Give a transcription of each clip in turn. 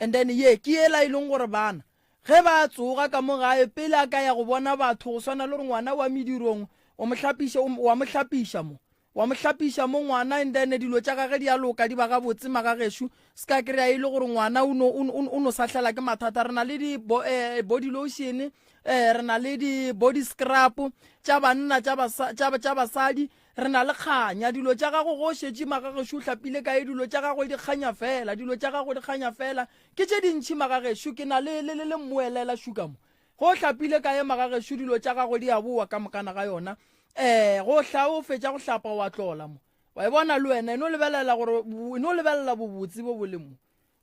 and then ye ke ela ileng gore bana ge ba tsoga ka mo gae pele a ka ya go bona batho go swana le gore ngwana wa medirong wa mo hlapiša mo ngwana and then dilo tša gage di a loka di ba ga botse magagesho ska kry-a e le gore ngwana o no sa hlela ke mathata re na le di-body lotion re na le di-body scrap tša banna tša basadi re na le kganya dilo tša gago go šetše magagesho o hlapile kae dilo tša gago di kganya fela ke tše dintšhi magagesho ke na le mmoelela shuka mo go hlapile kae magagesho dilo tša gago di a boa ka mokana ga yona go o fetša go hlapa wa tlola mo wa e bona le wena eno lebelela bobotse bo bolemo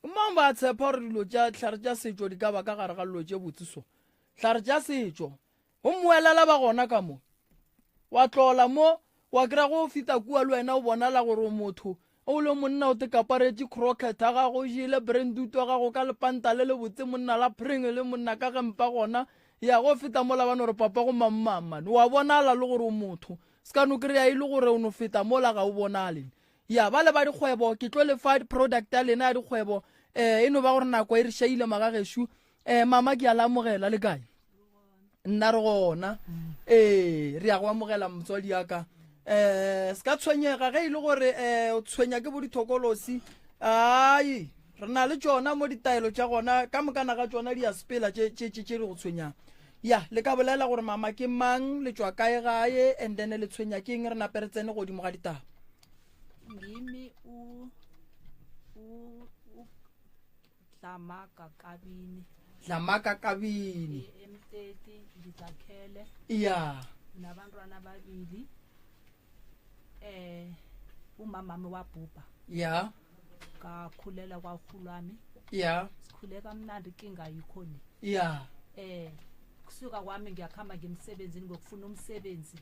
mang ba tshepa gore dilo tša tlhare tša setšo di ka ba ka gare ga dilo tše botse so tlhare tša setšo go mmoelela ba gona ka mo wa tlola mo wa kry-a go feta kua le wena o bonala gore motho o le monna o te kaparetse crocket a gago o jele branduto a gago ka lepanta le botse monna la pring le monna ka gempa gona ya go feta mola bana gore papa go mammamane wa bonala le gore o motho ska no kry-a e le gore o no feta mola ga o bonale ya ba le ba dikgwebo ke tlo le fa product ya lena ya dikgwebo e no ba gore nako e re shaile magagesho mama ke a la amogela le kae nna re gona re ya go amogela motswadi yaka ska tshwenyega ge e le gore o tshwenya ke bo dithokolosi ai re na le tsona mo ditaelo tša gona ka mokana ga tsona di a sepela tše di go tshwenyang ya le ka bolela gore mama ke mang le tswa kae gae and then le tshwenya ke eng re napere tsene godimo ga ditaba ngimi Dlamaka Kabini M30 ngitakhele ya nabantwana ababili umama wabhubha ya kakhulela kwakhulwami ya sikhule kamnandi inkinga yikho ni ya kusuka kwami ngiyakhamba ngimsebenzini ngokufuna umsebenzi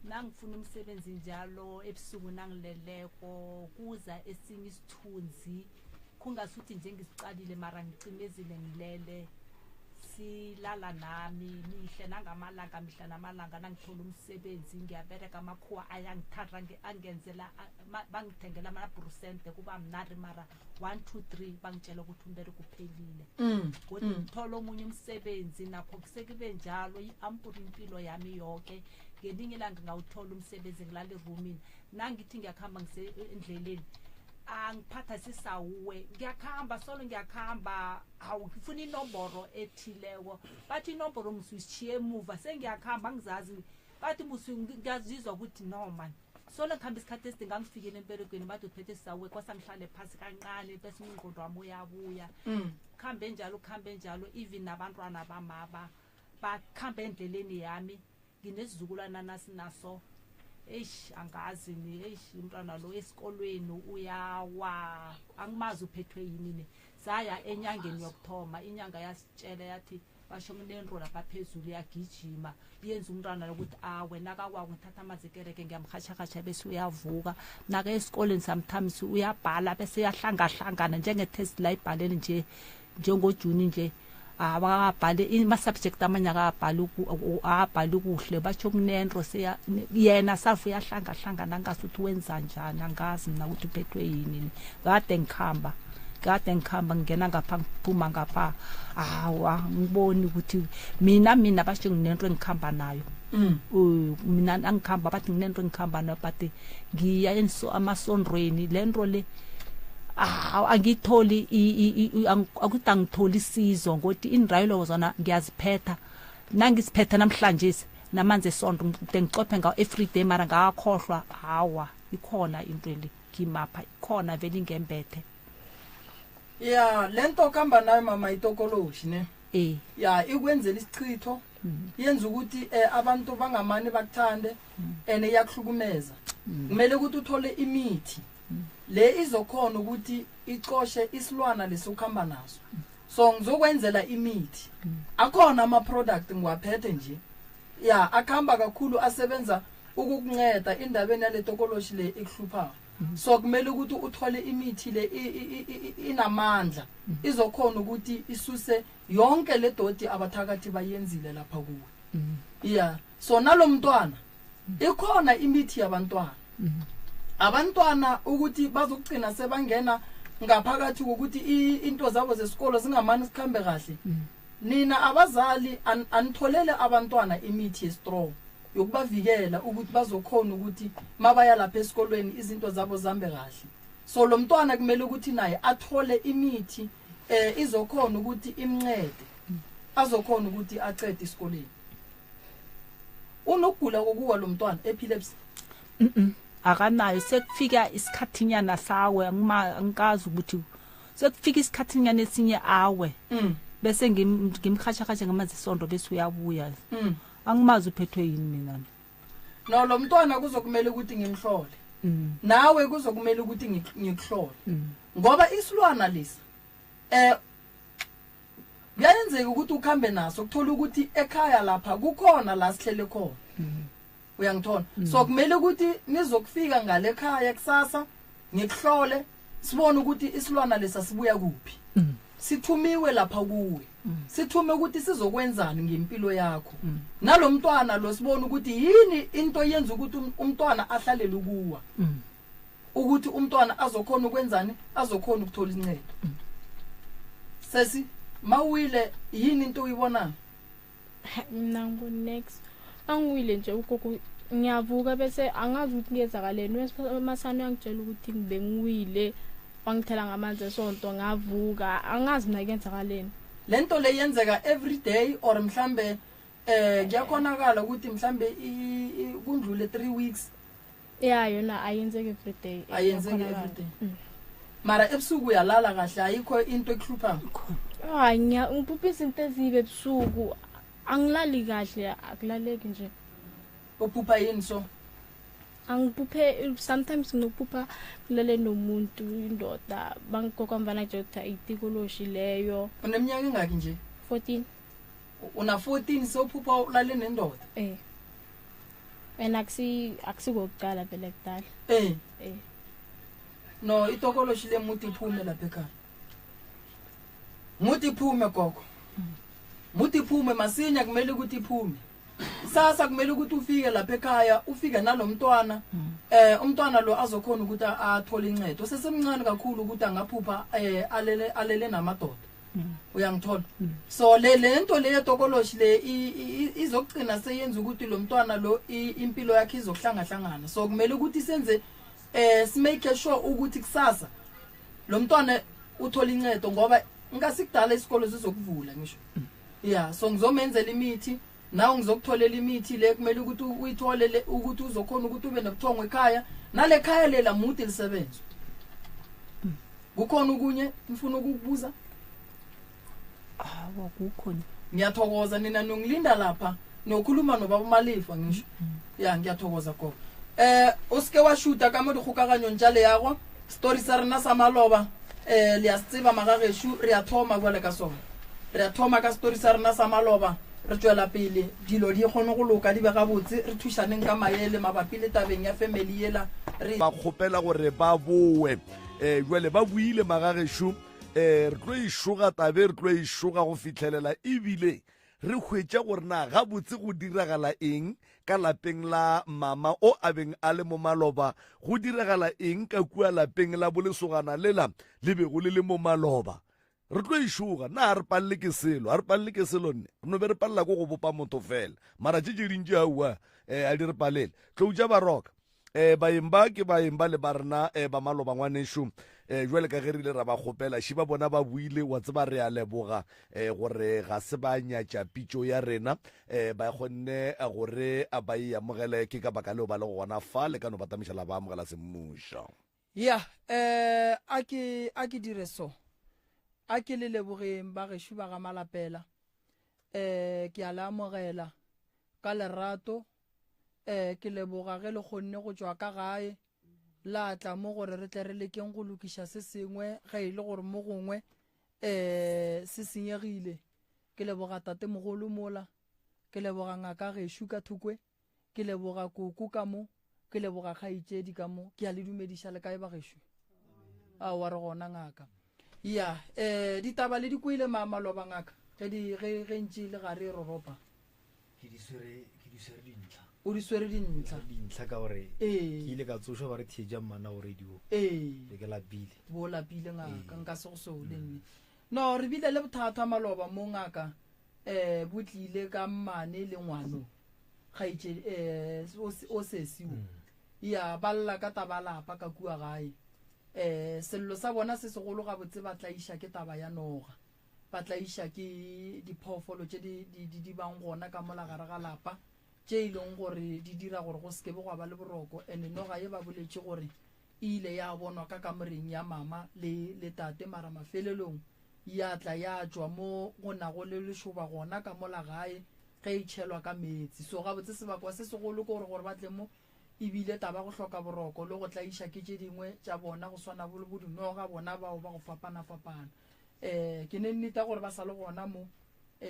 nangifuna umsebenzi njalo ebusuku nangileleko kuza esinye isithunzi kungasuthi nje ngisicalile mara ngicimezile ngilele silala nami mihle nangamalanga mihla namalanga nangithola umsebenzi ngiyabereka amakhuwa ayangithatha angenzela bangithengela ama-brusente kuba mnari mara 1 2 3 bangitshela ukuthi umbereko uphelile kodwa ngithola omunye umsebenzi nakho kusekube njalo i-ampuri impilo yami yonke ngelinye ilanga ngawuthola umsebenzi ngilala erumini nangithi ngiyakhamba endleleni angiphatha sisawuwe ngiyakhamba solo ngiyakhamba awufuna inomboro ethileko bathi inomboro musishiye emuva sengiyakhamba ngizazi bathi ngiyazizwa ukuthi no man solo ngikhamba isikhathi esidinga ngifikele emperegweni bathi uphethe sisawuwe kwasangihlale phasi kancane bese ingqondo wami uyabuya khambe njalo even nabantwana bamaba bakhambe endleleni yami nginezizukulwana nasinaso angazi ni umntwana lo esikolweni uyawa angimazi uphethwe yini ne saya enyangeni yokuthoma inyanga yasitshela yathi basho mnenro lapha phezulu yagijima yenza umntwana ukuthi wena akakwazi ukuthatha amazikereke ngiyamhatsha bese uyavuka naka esikoleni sometimes uyabhala bese yahlangana njenge-test la ibhaleni nje njengojuni nje ababhale ima-subject amanye akabhali kuhle batsho kunento yena safu yahlangana angasuthi wenza njani angazi mina ukuthi uphethwe yini kade ngikhamba ngingena ngapha ngiphuma ngapha ngiboni ukuthi mina basho nginento engikhamba nayo mina angikhamba bathi nginento engikhamba nayo but ngiya amasondrweni lento le angitholi akuthi angitholi isizo ngokuthi inrayilo zona ngiyaziphetha nangisiphetha namhlanje namanzi esonto ngicophe ngawo everyday mara ngakhohlwa ikhona into le ngimapha ikhona vele ingembethe ya lento khamba nayo mama itokoloshi ne ya ikwenzela isichitho yenza ukuthi abantu bangamani bakuthande ene yakuhlukumeza kumele ukuthi uthole imithi le izokhona ukuthi icoshe isilwana lesokhamba naso so ngizokwenzela imithi akhona ama product ngiwaphethe nje ya akhamba kakhulu asebenza ukukunceda indabeni yale tokoloshi le ikuhlupha so kumele ukuthi uthole imithi le inamandla izokhona ukuthi isuse yonke le doti abathakathi bayenzile lapha kuwe ya so nalomntwana ikhona imithi yabantwana abantwana ukuthi bazokugcina sebangena ngaphakathi ukuthi into zabo zesikolo singamani sikhambe kahle nina abazali anitholele abantwana imithi yestraw yokubavikela ukuthi bazokhona ukuthi mabaya lapha esikolweni izinto zabo zambe kahle so lo mntwana kumele ukuthi naye athole imithi izokhona ukuthi imncede azokhona ukuthi acede esikoleni unokugula kokuwa lo mntwana epilepsy akanayo sekufika isikhathinyana sawe angikazi ukuthi sekufika isikhathinyana esinye awe bese ngimkhashakhaje ngamazisondo bese uyabuya angimazi uphethwe yini mina no lo mntwana kuzokumele ukuthi ngimhlole nawe kuzokumele ukuthi ngikuhlole ngoba isilwana lesi kuyenzeka ukuthi ukhambe naso ukuthola ukuthi ekhaya lapha kukhona la sihlele khona uyangithola so kumele ukuthi nizokufika ngale ekhaya kusasa ngikuhlole sibone ukuthi isilwana lesa sibuya kuphi sithumiwe lapha kuwe sithume ukuthi sizokwenzani ngempilo yakho nalomntwana lo sibone ukuthi yini into yenza ukuthi umntwana ahlalele ukuwa ukuthi umntwana azokhona ukwenzani azokhona ukuthola incedo sesi mawile yini into uyibona nangu next angiwile nje ukoko ngiyavuka bese angazi ukuthi ngezakaleni masana yangitshela ukuthi ngibe ngiwile wangithela ngamanzi esonto ngavuka angazi nakenzakaleni lento le yenzeka every day or mhlambe kuyakhonakala ukuthi mhlambe kundlule 3 weeks yona ayenzeke every day ayenzeke every day mara ebusuku uyalala kahle ayikho into ekuhlupha ngipupha izinto ezibe ebusuku angilali kahle akulaleki nje uphupha yini so angipuphe sometimes nginokuphupha kulale nomuntu indoda bangigokwamvana nje ukuthi itikoloshi leyo uneminyaka engaki nje 14 una 14 so uphupha ulale nendoda wena akusikokuqala phela kudala no itokoloshi le muti iphume lapha ekhaya muti iphume gogo muti iphume masinya kumele ukuthi iphume sasa kumele ukuthi ufike lapha ekhaya ufike nalomntwana umntwana lo azokhona ukuthi athole incedo sesemncane kakhulu ukuthi angaphupha alele namadoda uyangithola so lento le yetokoloshi le izogcina seyenza ukuthi lo mntwana lo impilo yakhe izokuhlangana so kumele ukuthi senze smake sure ukuthi kusasa lo mntwana uthola incedo ngoba ngasikudala isikolo sizokuvula ngisho so ngizomenzela imithi nawe ngizokutholela imithi le kumele ukuthi uyitholele ukuthi uzokhona ukuthi ube nobuthongo ekhaya nale khaya lela muti lisebenza kukhona ukunye ngifuna ukukubuza kukhona ngiyathokoza nina nongilinda lapha nokhuluma nobaba Malifa ngisho ngiyathokoza gogo usike washuta ka mo dikgokaganyo njale yago story sa rena sa maloba le a tseba magageshu re a thoma kwala ka sona re a thoma ka story sa rena sa maloba re tswela pele dilo di gone go loka di bega botse re thušaneng ka maele mabapi le tabeng ya family yela re ba khopela gore ba boe jwale ba buile magageshu re tlo ishoga tabe re tlo ishoga go fitlhelela ebile re hwetša gore na ga botse go diragala eng ka lapeng la mama o a beng a le mo maloba go diragala eng ka kua lapeng la bolesogana lela le bego le le mo maloba re tlo ishoga na re palle ke selo nne re no be re palela ko go bopa motho fela mara tše tše dintši aua a di re palele tlouja baroka baemba ke baemba le ba rena ba maloba ngwanesho jwale ka ge re ile ra ba kgopela šiba bona ba buile wa tseba re a leboga gore ga se ba nyatša pitšo ya rena ba kgonne gore a ba e amogele ke ka baka leo ba le gona fa le ka no batamišala ba amogela semmuša a ke dire so a ke le lebogeng ba gešo ba ga malapela ke a le amogela ka lerato ke leboga ge le kgonne go tšwa ka gae la tla mo gore re tle re lekeng go lokiša se sengwe ga ile gore mo gongwe se senyegile ke leboga tate mogolo mola ke leboga ngaka gešo ka thukwe ke leboga koko ka mo ke leboga kgaitšedi ka mo ke a le dumediša le kae ba gešo wa re gona ngaka ditaba le di kwele maloba ngaka ge ntši le gare roropa ke di swere dintlha o di swere dintlha ka gore ke ile ka tsoša ba re theja mmana go radio le ke lapile bo lapile ngaka nka se go sole nne no re bile le bothata maloba mo ngaka bo tlile ka mmane le ngwano ga itse o sesiwo ya balla ka tabalapa ka kua gae sello sa bona se segolo ga botse ba tlaisha ke taba ya noga ba tlaisha ke diphofolo tse di bang gona ka mola gare ga lapa tse ileng gore di dira gore go seke go ba le boroko ene noga ye ba boletse gore ile ya bonwa ka kamoreng ya mama le tate mara mafelelong ya tla ya tswa mo go nago le leshoba gona ka mola gae ge itshelwa ka metsi so ga botse sebakwa se segolo gore ba tle mo ibile taba go hloka boroko le go tlaisha ke tse dingwe tsa bona go swana bolo bodinoga bona bao ba go fapana ke ne nnita gore ba sa le gona mo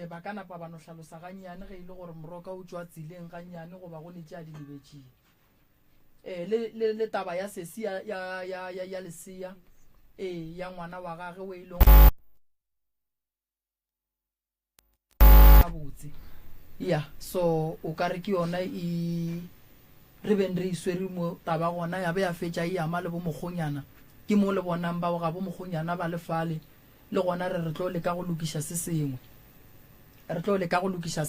ba kana pa bano hlalosa ga nyane ge ile gore moroka o tswa tsileng ga nyane go ba go netse a dilebetši le taba ya sesi ya lesia ya ngwana wa gage we ile botse ya so o ka re ke yona re ben re iswere mo taba gona ya be ya fetša e ama le bo mogonyana ke mo le bonang ba ga bo mogonyana ba lefale le gona re tlo le ka go lokisha se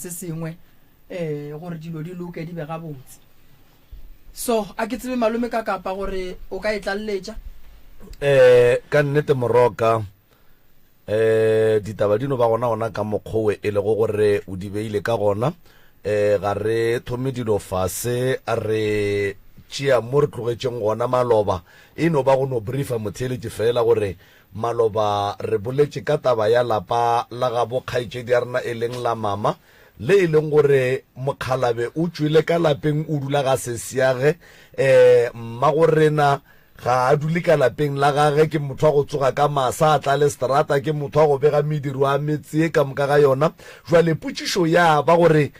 sengwe gore dilo di loke di be ga botse so a ke tsebe malome ka kapa gore o ka etlalletša ka nnete moroka ditaba dino ba gona ka mokgowe e le go gore o di beile ka gona ga re thome dilo fase a re tšea mo re tlogetšeng gona maloba eno ba go no briefa motheletše fela gore maloba re boletše ka taba ya lapa la ga bokgaetšedi ya rena e leng la mama le e leng gore mokgalabe o tswile ka lapeng o dula ga sesiage mmago rena ga a dule ka lapeng la gage ke motho wa go tsoga ka masa a tla le strata ke motho wa go bega mediro a metse ka moka ga yona jwale potšišo ya ba gore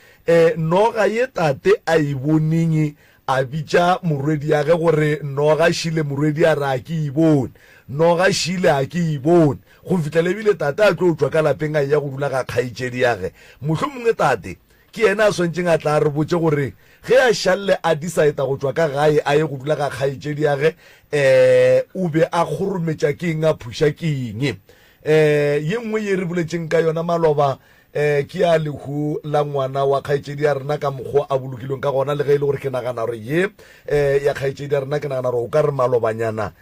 noga ye tate a e boneng a bitša morwedi ya ge gore noga šile morwedi a re a ke e bone noga šile a ke e bone go fitlhela ebile tate a tlo tswa ka lapeng a ya go dula ga kgaetšedi yage mohlomongwe tate ke yena a swantšeng a tla re botse gore ge a šalle a decide go tswa ka gae a ye go dula ga kgaetšedi yage o be a kgorometša ke eng a phuša ke eng ye nngwe ye re boletšeng ka yona maloba ke a lehu la ngwana wa kgaetšedi ya rena ka mokgwa a bolokilweng ka gona le ge e le gore ke nagana gore ye ya kgaetšedi ya rena ke nagana gore o ka re malobanyana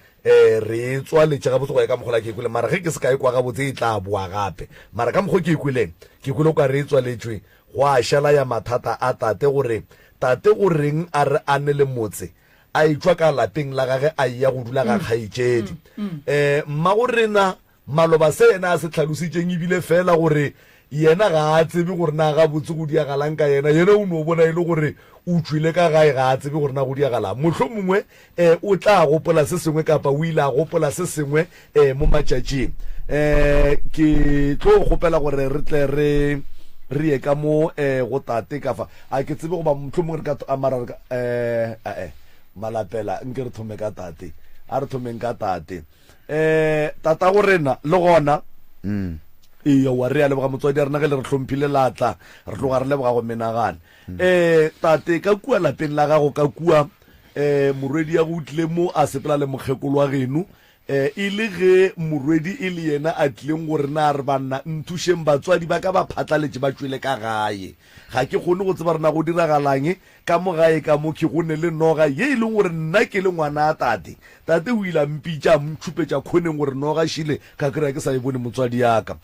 re tswa letše ga botse go ya ka mokgwa la ke ikwile mara ge ke se ka e kwa ga botse e tla boa gape mara ka mokgwa ke ikwileng ke ikwile o ka re e tswa letšwe go a šala ya mathata a tate goreng a re ane le motse a itswa ka lapeng la gage a ya go dula ga kgaetšedi mmago rena maloba se yena a se tlhalositšeng ebile fela gore yena ga a tsebe gore na ga botse go diagalang ka yena o no bona e le gore o tswile ka gae ga a tsebe gore na go diagalang mohlomongwe o tla gopola se sengwe kapa o ile a gopola se sengwe mo matšatšing ke tlo gopela gore re tle re ye ka mo go tate kafa a ke tsebe goba mohlomongwe re ka amara malapela nke re thome ka tate a re thomeng ka tate tata go rena le gona iya wa re a leboga motswadi a rena ge le re hlomphile latla re tloga re leboga go menagane tate ka kua lapeng la gago ka kua morwedi ya go tlile mo a sepela le mokgekolo wa geno e le ge morwedi e le yena a tlileng gore na re banna nthušeng batswadi ba ka ba phatlaletše ba tswele ka gae ga ke kgone go tseba rena go diragalang ka mo gae ka mo ke gone le noga ye e leng gore nna ke le ngwana a tate o ile mpitša mtšhupetša kgoneng gore noga šile ka kry-a ke sa e bone motswadi yaka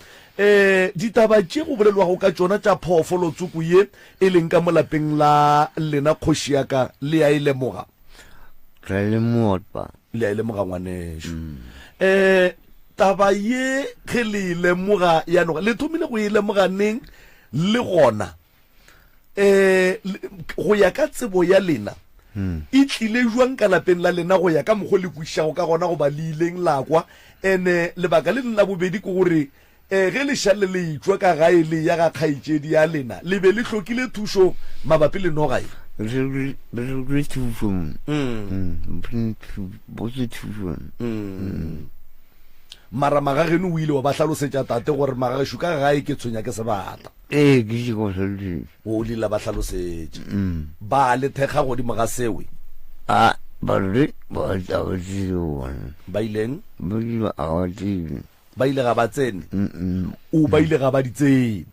ditaba tše go bolelwago ka tšona tša phoofolo tsoko ye e leng ka mo lapeng la lena kgoši yaka le ya e lemoga le a e lemoga ngwanešo taba ye ge le e lemoga ya noga le thomile go e lemoga neng le gona go ya ka tsebo ya lena e tlile jwang ka lapeng la lena go ya ka mokgwa le kwišago ka gona go ba le ileng la kwa ene lebaka le leng la bobedi ke gore ge le šale le itswa ka gae le ya ga kgaetšedi ya lena le be le hlokile thušo mabapi le nogae mara magageno o ile wa ba tlhalosetša tate gore magagesho ka gae ke tshwenya ke sebata ke seko tlhalosetse o lila ba tlhalosetše ba le thekga godimo ga sewe a bare ba tsabetse bona ba ileng ba tsebe ba ile ga ba tsene o ba ile ga ba ditsene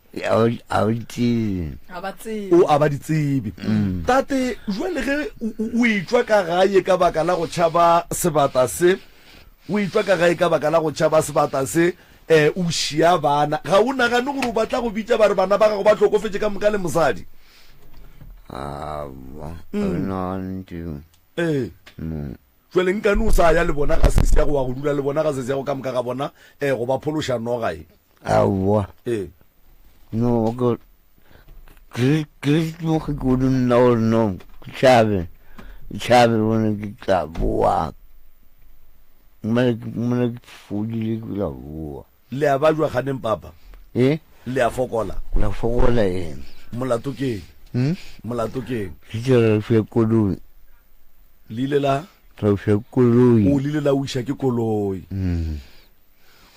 a tsebe o a ba ditsebe tate jwale ge o itswa ka gae ka baka la go tšhaba sebata se o itswa ka gae ka baka la go tšhaba sebata se o šia bana ga o nagane gore o batla go bitša ba re bana ba gago ba tlhokofetse ka moka le mosadi jwale nkane o sa ya le bona ga sese ya go wa go dula le bona ga sese ya go ka moka ga bona go ba phološa nogae aowa no go ke mo ke go no chabe bona ke tla boa mona ke fodile ke la boa le a ba jwa ganeng papa le a fokola la fokola molato ke molato ke ke fe koloi le ile la fe koloi o le la uisha ke koloi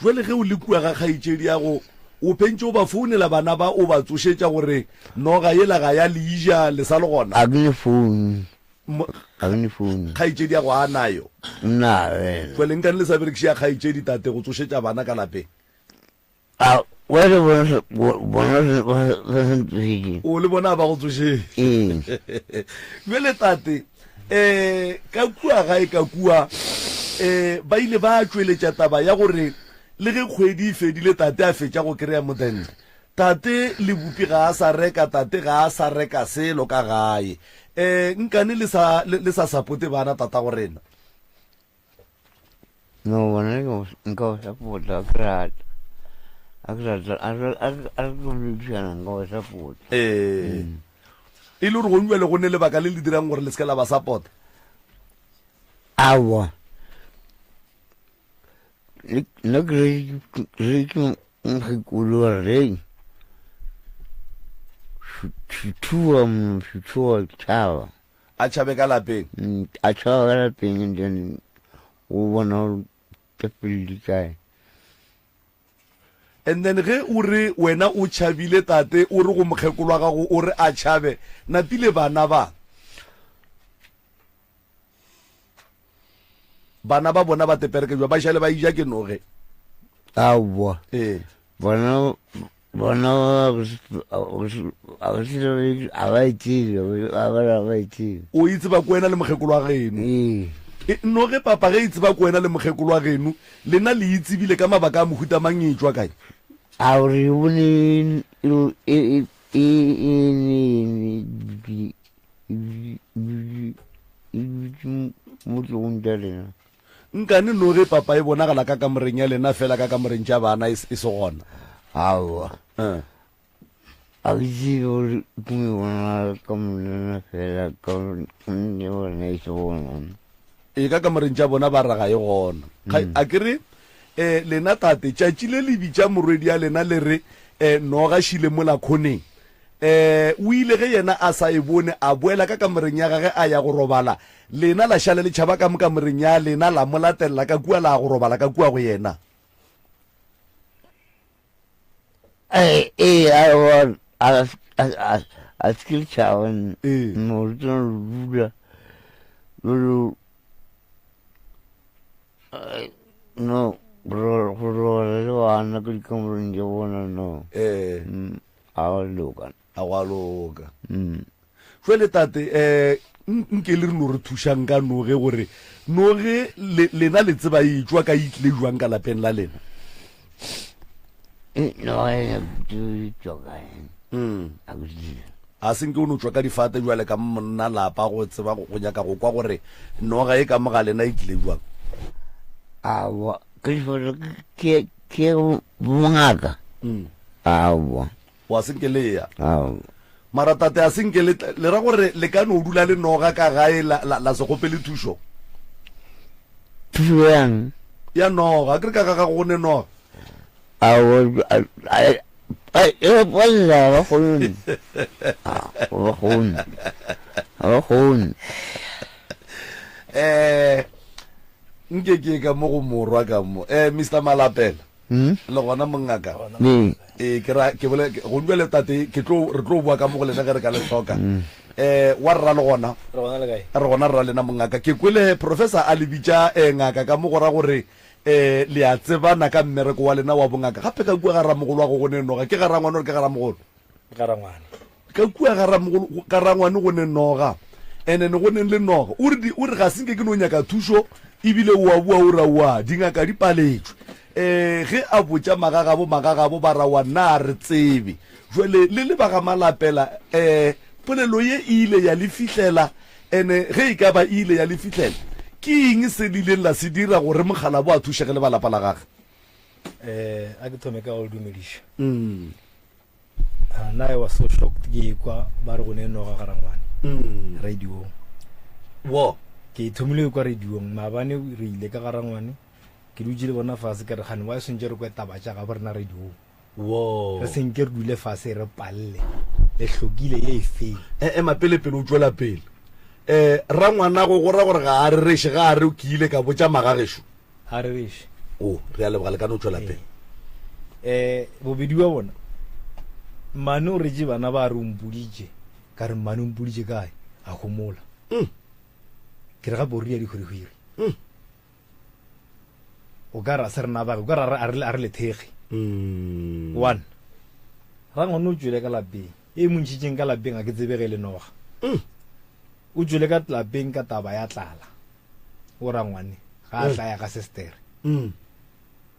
jwale ge o le kua ga kgaitšedi ya go o pentse o ba founela bana ba o ba tsošetša gore noga yela ga ya leija le sa le gona a ke phone kgaitšedi ya go a nayo nna jwale nkane le sa berekiše ya kgaitšedi tate go tsošetša bana ka lapeng wele bona o le bona ba go tsošetše jwale tate ka kua gae ka kua ba ile ba tšweletša taba ya gore le ge kgwedi e fedile tate a fetša go kry-a modende tate le bupi ga a sa reka tate ga a sa reka selo ka gae nkane le sa sapote bana tata go rena no bona nka o sapota a krata a komedišana nka o sapota e le gore go nywele go ne lebaka le le dirang gore le se ka la ba sapota awa nna ke nkgekolo reng šuthuwa tšhaba a tšhabe ka lapeng a tšhaba ka lapeng then o bona tepeledi kae and then ge o re wena o tšhabile tate o re go mokgekolo wa gago o re a tšhabe napile bana bana ba bona ba tepereke jwa ba šale ba ija ke noge awa bona a ba itsebe o itse ba kwena le mokgekolo wa geno noge papa ge itse ba kwena le mokgekolo wa geno lena le itsebile ka mabaka a mohuta mang e tswa kae a re bone motlong nkane noge papa e bonagala ka kamoreng ya lena fela ka kamoreng tša bana e se gona awa a ke tsebe gore ke me bona ka molena fela ka nne bona e se gona e ka kamoreng tša bona ba raga e gona a kere lena tate tšatši le le bitša morwedi ya lena le re noga šile mola kgoneng o ile ge yena a sa e bone a boela ka kamoreng ya gage a ya go robala lena la šale le tšhaba ka mo kamoreng ya lena la mo latelela ka kua la go robala ka kua go yena a ske tšhaban morutana rula no go rola le bana ka dikamoreng ja bona no a wa loka a wa loka jwale tate nke le re no re thušang ka noge gore noge lena le tseba e tswa ka itlile jwang ka lapeng la lena a senke o no tswa ka difate jwale ka monna lapa go tseba go nyaka go kwa gore noga e ka moga lena e tlile jwang awa ke bongaka awa wa senke le ya mara tate a senke le ra gore le ka no dula le noga ka gae la se gopele thušo thušo yang ya noga ke re ka ga go ne noga nke ke ka mo go morwa ka mo Mr Malapela le gona mongaka ke bole go nwele tate re tlo bua ka mo go lena ge re ka le tlhoka wa rra le gona re gona rra lena mongaka ke kwele professor a lebitša ngaka ka mo gora gore le a tsebana ka mmereko wa lena wa bongaka gape ka kua ga ramogolo wa go go ne noga ke ga rangwane gore ke ga ramogolo ka kua ga rangwane go ne noga ene ne go neng le noga o re ga senke ke no nyaka thuso ebile wa bua o ra wa dingaka di paletswe ge a botša magagabo ba ra wa nna re tsebe jwale le ba ga Malapela polelo ye ile ya le fihlela ene ge e ka ba ile ya le fihlela ke eng se dileng la se dira gore mogala bo a thušege le ba lapa la gage a ke thome ka go dumediša na I was so shocked ke kwa ba re go ne noga ga Rangwane radio wo ke thomile kwa radio maabane re ile ka ga Rangwane ke dutse le bona fase ka re gane wa sentse re kwa taba tša ga borena radio wo re senke re dule fase re palle le hlokile ye fe mapelepele o tswela pele Rangwana go gora gore ga a re reshe ga a re o kile ka botša magagesho a re reshe re a leboga le ka no tswela pele bobedi wa bona mane o retse bana ba re ompoditše ka re mane ompoditše kae a gomola ke re gape o ria dikgwirikgwiri o ka ra se re nabaga o ka ra a re lethege one Rangwane o tswele ka lapeng e montšhitšeng ka lapeng a ke tsebege le noga o tswele ka lapeng ka taba ya tlala o Rangwane ga a tlaya ka sestere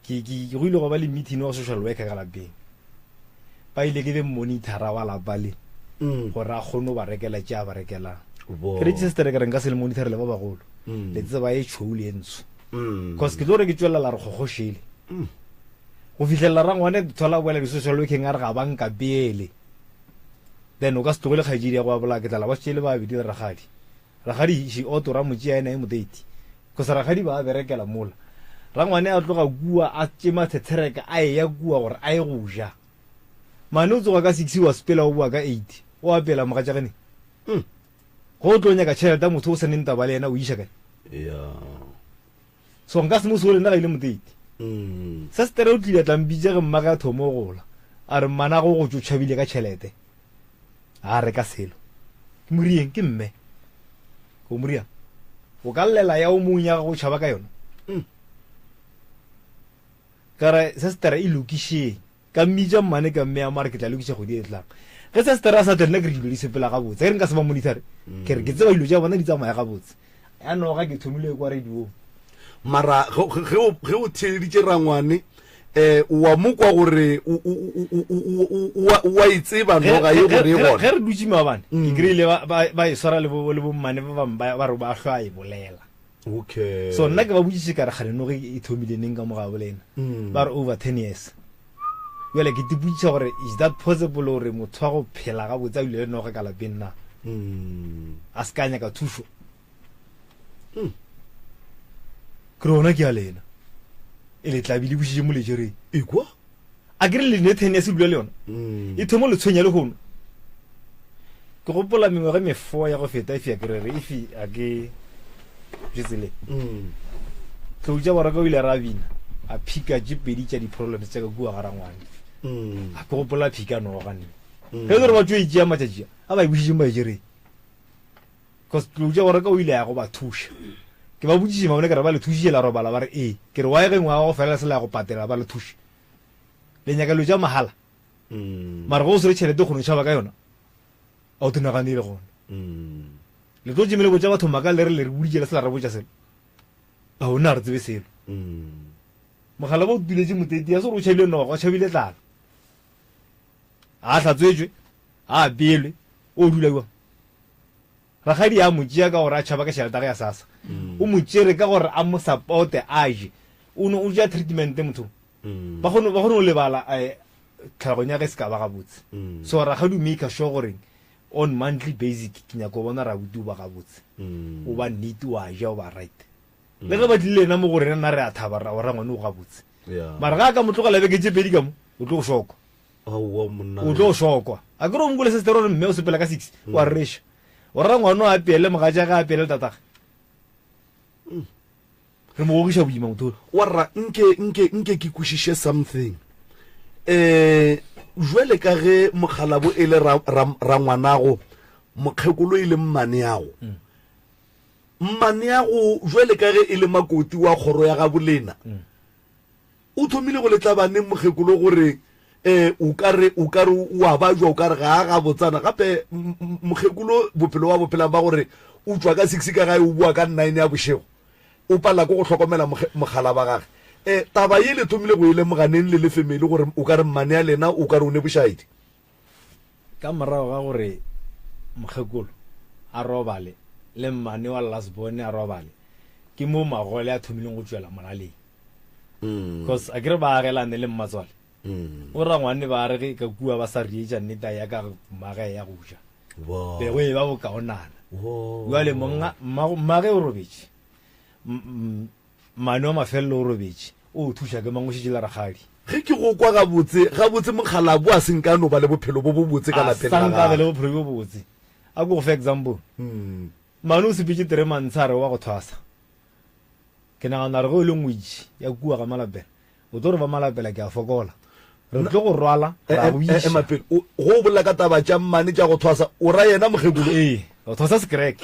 ke go ile go ba le meeting wa social worker ka lapeng ba ile ke be monitora wa lapa le gore a kgone o ba rekela tše a ba rekelang ke re sestere ke re nka se le monitor le ba bagolo le tseba e tšhou le e ntsho cause ke tlo re ke tswelela re kgogošele go fitlhelela Rangwane thola boela di-social working a re ga banka beele then o ka se tlogole kgaedidi ya go abola ke tlala ba tšele ba bedi le ragadi she auto ra motšea ena e modate cause ragadi ba berekela mola Rangwane a tloga kua a tšema thethereka a e ya kua gore a e go ja mane o tsoga ka 6 wa sepela o bua ka 8 o apela mogatšagane go tlo nyaka tšhelete motho o seneng taba le yena o iša kae so nka se moso o lena ga ile modate sestere o tlile tlambitse ge mmaga ya thomo gola a re mana go go tšhabile ka tšhelete a re ka selo ke morieng ke mme go moria o ka llela ya o monya go tšhaba ka yona ka re sestere e lokišeng ka mmitša mmane ka mme ya mare ke tla lokiša kgwedi e tlang ge sestere a sa tlelena ke re dilo di sepela gabotse ge re nka se ba monitore ke re ke tseba dilo tša bona di tsamaya gabotse ya noga ke thomile kwa radio mara ge o theeditše Rangwane wa mo kwa gore wa itseba noga ye gore e gona ge re dutse maabane ke kry-ile ba e swara le bommane ba bangwe ba re ba hlwa e bolela so nna ke ba botsitše ka re gane noge e thomile neng ka moga bolena ba re over 10 years jale ke tepoditša gore is that possible gore motho wa go phela ga botsa bile le noge ka lapeng na a se ka nyaka thušo ke rona ke a lena e le tlabile bošitše moletšereng ekwa a ke re le ne 10 years e dula le yona e thomo le tshwenya le gono ke gopola mengwaga mefo ya go feta efi a ke rere efi a ke jetsele tloutša boraka o ile ra bina a phika tše pedi tša di-problems tša ka kua ga Rangwane a ke gopola phika noganne ge ke re ba tšo e tšea matšatšia a ba e bošitšeng ba etšereng cause tloutša boraka o ile ya go ba thuša ke ba botsitše mabone ke re ba le thušie la robala ba re ke re wa e ge ngwe go fela se la go patela ba le thuše le nyaka lo tša mahala mare go o se re tšhelete kgono tšhaba ka yona a o tenaganile gona le tlo tšemele botša batho maka le re le re boditšele se la re botša selo a o nna re tsebe selo mogala ba o tuletše moteti ya se gore o tšhabile noga o tšhabile tlala a hlatswetšwe a apeelwe o dula jang ragadi a motšea ka gore a tšhaba ka tšhelete ge ya sasa o motšere ka gore a mo supporte a je o ja treatment motho ba kgone o lebala tlhalogong ya ge se ka ba gabotse so ragadi o make sure goreng on monthly basic ke nyako bona ra buti o ba gabotse o ba neat wa ja o ba right le ge ba tlile ena mo gore nna re a thaba ra Rangwane o gabotse mara ga ka motlogela beke tše pedi ka mo o tlo go šokwa o tlo go šokwa a ke re o mokole sestere ore mme o sepela ka 6 wa reša o Rangwane o apeele mogatša ge a apeele le tatage re mo gogisha boima motho warra nke ke kwešiše something jwale ka ge mogalabo e le ra ngwanago mokgekolo e le mmaneago jwale ka ge e le makoti wa kgoro ya ga bolena o thomile go letla baneng mokgekolo gore o kare wa ba jwa o kare ga ga botsana gape mokgekolo bophelo wa bophelang ba gore o tswa ka 6 ka gae o bua ka 9 ya bošego o pala go tlhokomela mogala ba gage taba ye le thomile go ile moganeng le family gore o ka re mmane ya lena o ka re o ne bošaedi ka morago ga gore mokgekolo a robale le mmane wa lasbone a robale ke mo magole a thomileng go tswela molaleng because a kere ba agelane le mmatswale o ra ngwane ba re ka kua ba sa rietša nneta ya ka maga ya go ja be go e ba bokaonana jale mmage o robetše mane wa mafelelo o robetše o thuša ke mangošitše la ragadi ge ke go kwa gabotse mokgalabo a senkano ba le bophelo bo bo botse ka lapeng le bophelo bo botse a ko go fa example mane o sepitše 3 months a re wa go thwasa ke nagana re go e le ngwetši ya kua ga malapela o tlo re ba malapela ke a fokola re tlo go rwala ra go iša mapele go bolela ka taba tša mmane tša go thwasa o ra yena mokgekolo go thwasa sekrek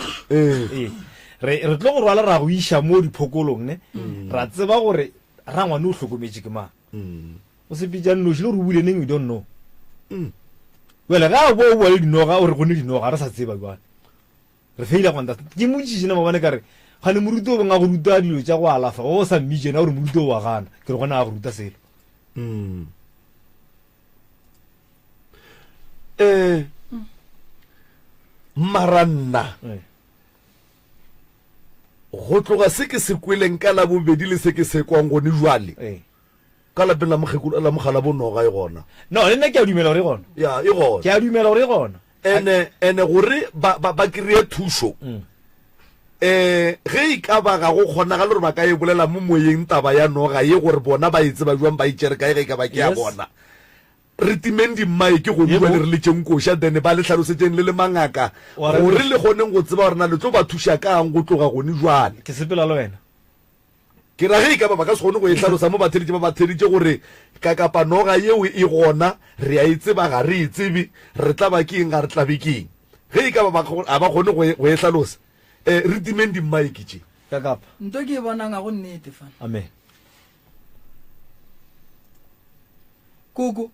re tlo go rwala ra go iša mo diphokolong ne ra tseba gore ra ngwane o hlokometše ke mang o sepitša nnoši le gore o buleneng we don't know wele ga bo o bua le dinoga o re gone dinoga re sa tseba jwane re feila kwanta ke motšiši na mabane ka re gane moruti o beng a go ruta dilo tša go alafa o sa mmijena gore moruti o wa gana ke re gona a go ruta selo maranna go tloga se ke se kweleng ka la bobedi le se ke se kwang gone jwale ka lapeng la mogala bonoga e gona no le nna ke a dumela gore e gona ya e gona ke a dumela gore e gona ene gore ba kry-e thušo ge e ka ba ga go kgonagale gore ba ka e bolela mo moyeng taba ya noga ye gore bona ba etse ba jwang ba itšere kae ge e ka ba ke ya bona re timeng dimmae ke go bua le re le tšenkoša then ba le tlhalosetšeng le le mangaka gore le kgoneng go tseba gore na le tlo ba thuša kang go tloga gone jwale ke sepela le wena ke ra ge e ka ba ka se kgone go e tlhalosa mo batheditše ba batheditše gore ka kapa noga yeo e gona re a e tseba ga re e tsebe re tla ba keng ga re tlabe keng ge e ka ba a ba kgone go e tlhalosa re timeng dimmae ke tše ka kapa nto ke e bonang ga go nnete fana amen koko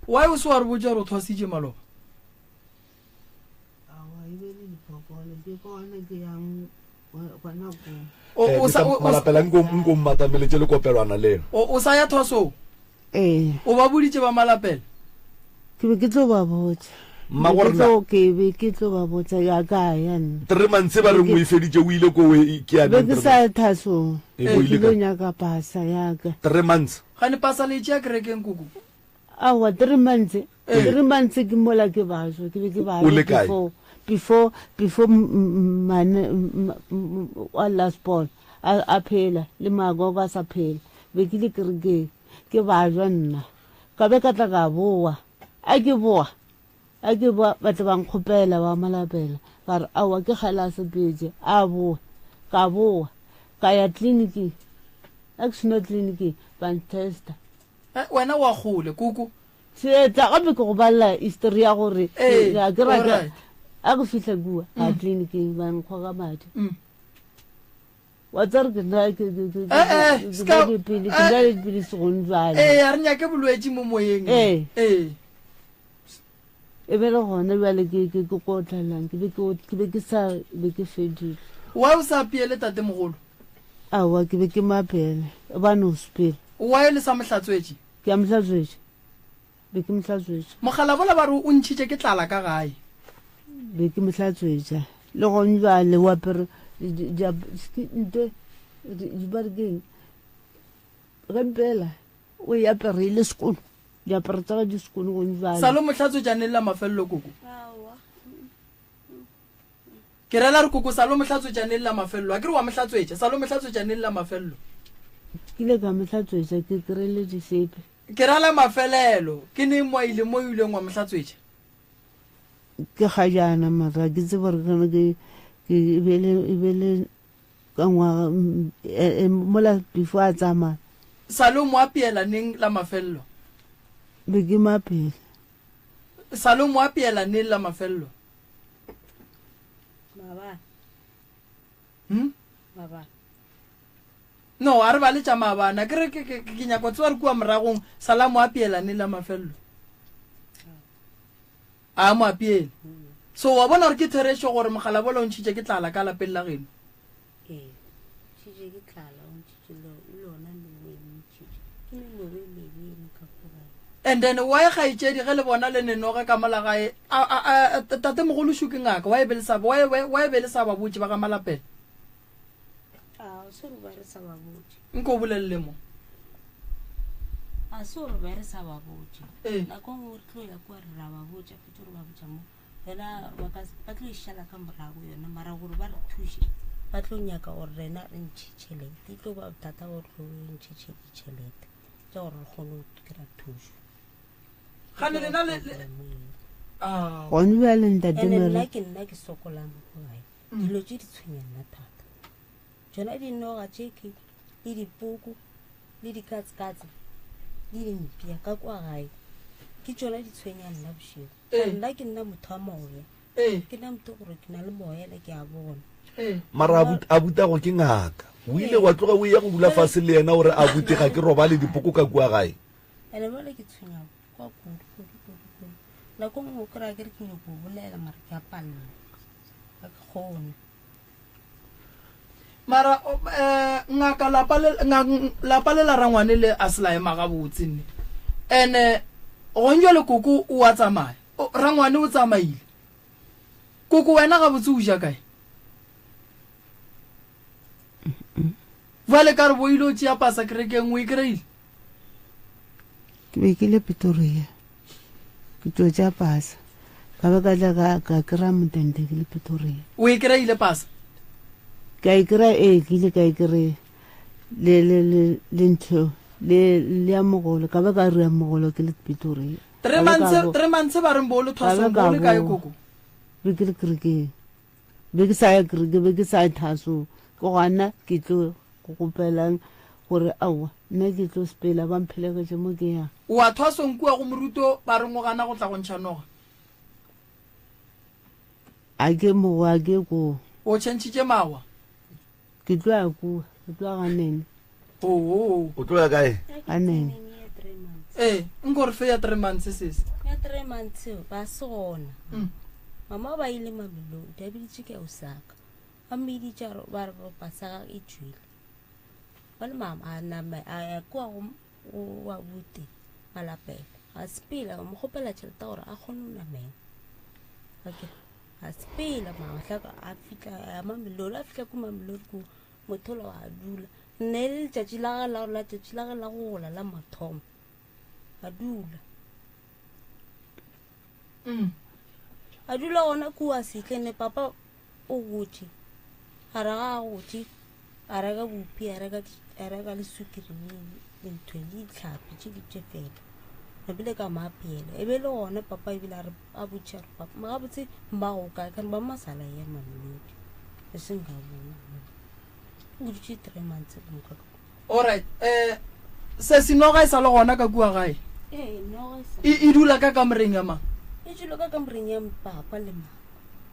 why o se wa re botša gore o thwasitše maloba malapela nko mmatameletše le kopelwana leno o sa ya thwasong o ba boditše ba malapela ke be ke tlo ba botsa ke be ke tlo ba botsa ya ka ya nna 3 months ba reng o e feditše o ile ko ke be ke sa thasong ke lo nyaka pasa ya ka 3 months gane pasa le tšea kerekeng koko awa 3 months ke mola ke baswa ke be ke baswa before mane wa last ball a phela le magogo a sa phela be ke le kerekeng ke baswa nna ka be ka tla ka boa a ke boa ba tla bang khopela ba malapela ba re awa ke kgala sepetse a boa ka ya clinic action clinic ban testa wena wa gole koko se tla gape ke go balla history ya gore ya ke ra a go fihla bua a clinic ba nkgwa ka madi wa tsare ke nna ke pele se go ntswala a re nyake bolwetse mo moyeng e be le gona jale ke kotlalang ke be ke sa be ke fedile wa o sa piele tate mogolo awa ke be ke mapele ba no spele wa le sa mohlatswetše ke a mohlatswetše be ke mohlatswetše mogala bola ba re o ntšhitše ke tlala ka gae be ke mohlatswetša le gone jale wapere dibarkeng gempela o e apereile sekolo diaparo tsa di sekolo gone jale sa lo mohlatswetša ne la mafelelo koko ke rela re koko sa lo mohlatswetša ne la mafelelo a ke re wa mohlatswetša sa lo mohlatswetša ne la mafelelo ke le ka mohlatswetša ke kry-ile disepe ke rala mafelelo ke ne mo ile mo ileng wa mohlatswetša ke ga jana mara ke tse gore kana ke bele ka ngwa mola before a tsama salo mo apiela neng la mafello be ke mapele salo mo apiela neng la mafello Baba. no a re ba le tša maabana ke re ke nyako tsewa re kua moragong sala mo apiela neng la mafello a mo apiele so wa bona gore ke theresho gore mogala bola o ntšhitše ke tlala ka lapeng la geno tshije ke tlala o ntšhitše lona and then wa e gaetšedi ge le bona le nenoge ka mola gae tate mogolo šuke ngaka wa e be le sa ba botse ba ga malapela a se re ba re sa ba botse nko o bolelele mo a se re ba re sa ba botse na go mo tlo ya kwa re ra ba botse fetso re ba botsa mo ena ba tlo ishala ka morago yona mara gore ba re thushe ba tlo nyaka gore rena re ntšhitšhelete tlo ba tata go tlo ntšhitšhelete tša gore re kgone go kry-a thuso gane lena le gone bjale nna ke sokolang go gae dilo tše di tshwenyana thata tšona dinoga tšeke le dipoko le dikatsekatse le dimpia ka kwa gae ke tšona di tshwenyana nna bošego nna ke nna motho wa moya ke nna motho gore ke na le moyela ke a bona mara a butago ke ngaka o ile wa tloga o ya go dula fase le yena gore a bute ga ke roba le dipoko ka kua gae ene bale ke tshwenya kwa kudu nako ngwe o kry-a ke re ke nyako o bolela mara ke a palela ga ke kgone mara ngaka lapa le la rangwane le a se laema gabotse nne ene gonjwa le koko o a tsamaya rangwane o tsamaile koko wena gabotse o ja kae vale ka re boile o tšea pasa kerekeng o e kry-ile ke be ke le Pretoria ke tlo tša pasa ka ba ka tla ka kry-a modende ke le Pretoria o e kry-ile pasa ka e kry-a ke ile ka e kry-a le ntho le ya mogolo ka ba ka re ya mogolo ke le Pretoria 3 months ba reng bolo thwasong bolo kae koko be ke le kerekeng be ke sa ya kereke be ke sa thaso ko gana ke tlo go gopelang gore awa nna ke tlo spela ba mphelegetše mo ke yang o a thwasong kua go moruto ba reng o gana go tla go ntšha noga a ke mogo a ke ko o tšhentšhitše mawa ke tlo ya kua ke tlo ya ganene oo o tlo ya kae ganene nko re fe ya 3 months sese ya 3 months ba se gona mama ba ile Mamelodi a biditše ke ya Osaka ba meditša ba re pasaka e tšwile ba le mama a nama a kwa go wa bute malapela a sepela mo gopela tšhelete gore a kgone go namela a sepela matlhaka a fitlha a Mamelodi a fitlha ko Mamelodi ko motholo a dula nne le letšatši la ge la go gola la mathomo a dula a dula gona kua setlene papa o gotše a raga a gotše a reka bopi a reka le sukiri ntho le ditlhapi tše ditše fela nabile ka maapeela e be le gona papa ebile a botša re papa magabotse mmago kae kane ba masala ya Mamelodi e seng ka bona o dutše 3 months moka alright se senoga e sa le gona ka kua gae e dula ka kamoreng ya mang e dula ka kamoreng ya papa le mama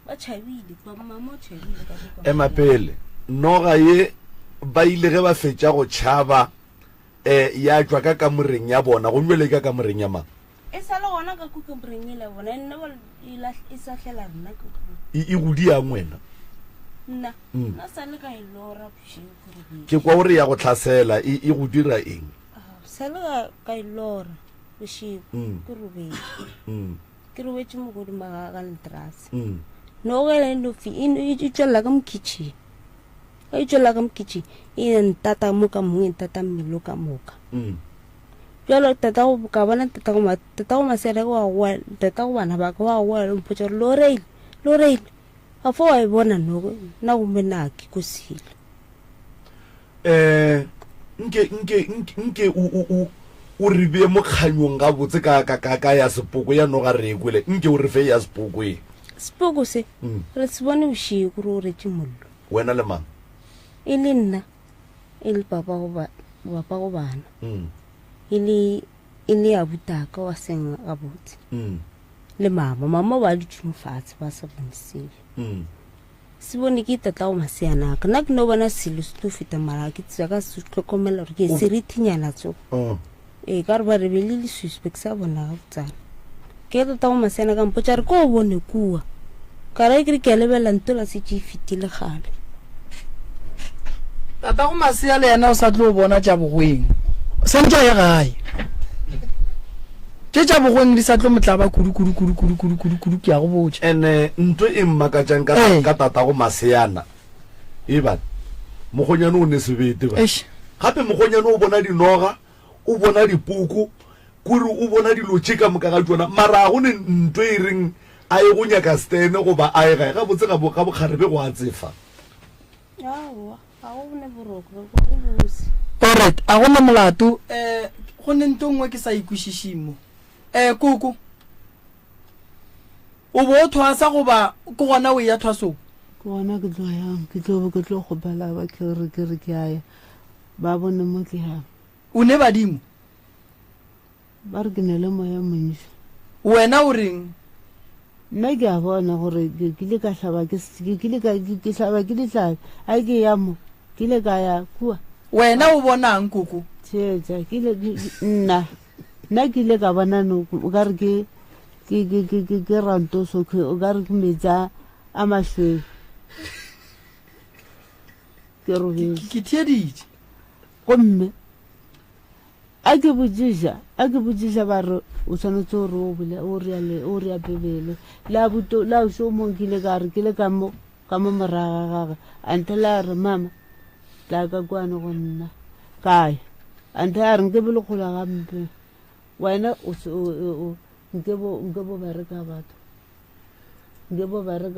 ba tšhabile mama o tšhabile ka emapele noga ye ba ile ge ba fetša go tšhaba ya tšwa ka kamoreng ya bona go nwele ka kamoreng ya mang e sa le gona ka kamoreng e le bona nna e sa hlela nna e godi yang wena nna sa le ka e lora bosigo ke kwa gore ya go tlhasela e go dira eng sa le ka e lora bosigo ke robetše mogodimo ka letrase no ge le lofi e tšwelela ka mokitšhene e tšwelela ka mokitšhene e ntata mo ka mongwe ntata mmelo ka moka jalo tata go ka bona tata go masere go wa tata go bana ba ka wa le mpotša re loreile a fo wa e bona no na go menake go sile nke o re be mo kganyong ga botse ka ya sepoko ya noga re kwele nke o re fe ya sepoko e sepoko se re se bone bošego re o retse mollo wena le mang e le nna e le papa go bana e le abutaka wa senga ga botse le mama ba dutse mofatshe ba sa bonesele se bone ke tata o maseana ka nna ke no bona selo se tlo feta mara ke tsa ka se tlhokomela re ke serithinyana tso ka re ba re be le suspect sa bona ga botsana ke tata o maseana ka mpotsa re ko o bone kua ka re ke lebela ntola se tse fitile gale tata go masea le yena o sa tlo bona tja bogweng sentja ya gae tja bogweng di sa tlo motlaba kudu ke ya go botsa ene ntwe e mmakatjang ka tata go maseana e ba mogonyane o ne sebete ba gape mogonyane o bona dinoga o bona dipuku kuri o bona dilo tšeka moka ga tsona mara go ne ntwe e reng a ye go nyaka stene goba a ye gae ga botse ga bokgarebe go a tsefa alright a gona molato go ne nto ngwe ke sa ikwišišimo koko o bo o thwasa goba ke gona o ya thwasong ke gona ke tlo yang ke tlo go bala ba ke re ke aya ba bone mo ke yang o ne badimo ba re ke ne le moya montsho wena o reng nna ke a bona gore ke le ka hlaba ke hlaba ke ditlabe a ke ya mo ke le ka ya kua wena o bonang koko tšhetša nna ke ile ka bona no o ka re ke rantoso o ka re ke metsa a mašweu ke robetse ke theeditše gomme a ke botsiša ba re o tshwanetse gore o rea bebele la o šo mong ke ile ka re ke le ka mo moraga gage ante la re mama tla ka kwane go nna kae ante a re nke be le kgola gampe wena nke bo bereka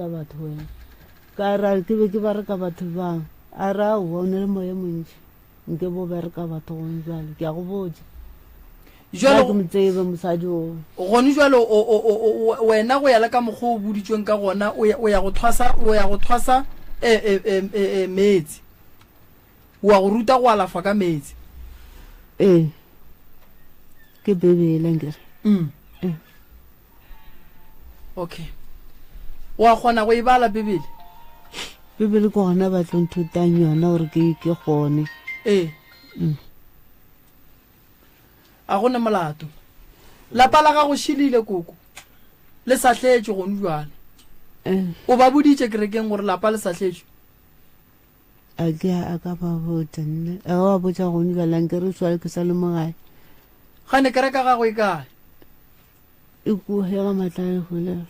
batho wena ka ra ke be ke bereka batho bang a ra o ne le moya montši nke bo bereka batho gone jale ke a go botsa ke motsebe mosadi o gone jalo wena go ya le ka mokgwa o boditsweng ka gona o ya go thwasa metsi wa go ruta go alafa ka metsi ke bebele nkere okay wa kgona go e bala bebele ke gona ba tlo nthutang yona gore ke gone a gone molato lapa la ga go šilile koko le sa tletše gone jwale o ba boditše kerekeng gore lapa le sa tletše a ka ba botsa nne a ba botsa gone jwale nke re swale ke sa le mogae gane kereka gago e kae e kuhega matlala lekgolere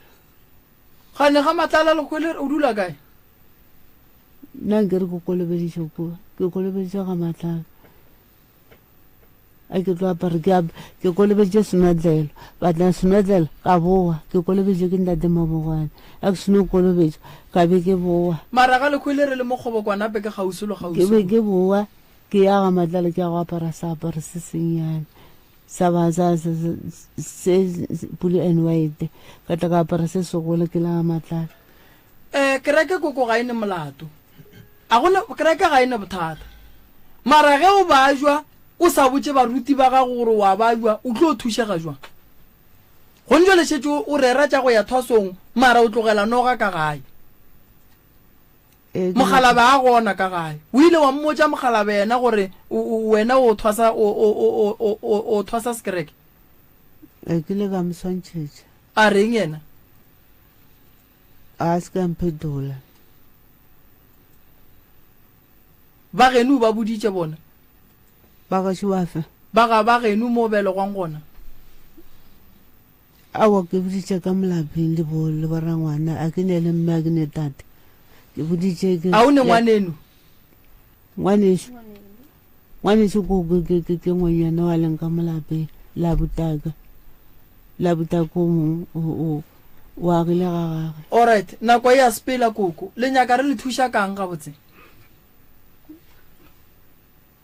gane ga matlala lekgolere o dula kae nna nke re ke kolobediše kua ke kolobediše ga matlala a ke tlo apare ke kolobeditše senodlelo batla senodlelo ka boa ke kolobeditše ke ntate mabogwane a ke seno kolobetša ka be ke boa mara ga lekgwele re le mokgobokwanape ke gausi le gausi ke be ke boa ke ya ga matlala ke ya go apara seaparo se sennyane sa se blue and white ka tla ka apara se segolo ke la ga matlala kereke koko ga ene molato a gona kereke ga ene bothata mara ge o ba jwa o sa botse baruti ba ga gore wa ba jwa o tlo thušega jwa go ntse le šetse o rera tša go ya thwasong mara o tlogela noga ka gae mogalabe a gona ka gae o ile wa mmotša mogalabe yena gore wena o thwasa sekereke ke le ka moswantšhetša a reng yena a se ka mphedola ba geno ba boditše bona ba ga šiwafe ba geno mo belegwang gona awa ke boditše ka molapeng le borangwana a ke ne le mme a ke ne tate ke boditše a o ne ngwaneno ngwanešo koko ke ngwanyana wa leng ka molapeng la butaka o mongwe o agile ga gage alright nako e ya sepela koko le nyaka re le thuša kang ga botse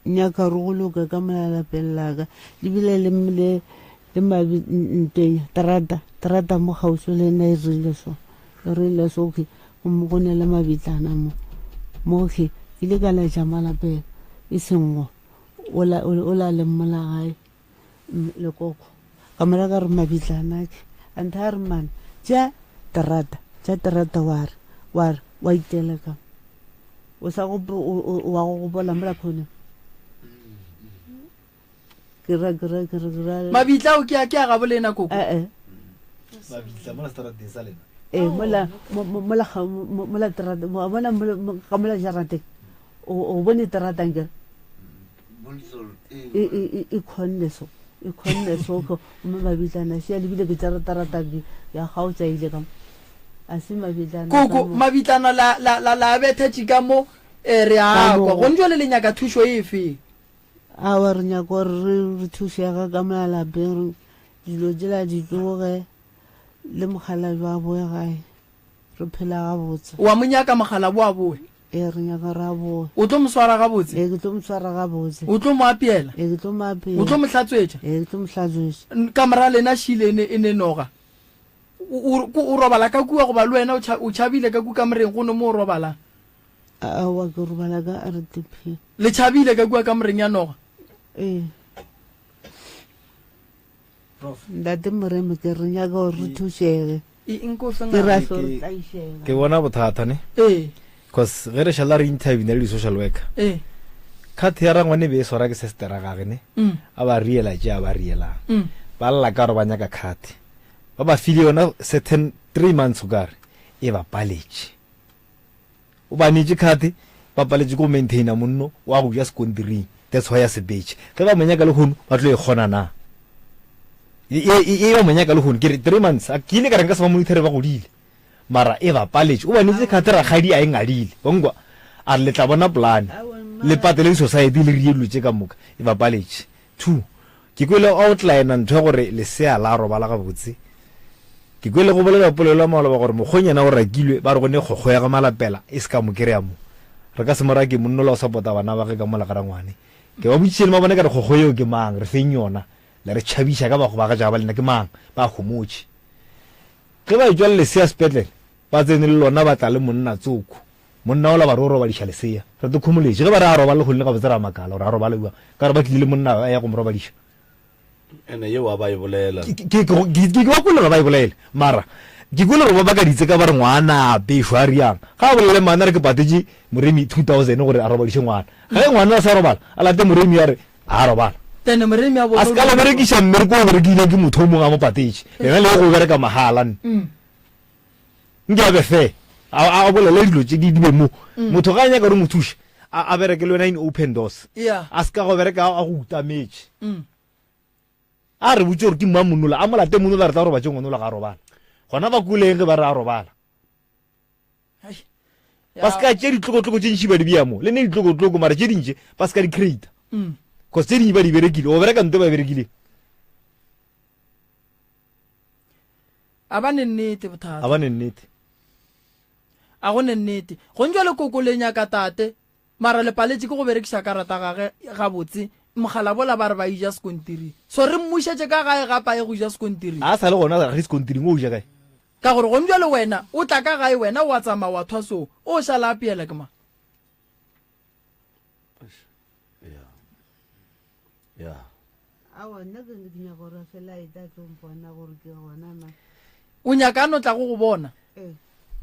nyaka re go loka ka molalapeng laka lebile le mabintenya terata mo gauso le ena e rile so ke go ne le mabitlana moke ile ka la jamala pe e sengwe o la le mola gae le koko kamera ka re mabitlana ke anta re man ja terata wa itela ka o sa go wa go bola mla khone kira mabitla o ke a ga bolena koko mabitla mo la strata de salena mola terata mola jarate o bone terata ngere e khonne so ko mabitlana sia le bile ke terata ya gautsa ile ka asi mabitlana koko mabitlana la bethetši ka mo re a kwa go ntjwa le lenyaka thušo efe a wa re nyaka re thušega ka molalapeng dilo jela di tloge le mogala jwa boe gae re phela gabotse wa monyaka mogala bo a boe re nyaka ra boe o tlo mo swara gabotse ke tlo mo swara gabotse o tlo mo apeela ke tlo mo apeela o tlo mo hlatswetša ke tlo mo hlatswetša kamera lena šile e ne noga o robala ka kua goba le wena o tšhabile ka kua kamoreng go ne mo o robala wa ke robala ka RTP le tšhabile ka kua kamoreng ya noga ntate moreme ke re nyaka gore re thušege ke bona bothata ne because ge re šala re interview ne le di-social worker kgate ya rangwane be e swara ke sestera gage ne a ba riela tše a ba rielang ba lla ka gore ba nyaka kgate ba ba file yona certain 3 months o kare e ba paletše o ba netse kgate ba paletše ko maintaina monno wa go ja sekontiring that's why ya sebetše ge ba monyaka le kgono ba tlo e kgona na e ba monyaka le kgono ke re 3 months a ke ile ka reng ka se ba monithere ba godile mara e ba paletše o ba netse kgate ragadi a e ngadile bonkwa a re le tla bona polane le patele society le rielo tše ka moka e ba paletše 2 ke kwele outline ntho ya gore lesea la robala gabotse ke kwele go bolela polelo maloba gore mokgonyana o rakilwe ba re go ne kgokgo ya ga malapela e se ka mo kry-a mo re ka se mora ke monno la o support-a bana ba ge ka mola gara ngwane ke ba botšiše le mabone ka re kgokgo eo ke mang re feng yona le re tšhabiša ka bago ba ga jaga ba lena ke mang ba homotše ge ba etswa le lesea sepetlele ba tsene le lona ba tla le monna tsoko monna ola ba re o robadiša lesea re te kgomoletše ge ba re a robale go le ga botse ra makala gore a robale bua ka re ba tlile le monna ya go mo robadiša ene yeo a ba e bolela ke ba kwele ba e bolele mara ke kwele gore ba ka ditse ka ba re ngwana pešo a riang ga a bolele mana re ke patetse moremi 2000 gore a robadiše ngwana ga e ngwana a sa robala a late moremi ya re a robala a se ka le berekiša mmereko o berekile ke motho o mongwe a mo patetse lena le go bereka mahala nke a be fe a bolele dilo tse di be mo motho ga a nyaka gore mo thuše a bereke le wena in open doors a se ka go bereka a go utametše a re botse gore ke mma monola a molate monola re tla gore batse ngonola ga a robala gona ba kuleng ge ba re a robala ba se ka tše ditlokotloko tše ntši ba di bea mo le ne ditlokotloko mara tše dintše ba se ka di creata cause tše dingwe ba di berekile o bereka nto ba berekile a ba ne nnete bothata a ba ne nnete a go ne nnete go ntjwa le koko le nyaka tate mara le paletše ke go berekiša karata gage gabotse mogala bola ba re ba ija sekontiri so re mmušetše ka gae gapa e go ja sekontiri a sa le gona ga sekontiring o ja kae ka gore go ntjwa le wena o tla ka gae wena wa tsamaya wa thwaso o šala apeela ke ma o nyaka no tla go bona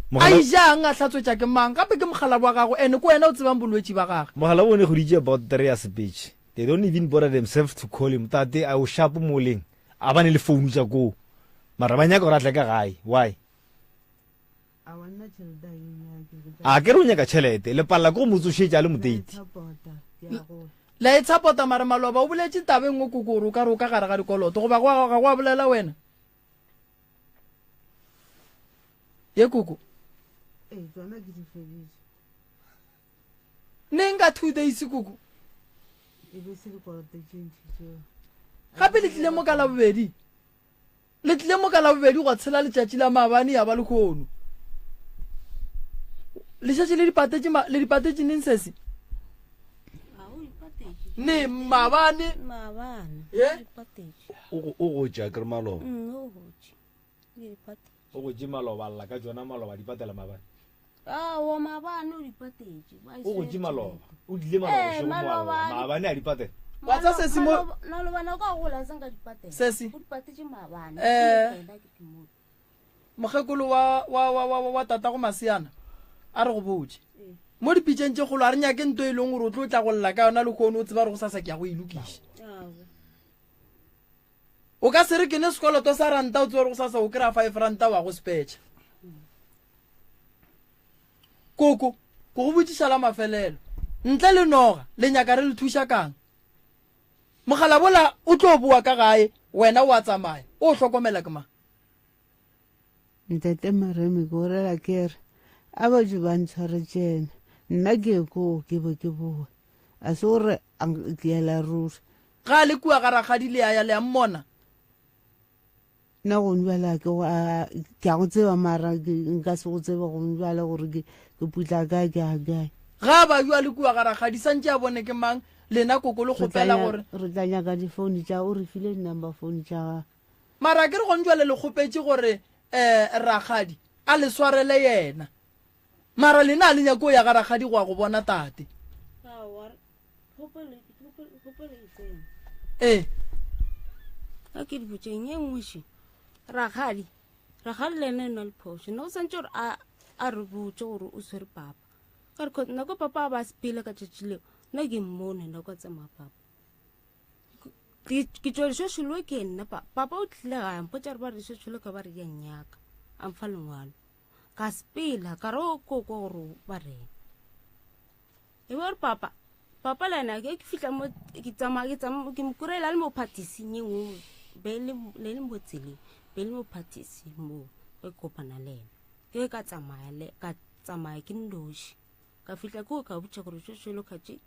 a ijang a hlatswetša ke mang gape ke mogala wa gago ene ko wena o tsebang bolwetši ba gage mogala bone go ditše about 3 years speech they don't even bother themselves to call him tate a o sharp moleng a bane le founu tša koo mara ba nyaka gore a tle ka gae why a ke re o nyaka tšhelete le palela ke go motsošetša le moteiti la e tshapota mare maloba o boletše tabeng o kokore o ka re o ka gare ga dikoloto goba ga go a bolela wena ye koko ne nka 2 days koko gape le tlile mo ka labobedi go tshela letšatši la maabane ya ba le kgono letšatši le dipatetše neng sese ne maabane o go tša kere maloba o go je maloba lla ka jona maloba di patela maabane wa maabane o dipatetše o go di maloba o dile maloba maabane a dipatela wa tsa se mo nalobana ka gola seng ka dipatela sesi o dipatetše maabane mogekolo wa tata go Masiana a re go botse mo dipitseng tše golo a re nyake nto e leng gore o tlo tla go lla ka yona le kgono o tseba re go sasa ke ya go ilokiša o ka se re ke ne sekoloto sa ranta o tseba re go sasa o kry-a 5 ranta wa go spetša koko ko go botsiša la mafelelo ntle le noga le nyaka re le thuša kang mogala bola o tlo boa ka gae wena o a tsamaya o hlokomela ke mang ntate Maremi ko rela ke re a ba ju ba ntshware tjena nna ke ko ke bo ke boa a se gore ke ya la ruri ga le kua ga ragadi le ya le ya mmona nna go nbala ke a go tseba mara nka se go tseba go nbala gore ke putla ka ke a gae ga ba jwa le kua ga ragadi santse a bone ke mang lena koko le kgopela gore re tla nyaka difounu tša o re file number phone tša mara ke re go njwale le kgopetse gore ragadi a le swarele yena mara lena a le nyako ya ga ragadi go a go bona tate a ke dibotseng e nngweše ragadi le ene e na le phoso nna o santse gore a re botse gore o swere papa ka re nako papa a ba sepele ka tšatši leo nna ke mmone nna kwa tsamaya papa ke tšwa leshošolo ke nna papa o tlile ga mpotsa re ba re leshošolo ka ba re ya nnyaka a mfa lengwalo ka sepela ka re o koko gore ba rena e ba gore papa le ena ke fitlha mo ke tsamaya ke mokurela le mo phatising e nngwe le le mo tseleng be le mo phatising mo e kopana le ena ke ka tsamaya ke ndoši ka fitlha kua ka botša gore leshošolo kgatše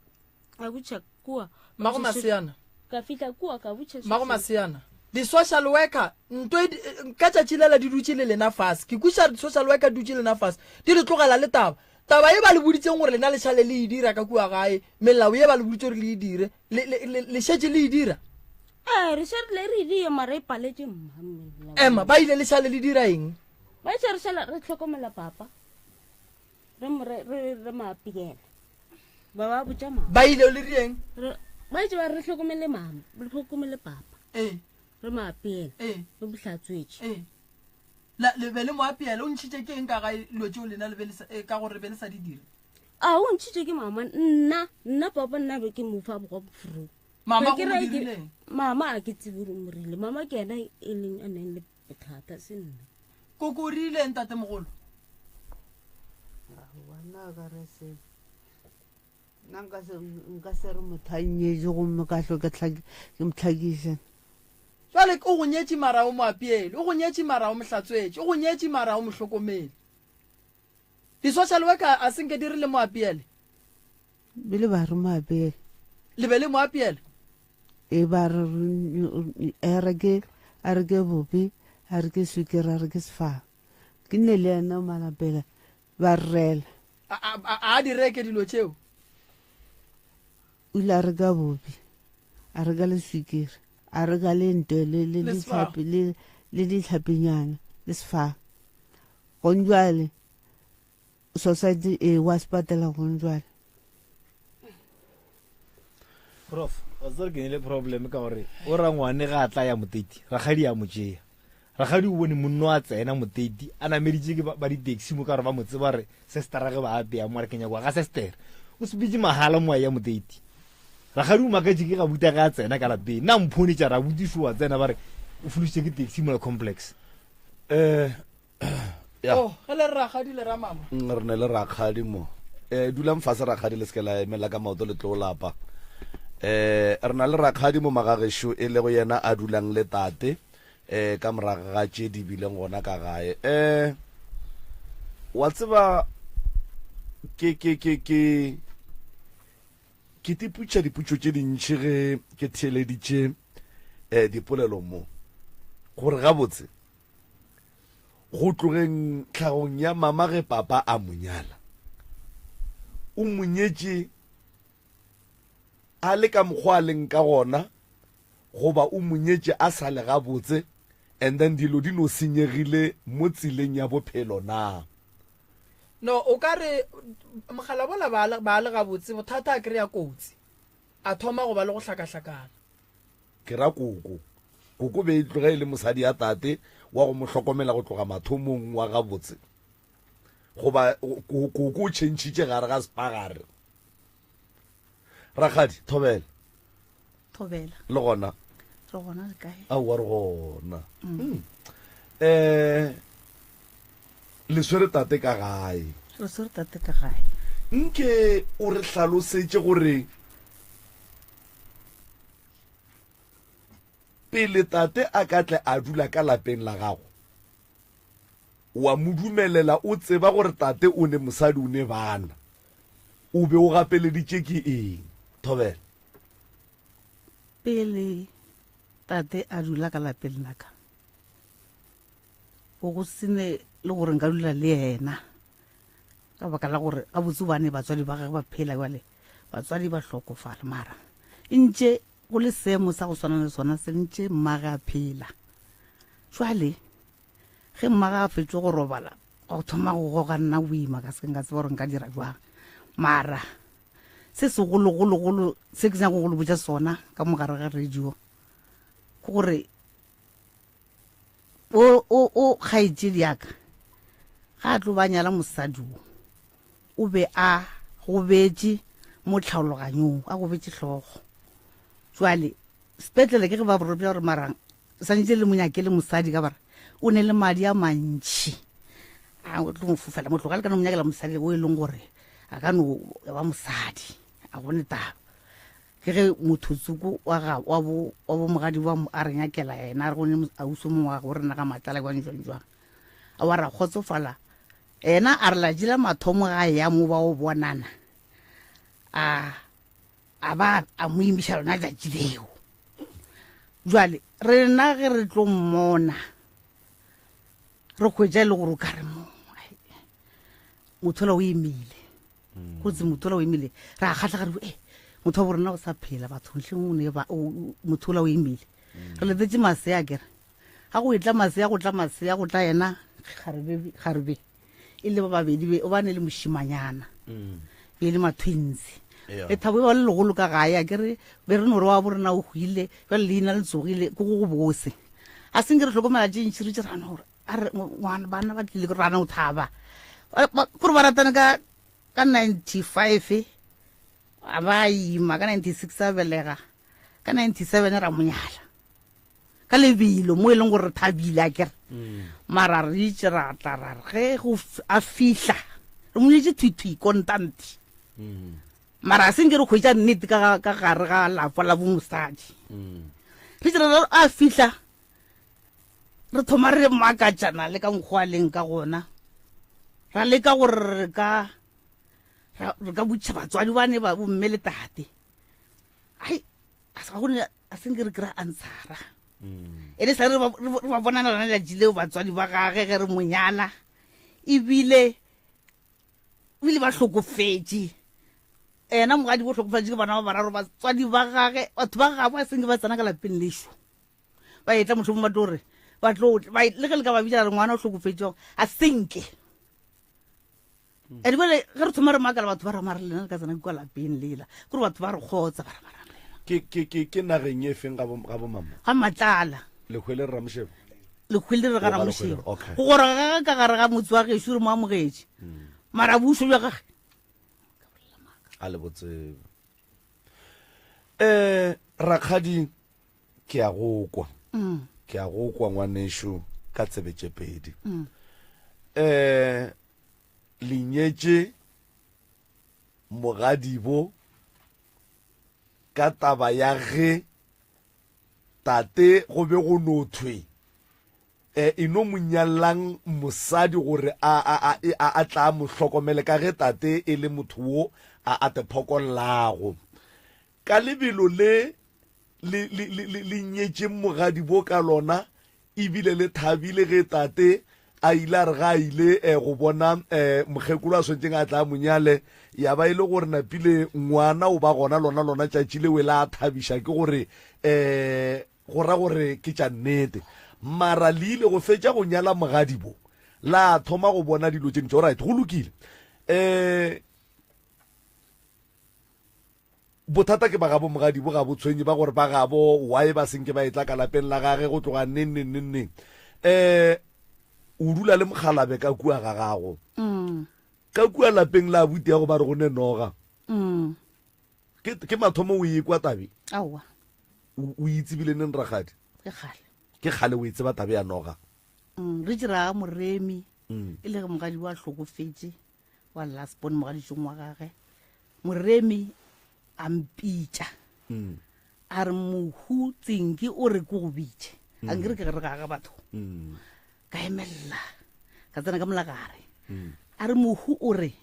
a botša kua mago Masiana ka fitlha kua ka botša mago Masiana di-social worker ka tšatši lela di dutše le lena fase ke kuša di-social worker dutše lena fase di le tlogela le taba e ba le boditseng gore lena lešale le e dira ka kua gae melao e ba le boditse gore le e dire le šetše le e dira re šarile re die mara e paletše mma ema ba ile lešale le dira eng ba itse re šala re tlhokomela papa re maapigela ba botša mama ba ile le rieng ba itse ba re tlhokomele mama re tlhokomele papa re maapela re bohlatswetše le be le moapeele o ntšhitše ke eng ka ga ilo tšeo lena ka gore be le sa di dire a o ntšhitše ke mama nna papa nna be ke mofa bogwa bofuru mama go mo dirileng mama a ke tsebe gore morile mama ke ena e leng a neng le bothata se nna koko o rileng tate mogolo wana ka re se nka se re motho a nyetse gomme ka tlo ke motlhakiša jale o go nyetse mara o moapeele o go nyetse mara o mohlatswetše o go nyetse mara o mohlokomele di-social worker a senke di re le moapeele bele ba re moapeele le be le moapeele e ba re a reke bopi a reke sukiri a reke sefaga ke nne le ena o malapela ba rrela a di reke dilo tšeo o ile a reka bopi a reka le sukiri a reka le nto le ditlhapinyana le sefaga gonjwale society e wa sepatela gonjwale prof o tsere ke ne le problem ka gore o ra ngwane ga a tla ya moteti ragadi ya motšea ragadi o bone monno a tsena moteti a nameditše ke ba di-taxi mo ka gore ba motse ba re sestera ge ba apea mo a re kenyakwa ga sestera o sepitše mahala mo a ya moteti ragadi o makatše ke ga buta ge a tsena ka lapeng nna mphonetša ra botišo wa tsena ba re o folositše ke taxi mo la complex ge le ragadi le ramama re ne le rakgadi mo dulang fase rakgadi le seke la emela ka maoto le tlo lapa re na le rakgadi mo magagešo e le go yena a dulang le tate ka moraga ga tše di bileng gona ka gae wa tseba ke tiputša diputšo tše dintšhi ge ke theeleditše dipolelo mo gore gabotse go tlogeng tlhagong ya mama ge papa a monyala o monyetše a le ka mokgwa a leng ka gona goba o monyetše a sa le gabotse and then dilo di no senyegile mo tseleng ya bophelo na no o ka re mogala bola ba le gabotse bothata a kry-a kotsi a thoma go ba le go hlakahlakana ke ra koko be e tloga e le mosadi ya tate wa go mo hlokomela go tloga mathomong wa gabotse goba koko o tšhentšhitše gare ga sepagare Rakgadi Thobela le gona le kae a wa re gona le swere tate ka gae nke o re hlalosetše gore pele tate a ka tle a dula ka lapeng la gago wa mo dumelela o tseba gore tate o ne mosadi o ne bana o be o gapeleditše ke eng Thobela pele tate a dula ka lapeng la ka go sene le gore nka dula le yena ka baka la gore ga botse bane batswadi ba gagwe ba phela jale batswadi ba hlokofala mara ntše go le seemo sa go swana le sona se ntše mmaga a phela jale ge mmaga a fetse go robala go thoma go goga nna boima ka sekeng ka tseba gore nka dira jwang mara se segologologolo se ke nyako go le botša sona ka mogare ga radio ke gore o kgaetšedi yaka ga a tlo ba nyala mosadi o be a gobetše mo tlhaologanyong a gobetše tlhogo jwale sepetlele ke ge ba borobja gore marang santse le monyake le mosadi ka bara o ne le madi a mantšhi a tlo mo fofela motloga le ka no monyakela mosadi o e leng gore a ka no ba mosadi a gone taba ke ge mothotsuko wa bo mogadi wa a re nyakela yena a re gone a uso mongwe wa go rena ka matlala jwang jwang a wa ra kgotsofala ena a re la jela mathomo ga ya mo ba o bonana a ba a mo imiša lona tšatši leo jwale rena ge re tlo mmona re kgwetša le gore o ka re mothola o emile gotse mothola o emile re a kgatlha gare motho wa borena o sa phela bathontleng mothola o emile re letetse masea kere ga go etla masea go tla yena garebe e le ba babedi o ba ne le mošimanyana e le matwinsi e thabo ba le legolo ka gae a kere be re nore wa borena o hwile jale leina le tsogile ko go bose a seng ke re tlhokomela tše ntšhi re tše rana gore bana ba tlile rana o thaba kore ba ratane ka 95 a ba ima ka 96 a belega ka 97 ra monyala ka lebilo mo e leng gore re thabile a kere mara re itse ra tla ra ge a fihla re monyetse thwithwi kontanti mara a seng ke re kgwetša nnete ka gare ga lapa la bomosadi re tsera a fihla re thoma re makatšana le ka nkgwa leng ka gona ra leka gore re ka botša batswadi ba ne ba bomme le tate ai a seng ke re kry-a answera e le sa re ba bonana lona letšatši leo batswadi ba gage ge re monyala ebile ba hlokofetše ena mogadi bo hlokofetše ke bana ba bararo batswadi ba gage batho ba gabo a seng ke ba tsena ka lapeng lešo ba etla motlho mo bato gore le ge le ka ba bitša re ngwana o hlokofetšego a senke ande bale ge re thoma re makala batho ba ramare lena le ka tsena kwa lapeng lela kore batho ba re kgotsa ba ramarang lena ke nageng e feng ga bomama ga matlala lekgwele re ramošebo lekgwele re ga ramošebo go goroga ka gare ga motse wa gešo re mo amogetše mara buso bja gage a le botsebe rakgadi ke a go kwa ngwanešo ka tsebetše pedi lenyetše mogadibo ka taba ya ge tate go be go nothwe e no monyalang mosadi gore a tla mo hlokomele ka ge tate e le motho wo a te phokolago ka lebelo le nyetše mogadibo ka lona ebile le thabile ge tate a ile a re ga a ile go bona mokgekolo a swantšeng a tla monyale ya ba e le gore napile ngwana o ba gona lona tšatši le wele a thabiša ke gore go ra gore ke tša nnete mara le ile go fetša go nyala mogadibo la thoma go bona dilo tse ntse right go lokile bothata ke ba gabo mogadi bo ga botshwenye ba gore ba gabo why ba senke ba etla ka lapeng la gage go tloga neng o dula le mogalabe ka kua ga gago ka kua lapeng la abuti ya go ba re go ne noga ke mathomo o e kwa tabe aowa o itsebile neng ragadi ke gale o itse ba tabe ya noga re dira moremi e le mogadi wa hlokofetse wa lastborn mogaditšong wa gage moremi a mpitša a re mohu tsenki o re ke go bitše a nkere ke re gaga batho ka emelela ka tsena ka molagare a re mohu o re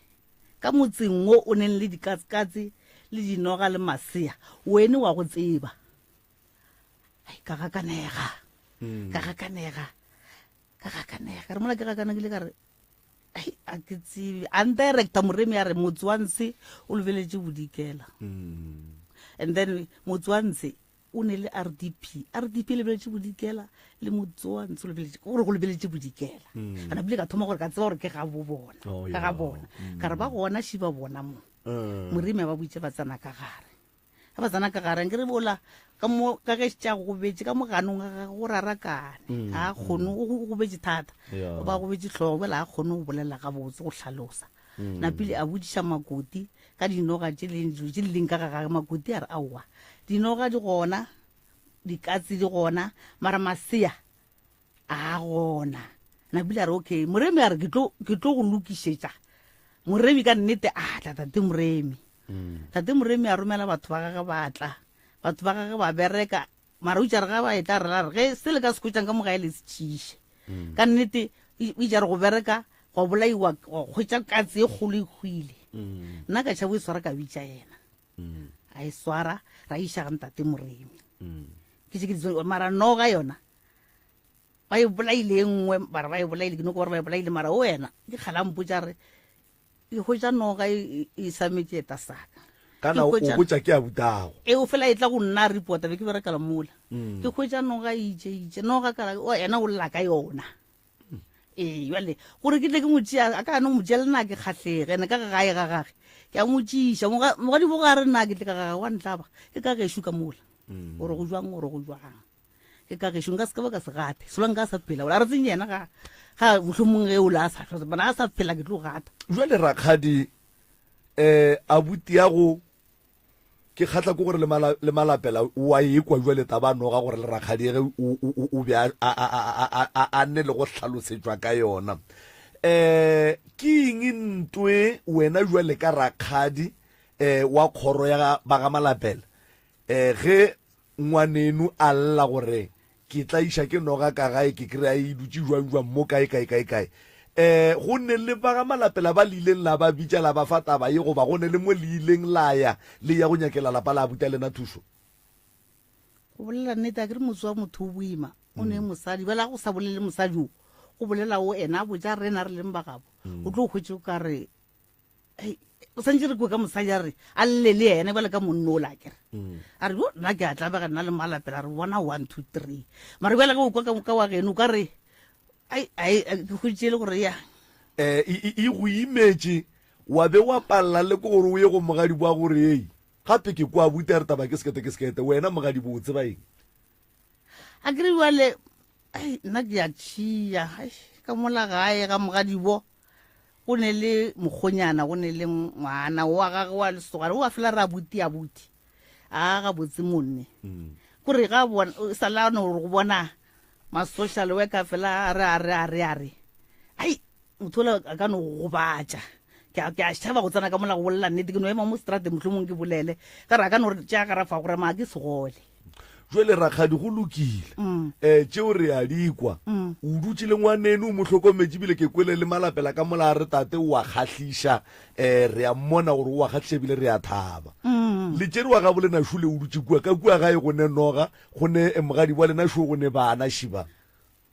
ka motseng wo o neng le dikatsekatse le dinoga le masea wene wa go tseba ka gakanega re mola ke gakanegile ka re a ke tsebe undirector moremi a re motswanse o lebeletše bodikela and then motswanse o ne le RDP lebeletše bodikela le motswanse gore go lebeletše bodikela ana bile ka thoma gore ka tseba gore ke ga bona ka re ba gona šiba bona mo moremi ba botse ba tsana ka gare nke re bola ka ge go betse ka moganong ga go rarakane a kgone go betse thata ba go betse tlhogo bela a kgone go bolela ga botse go hlalosa na pele a bodiša makoti ka dinoga tše leng ka gagage makoti a re aowa dinoga di gona dikatse di gona mara masea a gona na pele a re okay moremi a re ke tlo go lokišetša moremi ka nnete a tla tate moremi a romela batho ba gage batla batho ba gage ba bereka mara o itša re ga ba etla re ge se le ka sekotšang ka mogae le setšiše ka nnete o itša re go bereka go bolaiwa kgwetša katse e kgolo e hwile nna ka tšhabo e swara ka bitša yena a e swara ra iša ga ntate moremi mara noga yona ba e bolaile nngwe bara ba e bolaile ke no ko gore ba e bolaile mara o wena ke kgalampotša re e hwetša noga e sametše eta saka kana o botsa ke a butago o fela e tla go nna report be ke berekala mola ke hwetša noga itše noga ka yena o lla ka yona jale gore ke tle ke motšea a ka no motšea le nna ke kgatlhege ene ka gae ga gage ke a motšiša mogadi bo ga re nna ke tle ka gage wa ntlaba ke ka gešo ka mola gore go jwang ke ka gešo nka se ka ba ka se gate sola nka sa phela ola re tseng yena ga mohlomong ge o la a sa tlhotse bana a sa phela ke tlo gata jwale rakgadi abuti ya go ke kgatla ko gore le malapela wa ekwa jwale taba noga gore le rakgadi ge o be a nne le go tlhalosetswa ka yona ke eng ntwe wena jwale ka rakgadi wa kgoro ya ba ga malapela ge ngwanenu a lla gore ke tla iša ke noga ka gae ke kry-a e dutse jwang mo kae go nne le ba ga malapela ba leileng la ba bitša la ba fa taba ye goba go ne le mo leileng la ya le ya go nyakela lapa la buta lena thuso go bolela nnete a ke re motse wa motho o boima o ne mosadi bela go sa bolele mosadi o go bolela o ena a botja rena re leng bagabo o tlo hwetse o ka re o santse re kwe ka mosadi a re a lle le ene bale ka monno o la kere a re nna ke a tlabega nna le malapela re bona 1 2 3 mara bela ka o kwa ka wa geno o ka re ke hwetse le gore ya e go imetše wa be wa palela le ko gore o ye go mogadi boa gore ei gape ke kwa buta re taba ke sekete wena mogadi bo o tseba eng a kere wale nna ke a tšhia ka mola gae ga mogadi bo go ne le mokgonyana go ne le ngwana wa gage wa lesogane o a fela re abuti a ga botse monne kore ga bona salano gore go bona ma-social worker fela a re motho ola a ka no go batša ke a šhaba go tsena ka mola go bolela nnete ke no ema mo strate mohlomong ke bolele ka re a ka no re tšea garafa gore maa ke segole jwale rakgadi go lokile tšeo re a dikwa o dutse le ngwaneno o mo hlokometše bile ke kwele le malapela ka mola re tate o a kgatlhiša re a mmona gore o a kgatlhiša bile re a thaba le tšere wa gabo le našole o dutse kua ka kua gae go ne noga go ne mogadi wa lena šo go ne bana šiba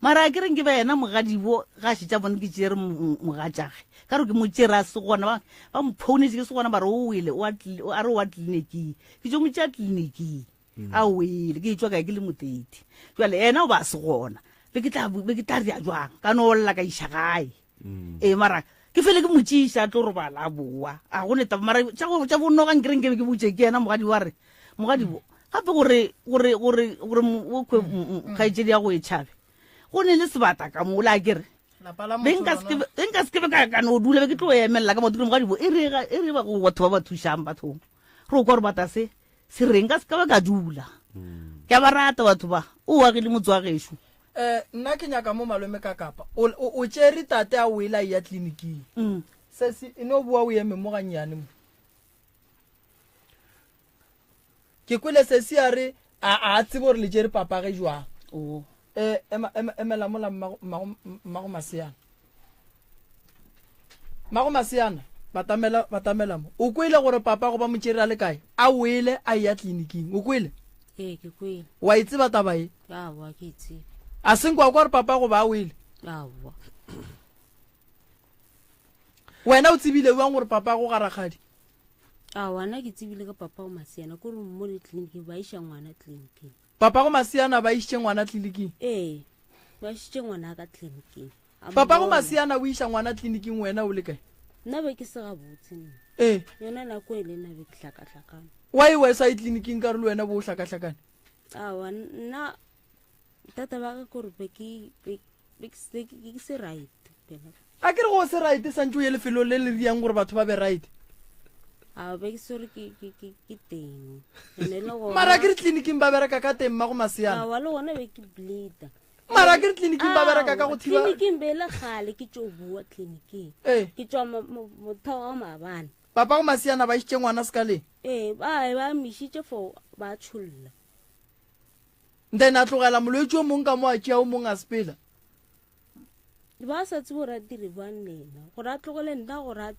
mara a kereng ke ba yena mogadi bo ga šitša bone ke tšere mogatšage ka re ke mo tšere a segona ba mphounetse ke segona ba re o wele a re wa tleliniking ke tšo mo tšea tleliniking a wele ke etswa kae ke le moteti jale ena o ba se gona be ke tla re ya jwang ka no lla ka isha gae mara ke fele ke motsisa tlo robala boa a go neta mara tsa bo no ga nkreng ke butse ke ena mogadi wa re mogadi bo gape gore o kwe gaetse dia go e chabe go ne le sebata ka mo la kere benka skebe ka no dula be ke tlo emela ka motho mogadi bo e re ba go batho ba thushang batho ro go re bata se renga ska ka dula ke ba rata batho ba o wa ke le motswa geshu nna ke nyaka mo malome ka kapa o tšere tate a wela ya tleliniking sesi e no bua o eme mo ganyane mo ke kwele sesi a re a tsebe gore le tšere papa ge jwang emela mola mago maseana batamela mo o kwele gore papa go ba mo tšere a le kae a wele a ya tleliniking o kwele ke kwele wa itseba taba e wa ke itse a seng kwa gore papa go ba a wele wena o tsebile wang gore papa go garagadi wana ke tsebile ka papa go Masiana gore mo le tleliniking ba isha ngwana tleliniking papa go Masiana ba ishe ngwana tleliniking ba ishe ngwana ka tleliniking papa go Masiana o isha ngwana tleliniking wena o le kae nna be ke se ga botse yona na ko ile na be ke hlakahlakana wa e wesa tleliniking ka re le wena bo hlakahlakane nna tata ba ka gore be ke se right a ke re go se right santse o ye lefelo le le riang gore batho ba be right be ke sore ke teng mara ke re tleliniking ba bereka ka teng mma go Masiana wa le gona be ke bleeda mara ke re tleliniking ba bereka ka go thiba tleliniking be le gale ke tšo bua tleliniking ke tšwa mothao wa maabane papa go Masiana ba isitše ngwana sekaleng ba mišitše for ba tšholla then a tlogela molwetse o mongwe ka mo a tšea o mongwe a sepela ba sa tsebe gore a dire bannena gore a tlogele nna gore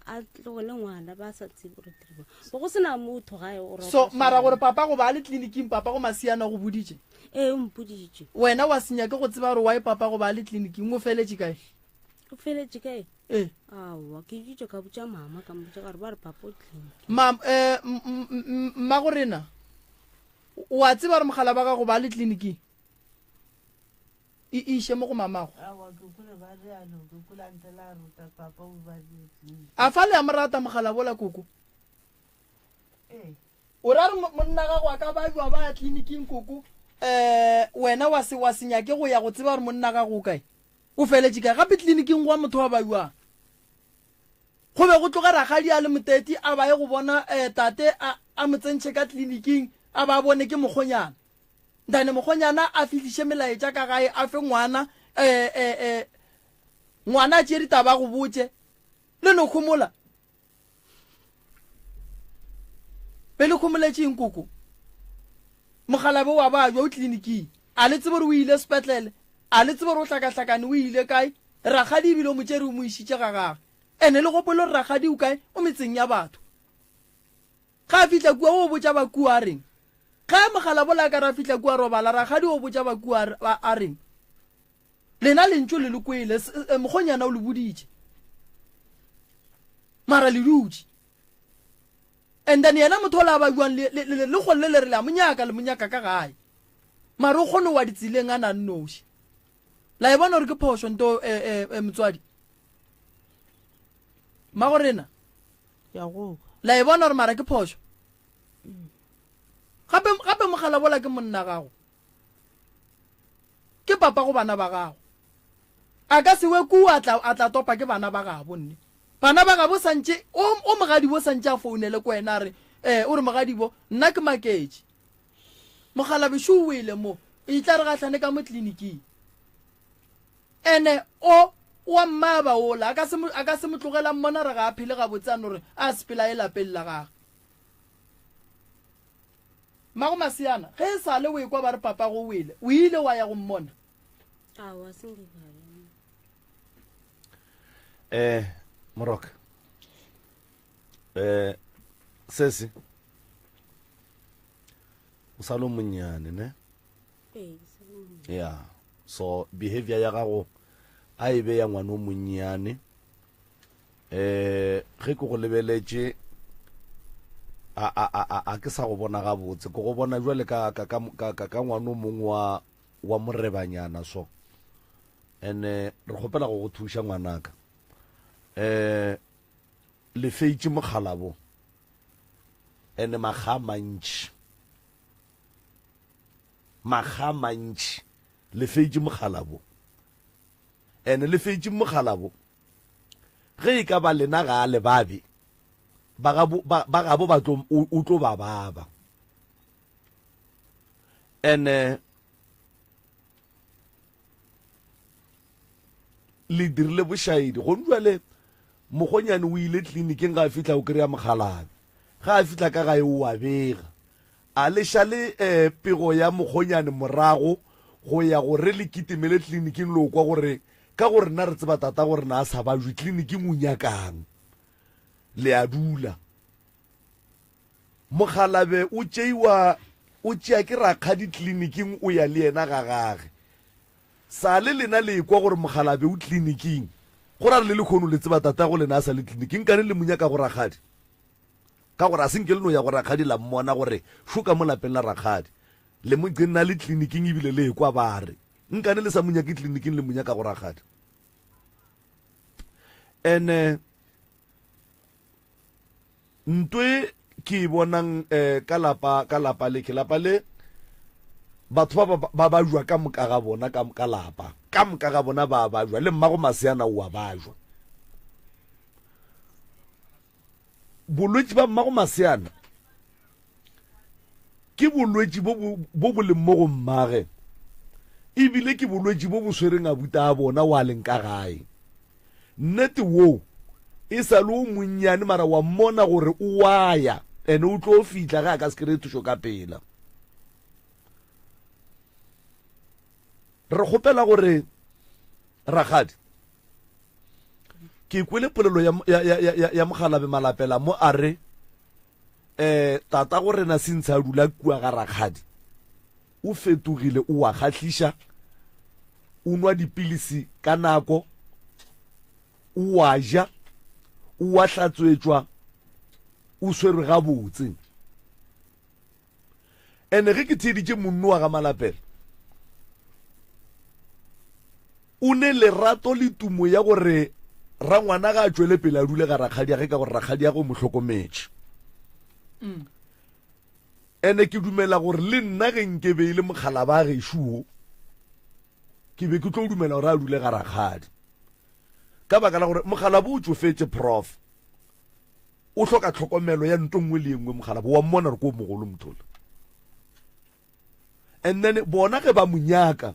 a tlogele ngwana ba sa tsebe gore dire bo go sena motho gae so mara gore papa go ba le tleliniking papa go Masiana go boditše o mpoditše wena wa senya ke go tseba gore wa e papa go ba le tleliniking o feletše kae o feletše kae awa ke ditše ka botša mama ka mbotša gore ba re papa o tleliniking mma go rena wa tseba gore mogala ba ka go ba le tleliniking e ishe mo go mamago a fa le ya morata mogala bola koko o ra re monna ga go ka ba jwa ba ya tleliniking koko wena wa senya ke go ya go tseba gore monna ga go kae o feletše kae gape tleliniking go wa motho wa ba jwang go be go tloga ragadi a le moteti a ba ye go bona tate a motsentšhe ka tleliniking a ba bone ke mokgonyana dane mokgonyana a fihliše melaetša ka gae a fe ngwana ngwana a tšere taba go botse le no kgomola be le kgomoletšeng koko mogalabe wa ba jwa o tleliniking a le tsebe gore o ile sepetlele a le tsebe gore o hlakahlakane o ile kae ragadi ebile o motšere o mo išitše ga gage ene le gopole gore ragadi o kae o metseng ya batho ga a fihla kua o botša bakua a reng ga mogala bola ka ra fihla kua robala ragadi o botša bakua a reng lena lentso le le kwele mogonyana o le boditše mara le dutše and then yena motho o la ba buang le golle le re la monyaka ka gae mara o kgone wa ditseleng a na nnoši la e bona gore ke phoso nto motswadi ma go rena la e bona gore mara ke phoso gape mogala bola ke monna gago ke papa go bana ba gago a ka sewe ku a tla topa ke bana ba gago nne bana ba ga bo santše o mogadi bo santše a founele ko wena re o re mogadi bo nna ke maketše mogala bešo o wele mo e tla re gatlhane ka mo tleliniking ene o wa mma ba ola a ka se mo tlogela mmona re ga a phele ga botsane gore a sepela e lapeng la gage mago Masiana ge e sale o ekwa ba re papa go wele o ile wa ya go mmona Moroka sesi o sa lo monnyane ne ya so behavior ya gago a e be ya ngwana o monnyane ge ke go lebeletše a ke sa go bona gabotse ke go bona jwale ka ngwana o mongwe wa morebanyana so ene re gopela go thuša ngwanaka le feitše mokgalabo ene maga mantši le feitše mokgalabo ene le feitše mokgalabo ge e ka ba lena ga a le babe ba gabo o tlo ba baba ene le dirile bošaedi go jwale mogonyane o ile tleliniking ga a fitlha o kry-a mogalabe ga a fitlha ka gae o a bega a leša le pego ya mogonyane morago go ya gore le kitimele tleliniking le o kwa gore ka gore na re tseba tata gore na a sa bajwe tleliniking o nyakang le a dula mogalabe o tšea ke rakgadi tleliniking o ya le yena ga gage sa le lena le kwa gore mogalabe o tleliniking go ra le le kgono le tseba tata go lena a sa le tleliniking ka ne le monyaka go rakgadi ka gore a senke le no ya go rakgadi la mmona gore šoka mo lapeng la rakgadi le mo nna le tleliniking ebile le kwa ba re nkane le sa monyake tleliniking le monyaka go rakgadi ene ntwe ke bonang ka lapa le batho ba jwa ka moka ga bona ka lapa ka moka ga bona ba jwa le mmago maseana o a ba jwa bolwetši ba mmago maseana ke bolwetši bo bo leng mo go mmage ebile ke bolwetši bo bo swereng abuta a bona wa leng ka gae nnete wo e sa le o monnyane mara wa mmona gore o waya ene o tlo fitla ga ka se kry thušo ka pela re kgopela gore rakgadi ke kwele polelo ya mogalabe malapela mo a re tata gore na sentse a dula kua ga rakgadi o fetogile o a kgatlhiša o nwa dipilisi ka nako o a ja o a hlatswetswa o swerwe gabotse ene ge ke theditše monno wa ga malapela o ne lerato le tumo ya gore rangwana ga a tšwele pele a dule ga rakgadi ya ge ka gore rakgadi ya go mo hlokometše ene ke dumela gore le nna ge nke beile mogala ba gešuo ke be ke tlo dumela gore a dule ga rakgadi ka baka la gore mogala bo o tsofetse prof o hloka tlhokomelo ya nto nngwe le engwe mogala bo wa mmona re ko mogolo mothola and then bona ge ba monyaka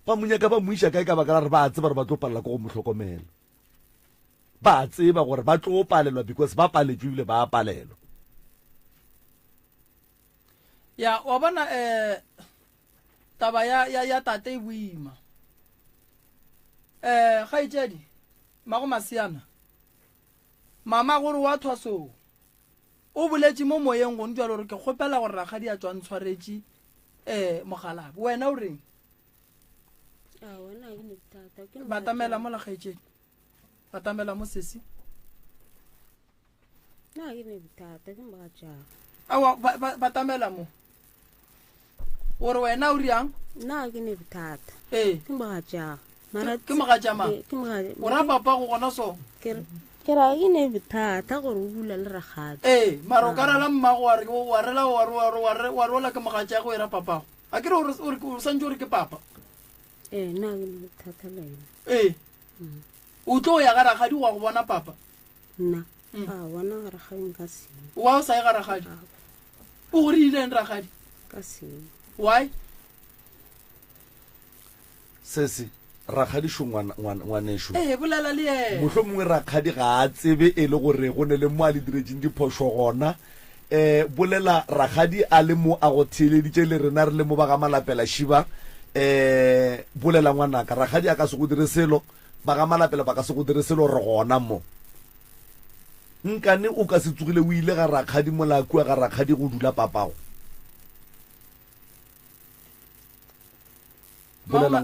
ba mo iša kae ka baka la re ba tseba gore ba tlo palela ko go mo hlokomela ba tseba gore ba tlo palelwa because ba paletswe ebile ba palelwa ya wa bona taba ya tate e boima ga itšedi mago masiana mama gore wa thwaso o boletše mo moyeng go ntšwa gore ke kgopela gore rakgadi a tswa ntshwaretše mogalabe wena o reng batamela mo lagaetšedi batamela mo sesi awa batamela mo gore wena o riang ke mogatšama o ra papa go gona so ke ra ke ne bothata gore o bula le ragadi mara o ka rela mmago wa rela wa rola ke mogatša go era papago a ke re o santse gore ke papa nna ke ne bothata le ene o tlo ya ga ragadi wa go bona papa nna bona ga ragadi ka se wa o sa ye ga ragadi o go rileng ragadi ka se why sese rakgadi šo ngwanešo bolela le ene mohlho mongwe rakgadi ga a tsebe e le gore go ne le mo a le diretseng diphošo gona bolela rakgadi a le mo a go theeleditše le rena re le mo ba ga malapela šiba bolela ngwanaka rakgadi a ka se go dire selo ba ga malapela ba ka se go dire selo re gona mo nkane o ka se tsogile o ile ga rakgadi molakua ga rakgadi go dula papago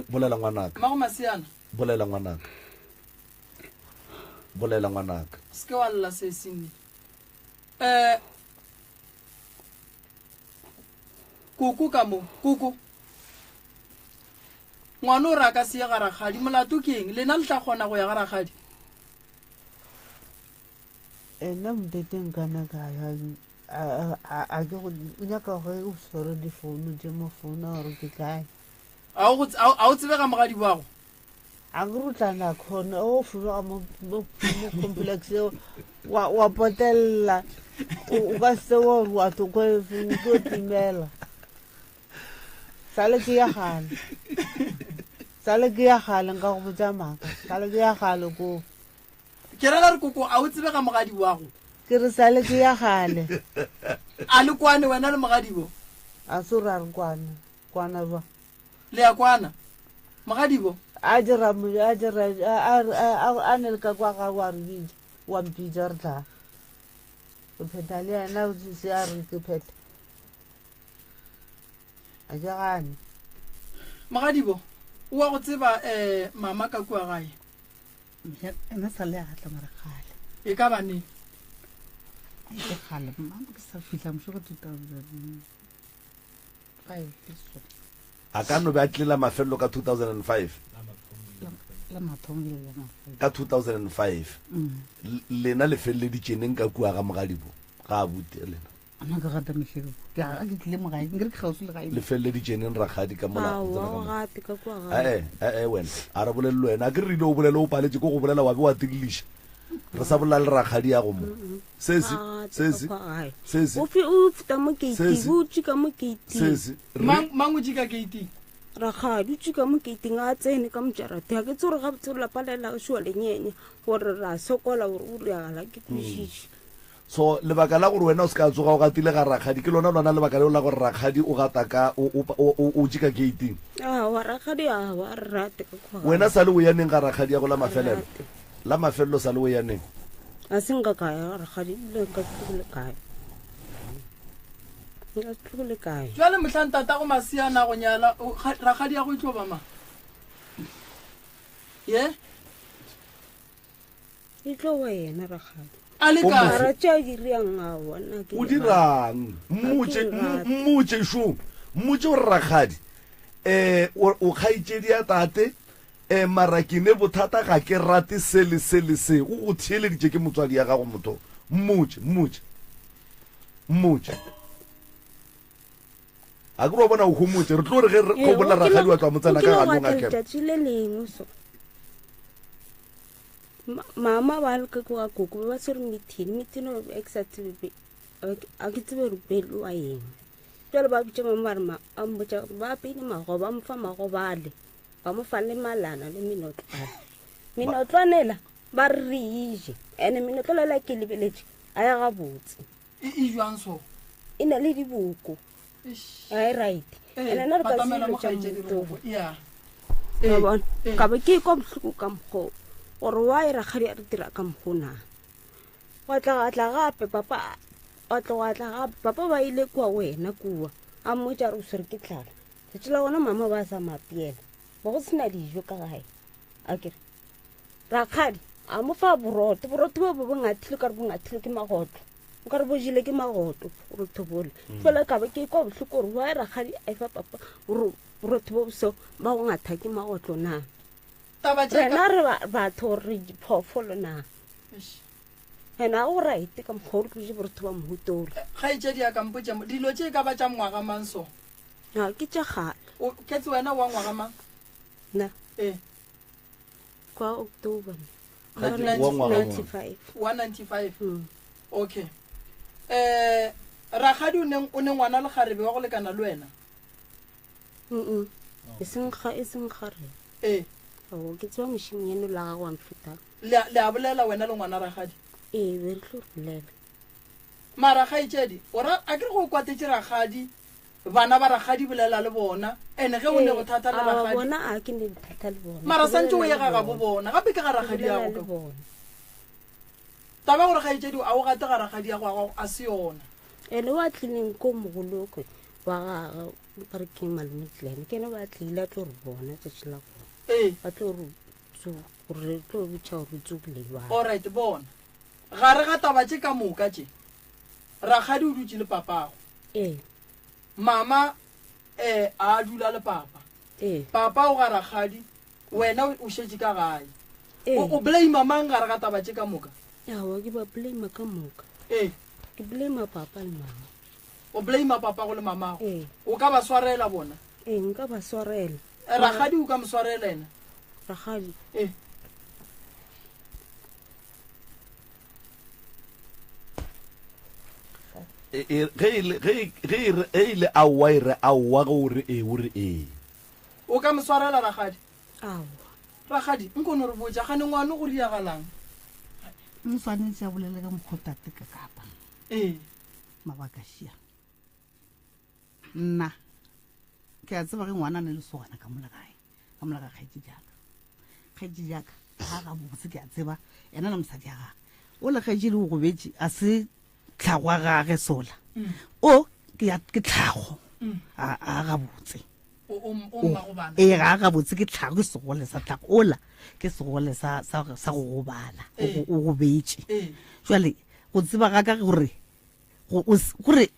bolela ngwanaka mago masiana bolela ngwanaka se ke wa lla se sengwe kuku ka mo kuku ngwana o re a ka se ye ga rakgadi molato ke eng lena le tla kgona go ya ga rakgadi ena mteteng kana kaya a ke go o nyaka go o sore difounu tse mo founa gore ke kae a o tsebe ga mogadi boago a ke rutlana khona o fuga mo complex wa potella o ka se wa to go timela sale ke ya gale nka go botsa maka sale ke ya gale ko ke rela re koko a o tsebe ga mogadi boago ke re sale ke ya gale a le kwane wena le mogadi bo a so ra re kwana ba le ya kwana mogadi bo a ne le ka kwa ga wa re wa mpitsa re tla o pheta le yena o se a re ke pheta a ja gane mogadi bo o wa go tseba mama ka kua gae ena sa le a gatla mara gale e ka bane ke gale mama ke sa fihla mosho go 2005 a ka no be a tlela mafelelo ka 2005 la mathomo ka 2005 lena le felleditšeneng ka kua ga mogadibo ga a bute lena ana ka gata mehlego ke a ke tle mo gae ngere ke gausu le gae le felleditšeneng ragadi ka wena wena a re bolelelo wena a ke re rile o bolele o paletse ko go bolela wa be wa tiriliša re sa bolela le ragadi ya go mo sese o futa mo keiti o tšika mo keiti mang o tšika keiti ragadi o tšika mo keiting a tsene ka mojarate ga ke tse gore ga botse la palela šwa lenyenye gore ra sokola gore o reagala ke kwešiše so lebaka la gore wena o se ka tsoga o gatile ga ragadi ke lona lebaka leo la gore ragadi o gata ka o tšika keiting wa ragadi a wa rate ka kwa wena sa le o yaneng ga ragadi ya go la mafelelo sa le o yaneng a se nka kaya ragadi le ka tlogole kae nka tlogole kae jwale motlhang tata go masiana go nyala ragadi ya go itlo ba ma ye e tlo wa yena ragadi a le ka ra tša diriang a bona ke o dirang mmotse šo mmotse gore ragadi o kgaitšedi ya tate mara ke ne bothata ga ke rate se le se o go theeleditše ke motswadi ya gago motho mmotse a ke ro bona o homotse re tlo re ge go bolela ragadi wa tswa motsena ka ganong a letšatši le lengwe so mama ba le ka kwa koko ba tsere meeting exactly a ke tsebe re pelo wa eng jwale ba bitša mama re a mbotša ba pele mago ba mfa mago bale ba mo fa le malana le minotlwanela ba re ije ene minotlolela ke lebeletše a ya gabotse e jwang so e na le diboko a right ene na re ka se tša motofo ka be ke kwa bohloko ka mokgoo gore wa e ragadi a re dira ka mokgona wa tla gape papa ba ile kwa wena kua a mmotša re o swere ke tlala letše la gona mama ba sa mapiela ba go sena dijo ka gae a kere ragadi a mo fa boroto bo bongathile ka re bongathile ke magotlo o ka re bo jile ke magotlo gore thobole fela ka be ke kwa bohloko gore wa e ragadi a fa papa borotho bo so ba go ngatha ke magotlo na rena re batho re diphoofolo na ena o right ka mokgwa re je borotho ba mohutole ga e tšedi ya kampotša dilo tše ka ba tša ngwaga mang so ke tša gale ketse wena wa ngwaga mang na kwa October 195 okay ragadi o ne ngwana le garebe wa go lekana le wena e seng gare ke tswa mošing eno la ga wa mfeta le a bolela wena le ngwana ragadi be re tlo bolela mara ga itšedi ora a ke re go kwatetše ragadi bana ba ragadi bolela le bona ene ge o ne bothata le ragadi bona a ke ne bothata le bona mara santse o ye ga bo bona gape ke ga ragadi ya go bona taba gore ga itšedi a o gate ga ragadi ya go a se yona ene wa tlileng ko mogoloko wa ga re ke malome tlilene ke ne ba tlile a tlo re bona tšatši la bona ba tlo re tlo bitša gore tsogile jwang alright bona ga re ga taba tše ka moka tše ragadi o dutše le papago mama a dula le papa papa o ga Rakgadi wena o shetse ka gae o blame mang gare ga taba tse ka moka yawa ke ba blame ka moka ke blame papa le mama o blame papa go le mama o ka ba swarela bona nka ba swarela Rakgadi o ka mo swarela ena Rakgadi ge ile aowa e re aowa gore ore o ka mo swarela Rakgadi awa Rakgadi nkono re botsa gane ngwana go riagalang o tshwanetse a bolele ka mokgotate ka kapa mabaka šia nna ke a tseba ge ngwana ne le sogana ka mola ga kgaetsi jaka ga ga botse ke a tseba ena le mosadi ya gage o le kgaetsi le go betse a se tlhago a gage sola o ke tlhago a ga botse ga ga botse ke tlhago ke segole sa tlhago ola ke segole sa go gobala o go betse jwale go tseba ga ka gore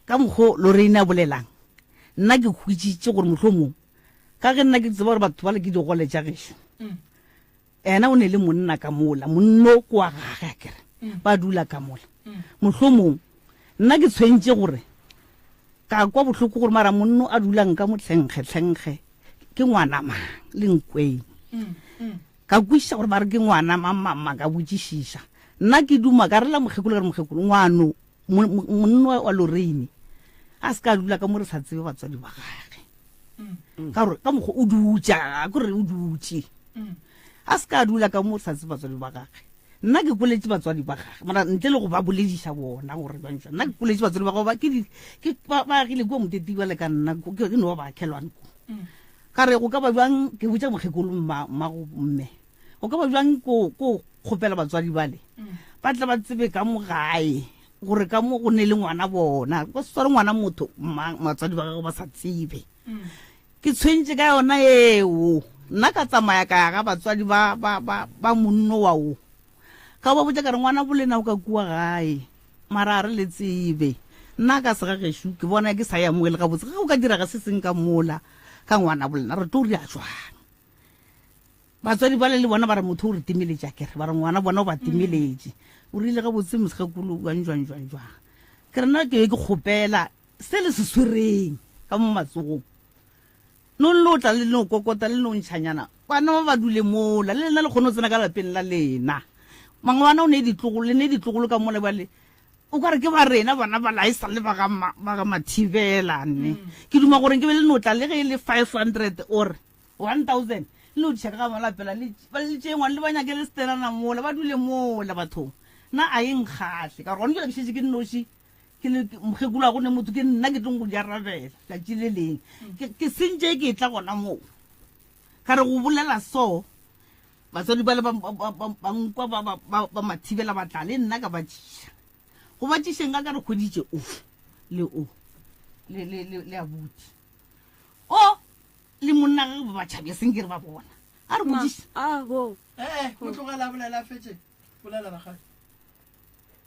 ka mokgwa Lorraine a bolelang nna ke khutsitse gore mohlomong ka ge nna ke tseba gore batho ba le ke digole tša gešo ena o ne le monna ka mola monno ko wa gage akere ba dula ka mola mohlomong nna ke tshwentse gore ka kwa bohloko gore mara monno a dulang ka motlhenkge ke ngwana mang le nkweng ka kwiša gore ba re ke ngwana mamama ka botšišiša nna ke duma ka rela mokgekolo ngwano monno wa Lorraine a se ka dula ka mo re sa tsebe batswadi ba gage ka gore ka mokgwa o dutša kore o dutše a se ka dula ka mo re sa tsebe batswadi ba gage nna ke koletse batswadi ba gage mara ntle le go ba bolediša bona gore bantšha nna ke koletse batswadi ba gage ba agile kua moteti ba le ka nna ke no ba khelwane ko ka re go ka ba jwang ke botša mokgekolo mmago mme go ka ba jwang ko kgopela batswadi bale ba tla ba tsebe ka mo gae gore ka mo go ne le ngwana bona go sware ngwana motho matswadi ba gagwe ba sa tsebe ke tshwentse ka yona eo nna ka tsamaya ka ga batswadi ba monno wa o ka ba botsa ka re ngwana bolena o ka kua gae mara re le tsebe nna ka se ga gešo ke bona ke sa ya moele ga botse ga o ka dira ga se seng ka mola ka ngwana bolena re to re a jwang batswadi ba le bona ba re motho o re timeletša kere ba re ngwana bona o ba timeletše o rile ga botse mosegakolo jwang ke re nna ke kgopela se le se swereng ka mo matsogong no lo tla le no kokota le no ntšhanyana bana ba dule mola le lena le kgone o tsena ka lapeng la lena mangwana o ne ditlogolo ka mola bale o ka re ke ba rena bana ba laisa le ba ga mathibela nne ke duma gore ke be le no tla le ge le 500 or 1000 le o tšhaka ga malapela ba le tšengwa le ba nyakele sterana mola ba dule mola bathong na a eng kgahle ka rona ke šetse ke nnoši ke le mokgekolo go ne motho ke nna ke tlong go di arabela tšatši le leng ke sentše ke tla gona moo ka re go bolela so batswadi ba le bankwa ba mathibela ba tla le nna ka ba tšiša go ba tšišeng ka re kgoditše o le le abuti o le monna ge ba batšhabe seng ke re ba bona a re botsiša o tlogela bolela fetse bolela Rakgadi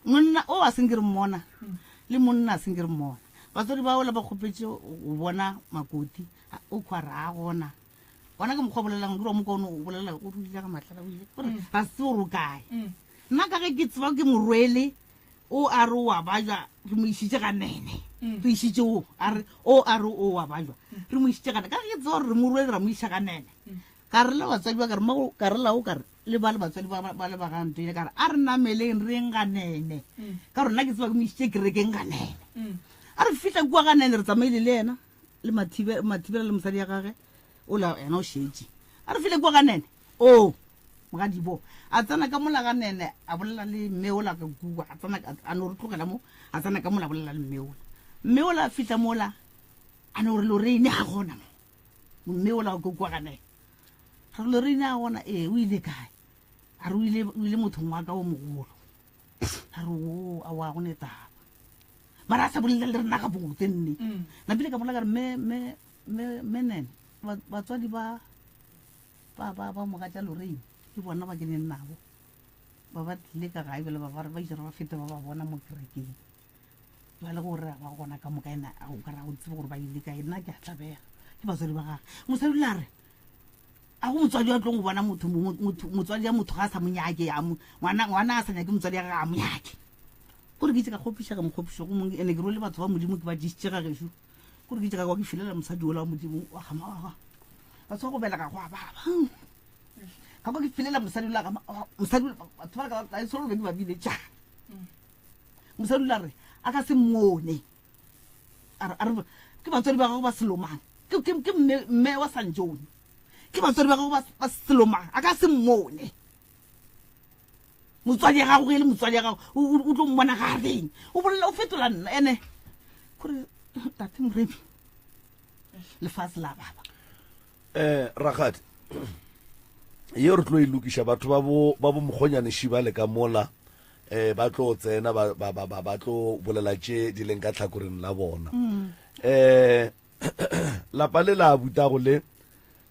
monna o a seng ke re mmona le monna a seng ke re mmona batswadi ba ola ba kgopetse go bona makoti o khwara a gona bona ke mokgwa bolelang dira mo kono o bolela o dula ka matlala o ile gore ga se o rokae nna ka ge ke tseba ke morwele o a re o a bajwa re mo išitše ga nene re išitše o a re o a bajwa re mo išitše ga nene ka ge ke tseba gore re morwele ra mo iša ga nene ka re le batswadi ba ka re mo ka re lao ka re le ba le batswadi ba le ba gantoile ka re a re nameleng reng ga nene ka gore nna ke tseba ke mo išitše kerekeng ga nene a re fitlha kua ga nene re tsamaile le ena le mathibela le mosadi ya gage o la ena o šetše a re file kua ga nene o mogadibo a tsena ka mola ga nene a bolela le mmeola ka kua a no re tlogela mo a tsena ka mola a bolela le mmeola a fitlha mola a no re Lorraine a gona mmeola ka kua ga nene re Lorraine a gona o ile kae a re o ile mothong wa ka o mogolo a re o a wa gone taba mara a sa bolela le rena ka botse nne na pele ka mola ka re nene batswadi ba moga tša Lorraine ke bona ba keneng nabo ba ba tlile ka gae bele ba išere ba fete ba ba bona mo kerekeng jale gore ba gona ka moka ena o kara o tsebe gore ba ile kae nna ke a tlabega ke batswadi ba gage mosadi le a re a go motswadi wa tlo go bona motswadi ya motho ga a sa monyake ngwana a sa nyake motswadi ya ga a monyake kore ke itse ka kgopiša ka mokgopišo go mongwe ene ke ro le batho ba modimo ke ba disitše ga gešo kore ke itse ka kwa ke filela mosadi ola wa modimo wa gamaga ba tswa go bela ka go a baba ka kwa ke filela mosadi ola batho ba ka solo be ke ba bile tša mosadi ola re a ka se mmone ke batswadi ba gago ba selomang ke mme wa sanjone ke batswadi ba gago ba selomang a ka se mmone motswadi ya gago e le motswadi ya gago o tlo mmona ga reng o bolela o fetola nna ene kore tate moremi lefatshe la baba Ragadi ye re tlo ilokiša batho ba bo mokgonyane šiba le ka mola ba tlo tsena ba tlo bolela tše di leng ka tlhakoreng la bona lapa le la butago le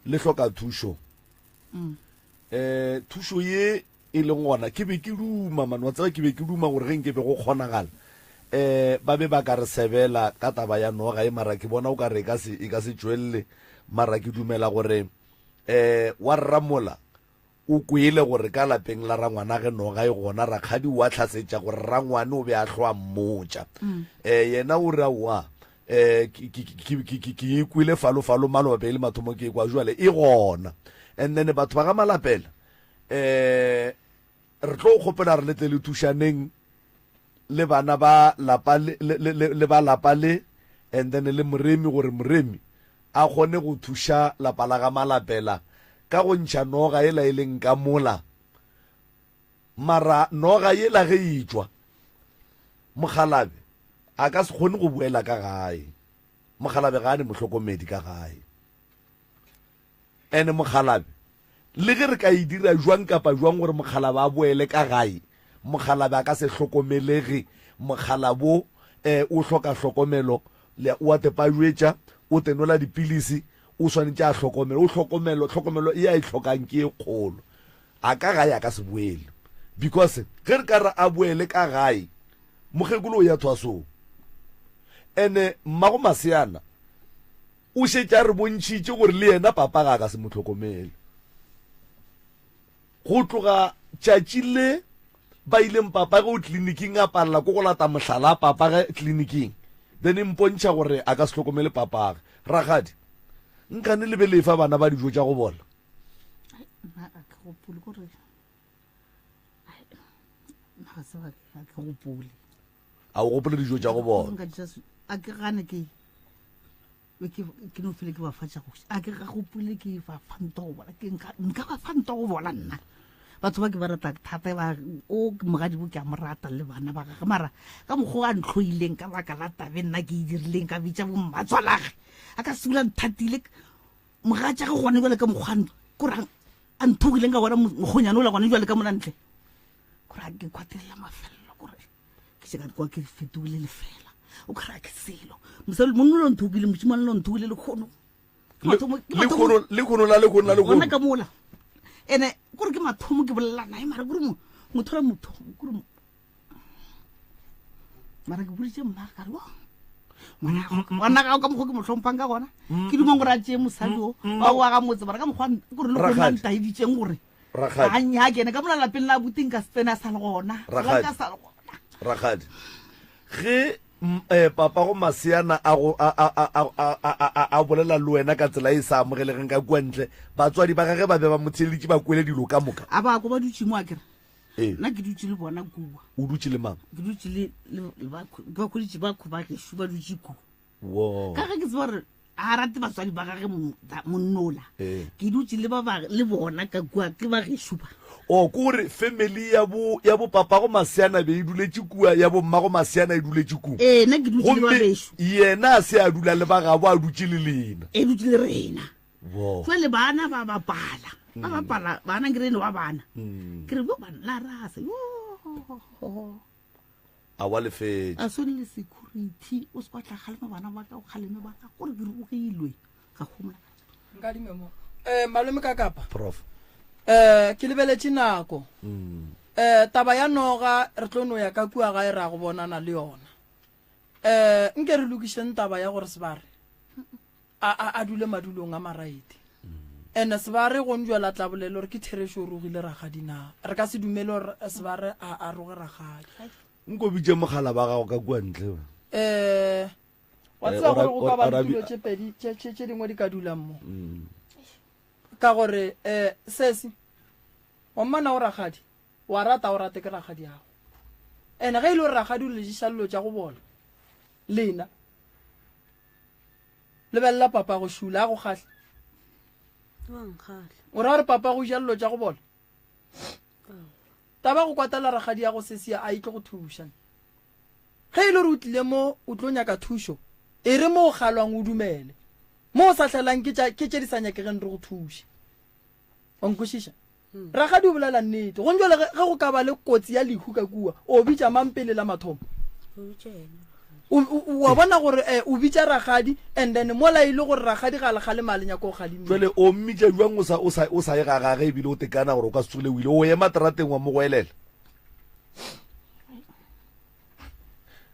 hloka thušo thušo ye e leng gona ke be ke duma mane wa tseba ke be ke duma gore ge nke be go kgonagala ba be ba ka re sebela ka taba ya noga e mara ke bona o ka re e ka se tšwelele mara ke dumela gore wa rramola o kwele gore ka lapeng la rangwana ge noga e gona rakgadi wa tlhasetša gore rangwane o be a tlhoa mmotša yena o re aowa ke e kwele falofalo malope le mathomo ke e kwa jale e gona and then batho ba ga malapela re tlo kgopela re letle le thušaneng le bana ba lapa le and then le moremi gore moremi a kgone go thuša lapa la ga malapela ka go ntšha noga e la e leng ka mola mara noga ye la ge e tšwa mogalabe a ka se kgone go buela ka gae mogalabe ga a ne motlhokomedi ka gae ene mogalabe le ge re ka e dira jwang kapa jwang gore mogalabe a boele ka gae mogalabe a ka se hlokomelege moghalabo o hloka hlokomelo o a tepajwetša o tenola dipilisi o swanetše a hlokomelo e a e hlokang ke e kgolo a ka gae a ka se boele because ge re ka re a boele ka gae mokgekolo o ya thwasong ene mmago maseana o šetša re bontšhitše gore le yena papa ga ka se mo tlhokomele go tloga tšatši le ba ileng papa ge o tleliniking a palela ko go lata mohlala a papa ge tleliniking then impontšha gore a ka se tlhokomele papage ragadi nkane le be lefa bana ba dijo tša go bola a o gopole dijo tša go bola a ke gane ke no fele ke ba fatša goši a ke ga gopole ke ba fanto go bola nka ba fanto go bola nna batho ba ke ba rata thata o mogadi bo ke a mo rata le bana ba gage mara ka mokgwa a ntlhoileng ka baka la tabe nna ke e dirileng ka bitša bommatswalage a ka sebula nthatile moga tša ge gone jale ka mokgwa kore a nthogileng ka bona mokgonyane o la gone jale ka monantle kore a ke kwatelela mafelelo kore ke se ka kwa ke fetogile lefela o kare a ke selo monna lo nthogile mošimane lo nthogile lekgono lekgono ka mola ene kore ke mathomo ke bolelana mara kore motho la mothomo kore mara ke boditše mmakare ngwana gao ka mokgwa ke motlhompang ka gona ke dumang gore a tšee mosadi o ba o aga motse mara ka mokgwa kore le gona ntaeditšeng gore a nyake ene ka mola lapeng la buteng ka setsena a sa le gona ragadi ge papa go maseana a bolela le wena ka tsela e sa amogelegeng ka kua ntle batswadi ba gage ba be ba motheleditše ba kwele dilo ka moka a ba ko ba dutse mo a kere nna ke dutse le bona kua o dutse le mang ke dutse le bakgoditše ba kgo ba gešo ba dutse kua ka ge ke tseba gore a rate batswadi ba gage monnola ke dutse le bona ka kua ke ba gešo ba o kore family ya bo papa go maseana be e duletše kua ya bo mma go maseana e duletše kua nna ke dutse le ba gešo yena a se a dula le ba gabo a dutse le lena dutse le rena jale bana ba bapala bana ke rene wa bana ke re bo bana la rasa a wa lefetše a sone le security o se kwa tla kgalema bana ba ka o kgaleme ba ka kore ke re o geilwe ka gomola nkadimemo malome ka kapa prof ke lebeletše nako taba ya noga re tlo no ya ka kua gae ra go bonana le yona nke re lokišeng taba ya gore sebare a dule madulong a maraete ene sebare go njwela tla bolele gore ke theresho o rogile ragadi na re ka se dumele gore sebare a roge ragadi nko bitse mogala ba gago ka kwa ntle wa tseba gore go ka ba ditulo tše pedi tše dingwe di ka dulang mo ka gore sesi wa mmana o ragadi wa rata o rate ke ragadi yago ene ge ile gore ragadi o lejiša lelo tša go bola lena lebelela papa go šula a go kgatlhe o ra gore papa go ja lelo tša go bola taba go kwatela ragadi ya go sesia a itle go thuša ge ile gore o tlile mo o tlo nyaka thušo e re mo o galwang o dumele mo o sa tlhelang ke tše di sa nyakegeng re go thuše wa nkwešiša ragadi o bolela nnete go njole ge go ka ba le kotsi ya lehu ka kua o bitša mampele la mathomo wa bona gore o bitša ragadi and then mola ile gore ragadi ga le malenya ko gadimo jole o mmitša jwang o sa ye gagage ebile o tekana gore o ka setsole o ile o ema terateng wa mo go elela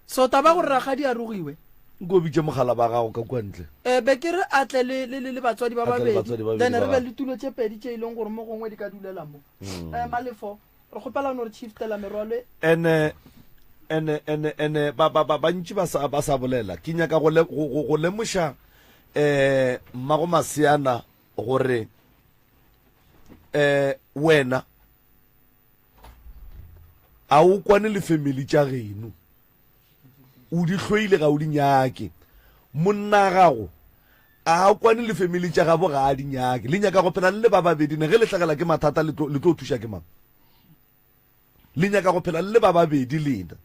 so taba gore ragadi a rogiwe nko bitse mogala ba gago ka kwa ntle be ke re a tle le batswadi ba babedi then re be le tulo tše pedi tše e leng gore mo gongwe di ka dulela mo malefo re kgopelane gore chiftela merwalo ene bantši ba sa bolela ke nyaka go lemoša mmago Masiana gore wena a o kwane le family tša geno o di hlweile ga o di nyake monna gago a kwane le family tša gabo ga a di nyake le nyaka go phela le ba babedi ne ge le hlagela ke mathata le tlo thuša ke mang le nyaka go phela le ba babedi lena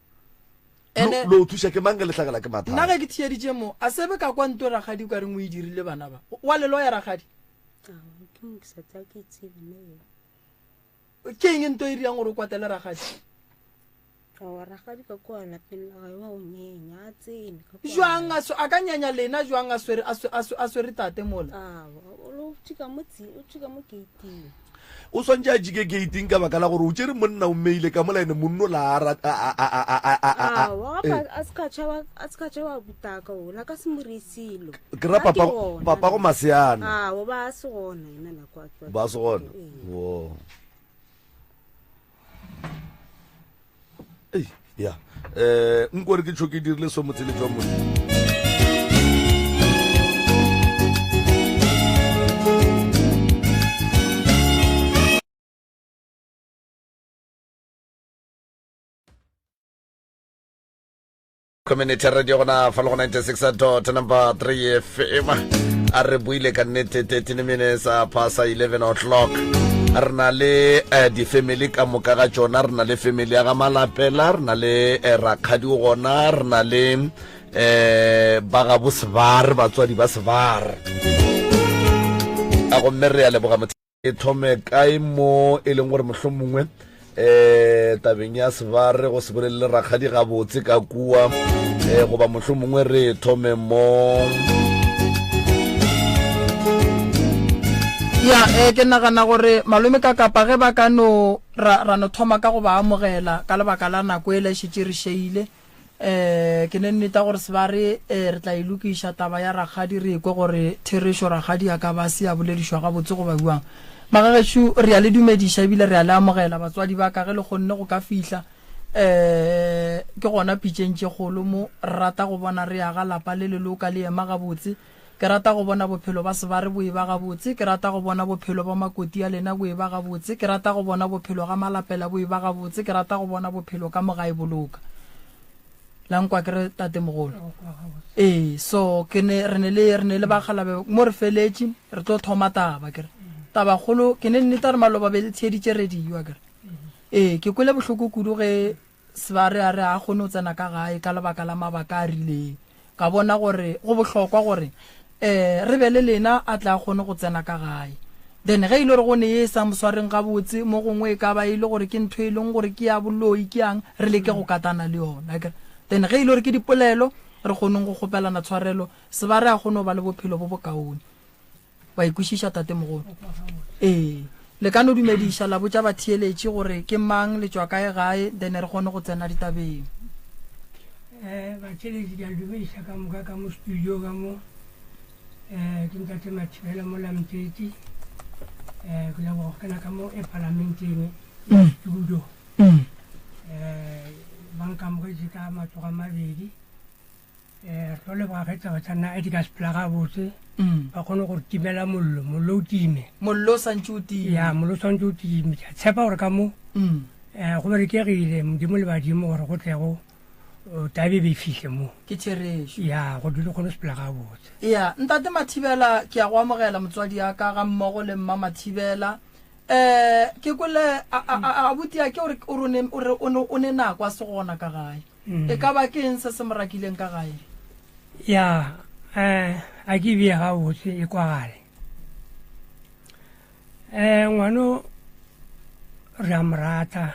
lo thuša ke mang ge le hlagela ke mathata nna ge ke thieditše mo a sebe ka kwa nto ragadi o ka reng o e dirile bana ba wa lelo ya ragadi ke eng nto e riang gore o kwatele ragadi ragadi ka kwa lapeng la gae wa o nyenya a tsene jwang a ka nyanya lena jwang a swere tate mola o tšhika mo geiting o swantse a jike geiting ka baka la gore o tšere monna o mmeile ka mola ene monno la a se ka tšha wa butaka ona ka se moresilo ke ra papa go Masiana ba se gona ena nako ba se gona ya nkore ke tšho ke dirile so motsele jwa mone community radio gona fa le go 96 number 3 FM a re buile ka nnete 13 minutes past 11 o'clock a re na le di-family ka moka ga tsona re na le family ya ga Malapela re na le rakgadi gona re na le ba ga Bosebare batswadi ba Sebare a go mme re ya leboga motho e thome kae mo e leng gore mohlomongwe tabeng ya Sebare go se bolele rakgadi ga botse ka kua goba mohlomongwe re thome mo ya ke nagana gore malome ka kapa ge ba ka no ra no thoma ka go ba amogela ka lebaka la nako e le šetše re šeile ke ne nneta gore Sebare re tla ilukiša taba ya ragadi re kwe gore theresho ragadi ya ka ba se ya boledišwa ga botse go ba buang magagetšu re ya le dumediša ebile re ya le amogela batswadi ba ka ge le kgonne go ka fihla ke gona pitšeng tše kgolo mo rata go bona re ya ga lapa le leloka le ema ga botse ke rata go bona bophelo ba Sebare bo e ba ga botse ke rata go bona bophelo ba Makoti ya lena bo e ba ga botse ke rata go bona bophelo ga Malapela bo e ba ga botse ke rata go bona bophelo ka mogae boloka lankwa ke re tate mogolo so ke ne re ne le ba galabe mo re feletše re tlo thoma taba ke re taba golo ke ne nneta re maloba be le tsheditše rediwa ke re ke kwele bohloko kudu ge Sebare a re a kgone o tsena ka gae ka lebaka la mabaka a rileng ka bona gore go bohlokwa gore re be le lena a tla kgone go tsena ka gae then ge ile re go ne e sa moswareng ga botse mo gongwe ka ba ile gore ke ntho e leng gore ke ya boloi ke yang re leke go katana le yona then ge ile gore ke dipolelo re kgoneng go kgopelana tshwarelo Sebare a kgone ba le bophelo bo bokaone ba ikušiša tate mogolo le ka no dumediša la botša ba thieletše gore ke mang le tswa kae gae then re kgone go tsena ditabeng ba thieletše di a dumediša ka moka ka mo studio ka mo ke ntate Mathibela mo Lamtete ke leboga ke na ka mo e parlamenteng studio bankamogetse ka matsogo a mabedi re tlo leboga kgetsa ba tsanna e di ka sepela ga botse ba kgone gore timela mollo o time mollo o santse o time ya mollo o santse o time ke a tshepa gore ka mo go berekegile modimo le badimo gore go tlego tabe be fihle mo ke tšhereso ya go dule kgone sepela ga botse ya ntate Mathibela ke ya go amogela motswadi ya ka ga mmogo le mma Mathibela ke kwele a butia ke o ne nako a se gona ka gae e ka ba ke eng se se morakileng ka gae ya a ke bia ga botse e kwa gale ngwano re a morata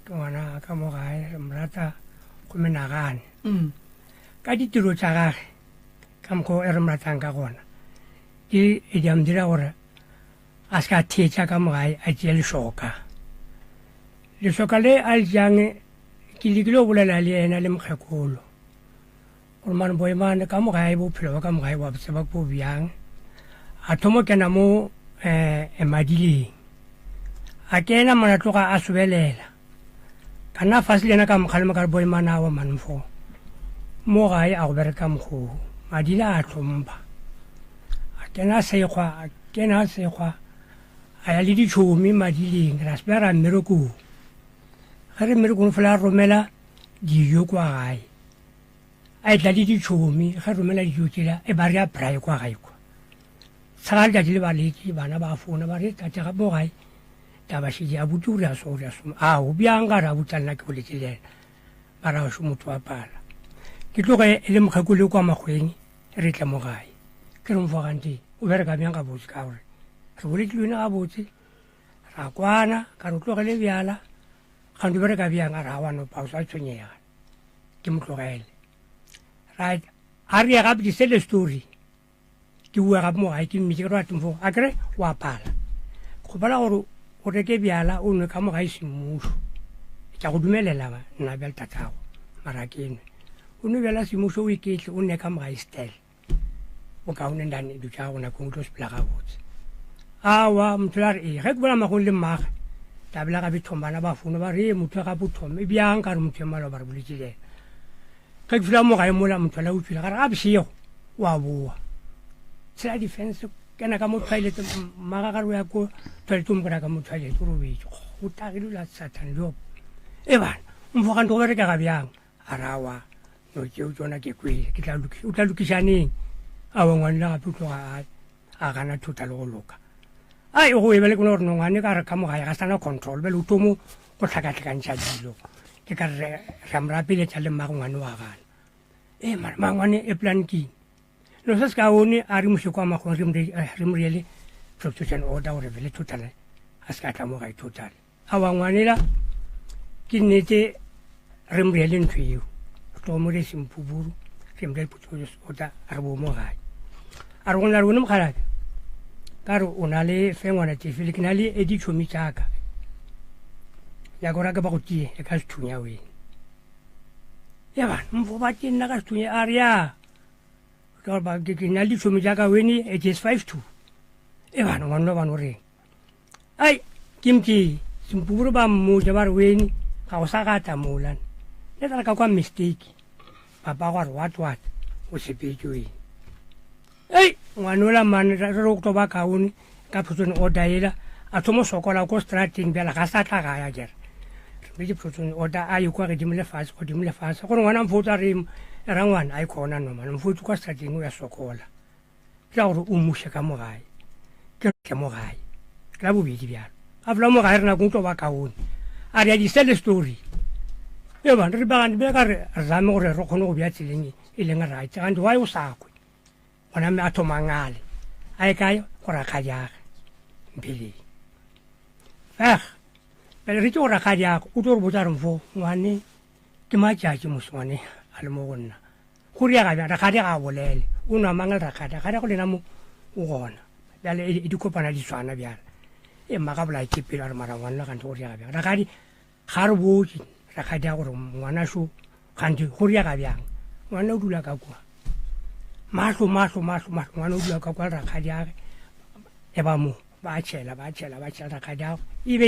ke ngwana ka mo gae re morata go menagane ka ditiro tsa gage ka mokgwa e re moratang ka gona ke e di a mo dira gore a se ka thetsa ka mo gae a tšea lesoka le a le jang ke lekile go bolela le ena le mokgekolo gore mane boemane ka mo gae bophelo ba ka mo gae wa botseba ko bjang a thomo kena mo emadileng a kena mona tloga a sobelela kana fase le ena ka mokgalema ka boemana wa manfo mo gae a go bereka mokgoo madile a tlhompha a kena sekgwa a ya le ditšhomi madileng ra sepela ra mmerekong ge re mmerekong fela romela dijo kwa gae a etla le ditšhomi ge romela dijo tsela e ba re a brae kwa gae kwa tshaga letšatši le baletse bana ba fona ba re tate ga mo gae tabašedi a butse gore a sore a soma ao bjang ka re a butsa nna ke boletse le ena ba ra so motho wa pala ke tloge e le mokgekolo kwa makgweng re tla mo gae ke re mofagante o bereka bjang ka botse ka gore re boletse le ene ga botse ra kwana ka re o tlogele bjala gante o bereka bjang a re a wana pausa a tshwenyega ke mo tlogele right a re ya gape ke sele story ke bua gape mo gae ke mmitse ke re watemfo a kere wa pala go bala gore o reke bjala o nwe ka mo gae semmuso tša go dumelela nna bjale tatago mara ke nwe o nwe bjala semmuso o iketle o nne ka mo gae stele o kaone ndane du tša gona kong tlo sepela ga botse awa motho la re ge ke bola magong le mmage tabela gape thombana ba fono ba re motho gape o thome bjang ka re motho e malo ba re boletse le ena ge ke fula mo gae mola motho la utswile ga re gape sego wa boa tshela defense kena ka mo toilet maga ga re ya ko toilet mo ka mo toilet o robetse go tagile la satan lo e bana mfo ga ntse go bereka ga bjang arawa no ke o tsona ke kwele ke tla lokishaneng a wa ngwana gape o tloga a gana thota le go loka ai go ebele go re ngwane ka re ka mo gae ga sana control bele o tomo go tlhakatlhakantšha dilo ke ka re ramrapile tša le mmago ngwane wa gana e mangwane e plan keng no se se ka one a re moseko a magong re mo riele protection order gore vele total a se ka tla mo gae total a wa ngwanela ke nnete re mo riele ntho eo re tlo mo re semphuburu re mo riele protection order a re bo mo gae a re gona re bone mokgalabe ka re o na le fengwana tefele ke na le e ditšhomi tšaka ya gore ka ba go tie e ka sethunya wena ya bana mfo ba ke nna ka sethunya a re ya ke na le ditšhomi tšaka wene it is 5-2 e bana ngwanno bano reng ai ke mke sempuburo ba mmotsa ba re wene ga go sa gata molan le tla ka kwa mistake papa go re what o sepetse wene ei ngwanola mane re go toba kaone ka photone order ela a thomo sokola ko strateng bjala ga sa tla ga ya jere re di photone order a yo kwa ke dimle fase gore ngwana mfotsa re ra ngwana a ikona no mane mfotsa kwa strateng o ya sokola tla gore o mushe ka mo gae ke mo gae la bobedi bjalo a fela mo gae re na go toba kaone a re ya di sell story e ba re ba be ka re zame gore re kgone go bja tseleng e leng right and why o sakwe ona me a thomangale a e kae go rakga jage mpheleng pele re tse go rakga jage o tlo re botsa re mfo ngwane ke matšatši mosengwane a le mo go nna go riaga bjang rakgadi ga a bolele o nwa mang le rakgadi gadi go lena mo o gona bjale e di kopana di tshwana bjale e mmaga bola ke pelo a re mara ngwane le gante go riaga bjang rakgadi ga re botse rakgadi ya gore ngwana so gante go riaga bjang ngwana o dula ka kua mahlo ngwana o dula ka kwa rakgadi age e ba mo ba tšhela rakgadi ago ebe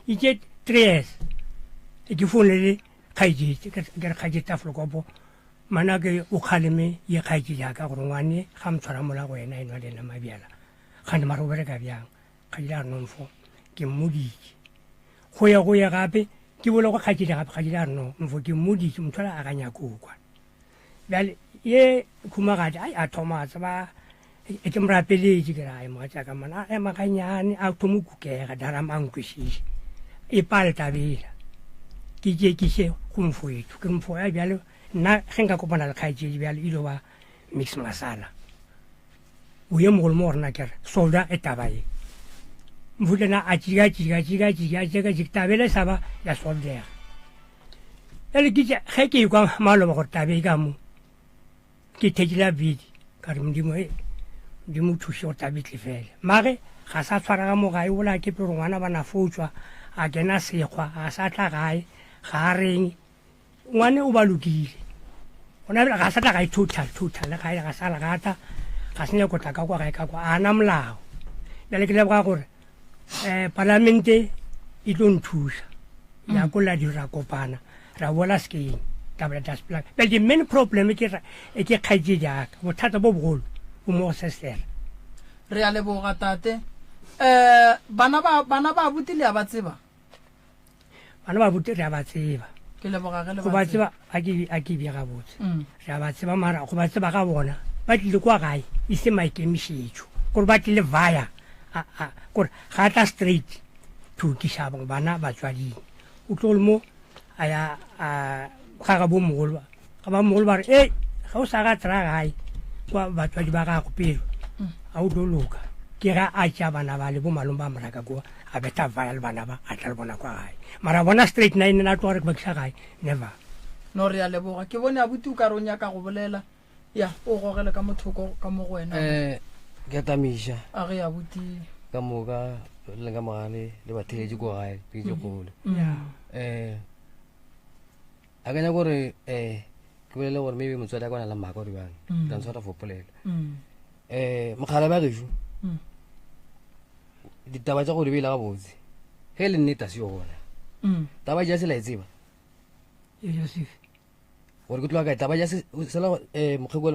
e ke 3 years ke founele kgaitsetse ke re kgaitsetse Tafolkopo mana ke o kgaleme ye kgaitsetse yaka gore ngwane ga mtshwara mola go ena enwa le ena mabjala gane mare o bereka bjang kgaitsetse a re nomfo ke mmoditse go ya gape ke bole go kgaitsetse gape kgaitsetse a re nomfo ke mmoditse motho a ganyaka o kwa bjale ye khumagadi ai a thoma tsaba e ke mrapeletse ke ra mo tsa ka mana a maganyane a thomo kukega dara mankwishishe e pale tabela ke se go mfoetso ke mfo ya bjale nna ge nka kopana le kgaitsedi bjale ilo ba mix masala o ye mogolo mo rena kere solda e tabae mfutena a tšika tabele sa ba ya soldega bjale ke ge ke ikwa maloba gore tabe ka mo ke thekela bidi ka re modimo thuše go tabetle fele mage ga sa tshwara ka mogae ola ke pero ngwana ba na foutswa a kena sekgwa a sa tla gae ga a reng ngwane o ba lokile gona bjale ga sa tla gae total gae ga sa legata ga se nyako tla ka kwa gae ka kwa a na molao bjale ke leboga gore parlamente e tlo nthuša ya kola dira kopana ra bola skeng tabla dasplak bjale the main problem e ke kgaitse jaka bothata bo bogolo bo mo sesela re a leboga tate bana ba butile a ba tseba bana ba butile a ba tseba ke leboga ge le go ba tseba a ke bjega botse re a ba tseba mara go ba tseba ka bona ba tlile kwa gae e se maikemišetšo gore ba tlile via gore ga tla straight to kishabong bana ba tswadile o tlole mo a ya ga bo mogolo ba re ga o sa ga tsra gae kwa batswadi ba gago pelo a o tlo loka ke ga a tša bana ba le bo malong ba moraka kua a beta via le bana ba a tla le bona kwa gae mara bona straight nine na tlo gore ke bakisa gae never no re a leboga ke bone a buti o ka ronya ka go bolela ya o gogele ka mothoko ka mo go wena ke tamisha a ge ya buti ka moka le ka magale le batheletše ko gae ke tše kgolo a kanya gore ke bolele gore maybe motswadi a kwana la mmaka gore bjang tla ntshwara for polela mogala ba gešo ditaba tša gore beile gabotse ge le nnete a se yo gona taba ja se la e tseba gore ke tloa kae taba ja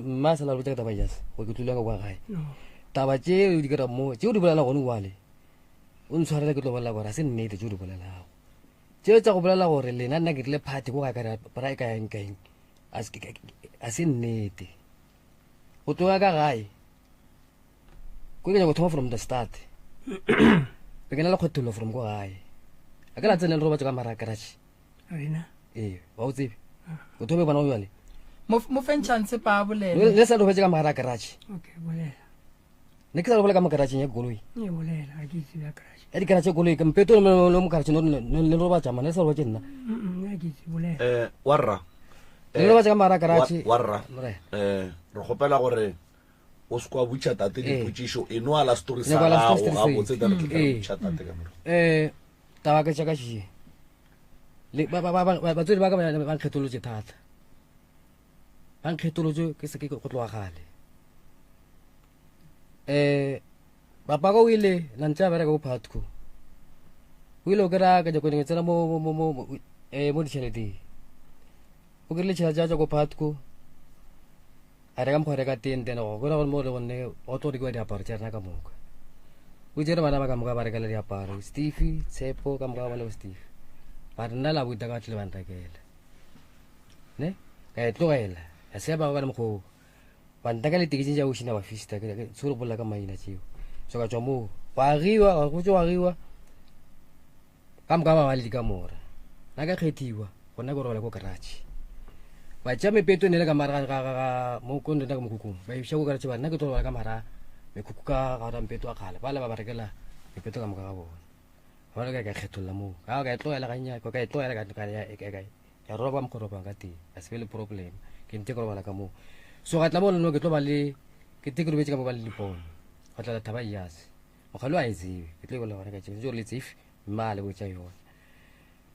mma sala botsa ka taba jase gore ke tlolang ka kwa gae taba tše di kera mo tšeo di bolela gone wale o ntshwarela ke tlo bolela gore a se nnete tšeo di bolelago tšeo tša go bolela gore lena nna ke rile party ko gae kare para e kaeng a se nnete go tloga ka gae ko ke nyako thoma from the start be ke na le kgwethololo from ko gae a ke la tsene le robatso ka mara karache wa o tsebe go thome bana o bjale mo fentšhantse pa bolele le sa robetse ka mara karache ne ke sa robola ka mo karacheng ya koloi ya dikarache koloi ke mpeto le mo karacheng le robatsa mana le sa robatse nna warra le robatsa ka mara karache warra re gopela gore o se kwa butša tate dipotšišo e no ala story sa gago ga botse tare ke butša tate ka moro taba ke tša ka šie batswedi ba ka ba nkgetholotse thata ba nkgetholotse ke se ke go tloga gale papa ka o ile la ntse a bereka ko Phatco o ile o kry-a ka jakone ke tsena mo ditšheleteng o kry-ile tšhelete ja ko Phatco a reka mokgwa reka tentene go kona gore mo le gonne go tlo rekiwa diaparo tša rena ka moka o tsere bana ba ka moka ba rekela diaparo Steve Tshepo ka moka ba bane Steve ba re nna la buta ka tlile ba ntakela ne ka e tlogela ya se ba ba le mokgwa ba ntaka le teketseng ja ošina ba fista ke tsore bolla ka maina tšeo so ka tswa moo wa agiwa go tswa agiwa ka moka ba ba le dikamora na ka kgethiwa gona ke robala ko garage ba tša mepeto ne le ka mara ga mo kondo na ka mokukung ba iša ko garage ba nna ke tlo robala ka mara mekuku ka ga mpeto a kgale ba le ba ba rekela mepeto ka moka ga bona ba le ka kgetholla moo ka ka tlogela ga nya ka tlogela ka ya roba mkhoroba ka teng a se le problem ke ntse go robala ka moo so ga tla mo no ke tlo ba le ke teke robetse ka mo ba le dipono ga tla thaba yase mogalo a itsebe ke tlo go le bona ka tšeo le tsif mmale go tša yona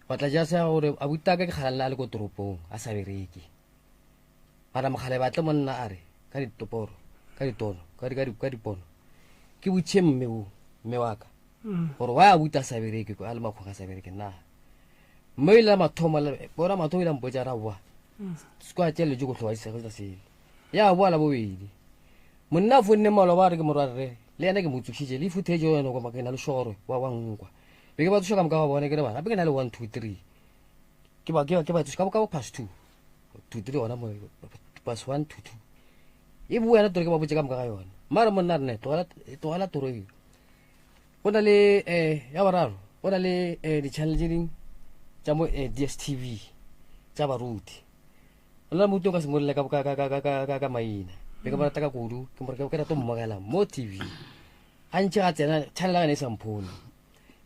ga tla ja sa gore a buta ka ke kgalala le ko toropong a sa bereke bara mogale ba tla monna a re ka ditoporo ka ditono ka dipono ke butše mme mme wa ka gore wa buta sa bereke ko a le makgwa ga sa bereke na mme ile mathomo bona mathomo ile mpotsa ra bua skwa tele jo go tlhoa isego tsa sele ya bua la bobedi monna fonne malo ba re ke morwarre le ena ke motsukhije le footage yona go makena le shoro wa ngwa be ke ba tshoka mka ba bona ke re bana be ke na le 1 2 3 ke ba tsuka ka pass 2 2 3 ona mo pass 1 2 2 e bua na tore ke ba botse ka mka ga yona mara monna rene toala toro yo go na le ya bararo go na le di channel ding tsa mo DSTV tsa baruti ona motho ka se mo le ka maina be ka ba taka kudu ke mo ke ra to mmogela mo TV a ntse ga tsena channel ga ne sa mphone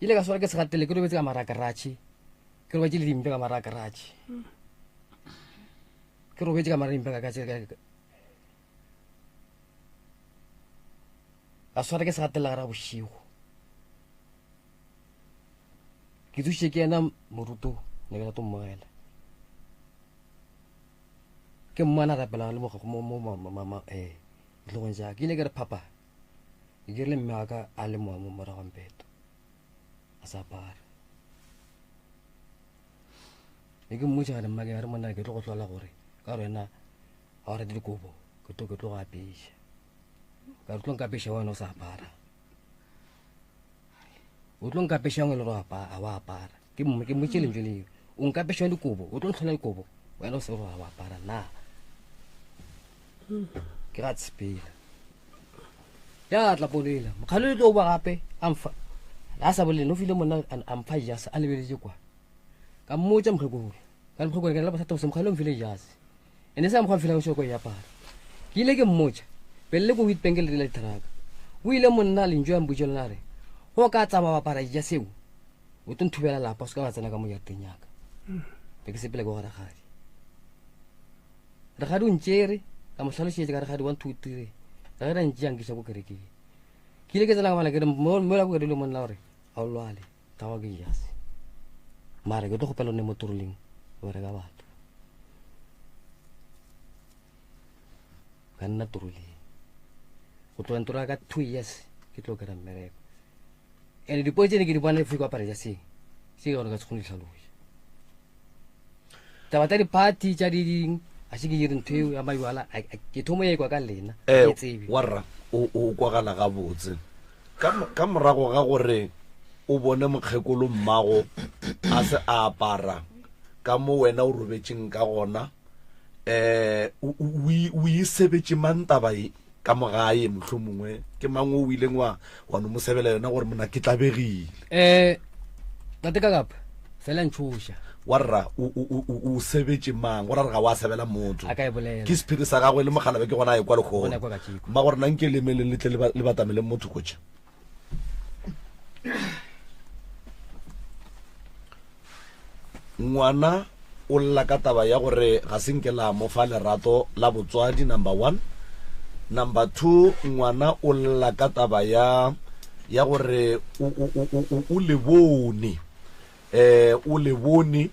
ile ka swara ke se gatele ke robetse ka marakarachi ke robetse le dimpe ka marakarachi ke robetse ka marimpe ka a swara ke se gatele ga ra boshigo ke tsutse ke ena moruto ne ke ra to mmogela ke mmana rapela le mo mama tlogong ja ke ile ke re papa ke le mme ka a le mo mora ga mpeto a sa para e ke mmotsa ga mmake ga re monna ke tlo go tlola gore ka rena a re dikobo ke tlo ga pesha ka re tlo nka pesha wena o sa para o tlo nka pesha ngwe le ro a wa para ke mmotse le njele o nka pesha dikobo o tlo tlhola dikobo wena o se ro wa para na ke ga tspela ya tla polela mokgalo tlo ba gape amfa la sa bole no file mona amfa jasa a lebeletse kwa ka mmotsa mkhekolo ka mkhekolo ke la ba sa tso mkhalo mfile jasa ene sa mkhwa mfile go ya para ke ile ke mmotsa pele go witpengele le traka o ile monna le njwa mbujelo na re go ka tsama ba para jaseo o tlo nthubela lapa se ka ba tsena ka mo ya tenyaka be ke sepele go gara gadi re gadi o ntjere ka mohlalošetse ka re gadi 1 2 3 ga re ntse yang ke sa go kereke ke ile ke tsena ka mala ke re mo la go re le monna gore a o lwale tawa ke jase mara ke tlo go pela ne motoroleng gore ka batho ka nna toroleng go tlo ntora ka 2 years ke tlo ka mmereko ene dipoetse ne ke di bona e fika pare ja se gore ka tshone tlhaloša taba tsa di-party tsa ding a se ke dire ntho eo ya maiwala ke thomo ya kwa ka lena ke tsebe warra o kwagala ga botse ka morago ga gore o bone mokgekolo mmago a se a apara ka mo wena o robetseng ka gona o isebetse mantaba ka mogae mohlomongwe ke mangwe o ileng wa no mo sebela yona gore mona ke tlabegile tate ka kapa fela ntshoša warra o sebetse mang gore ga wa sebela motho a ka e bolela ke spirit sa gagwe le mogala be ke gona e kwa le go ma gore nna nke le mele le tle le batamele motho kotse ngwana o lla ka taba ya gore ga senke la mo fa lerato la botswadi number 1 number 2 ngwana o lla ka taba ya gore o le bone o le bone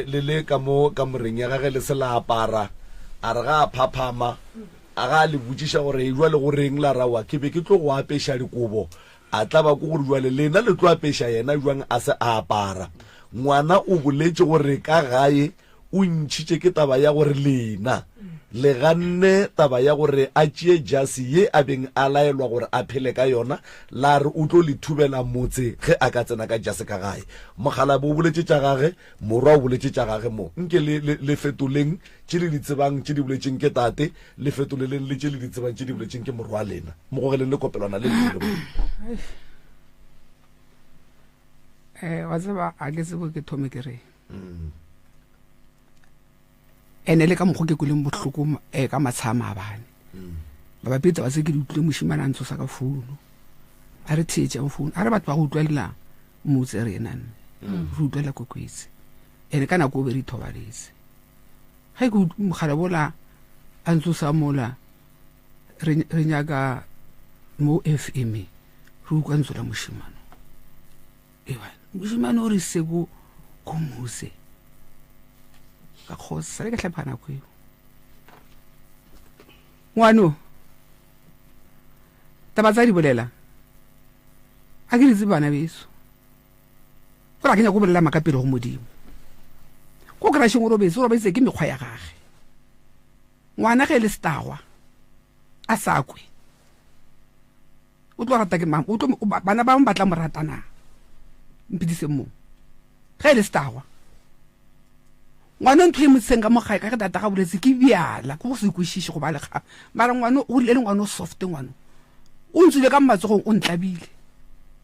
le ka moreng ya gage le se la apara a re ga a phaphama a ga le botsiša gore e jwa le goreng la rawa ke be ke tlo go apesha dikobo a tla ba go gore jwale lena le tlo apesha yena jwang a se a apara ngwana o boletse gore ka gae o ntšhitše ke taba ya gore lena le ganne taba ya gore a tšee jase ye a beng a laelwa gore a phele ka yona la re o tlo le thubela motse ge a ka tsena ka jase ka gae mogala bo o boletse tša gage morwa o boletse tša gage mo nke le fetoleng tše le di tsebang tše di boletseng ke tate le fetoleleng le tše le di tsebang tše di boletseng ke morwa lena mo gogeleng le kopelwana le wa tseba a ke tsebo ke thome ke re ene le ka mokgo ke kuleng botlhoko ka matshama a bane ba bapetsa ba se ke di utlwe moshimana ntso sa ka founu a re theetša founu a re batho ba go utlwelela motse rena re utlwela kokwetse ene ka nako o be re ithobaletse ga ke mogala bola a ntso sa mola re nyaka mo FM re ukwa ntso la moshimano moshimano o re se go mose ka khosa le ka tlhapana go ngwano taba tsa di bolela a ke ditse bana beso gore a ke nya go bolela maka pele go modimo ko krasheng o robetse ke mekgwa ya gage ngwana ge le stagwa a sakwe o tlo rata ke mang o tlo bana ba batla moratana mpidise mo ge le stagwa ngwana ntho e motseng ka mogae ka ge data ga boletse ke biala go se kwishishe go ba le ga mara ngwana o le ngwana o soft ngwana o ntsile ka matsogong o ntlabile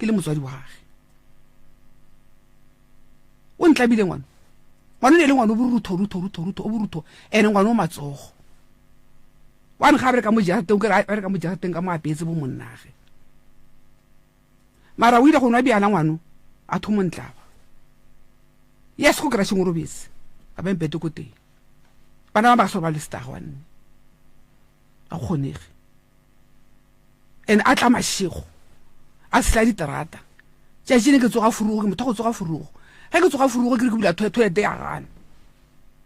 ke le motswadi wa gage o ntlabile ngwana ne le ngwana o borutho ene ngwana o matsogo wa nga re ka mo jarateng ke re ka mo jarateng ka mo apetse bo monnage mara o ile go nwa biala ngwana a thomo ntlaba yes go krasheng o robetse a ba mpete ko teng bana ba so ba le stagwane a kgonege en a tla mashego a sla diterata tja jene ke tsoga furugo ke motho go tsoga furugo ha ke tsoga furugo ke re ke bula toilet ya gana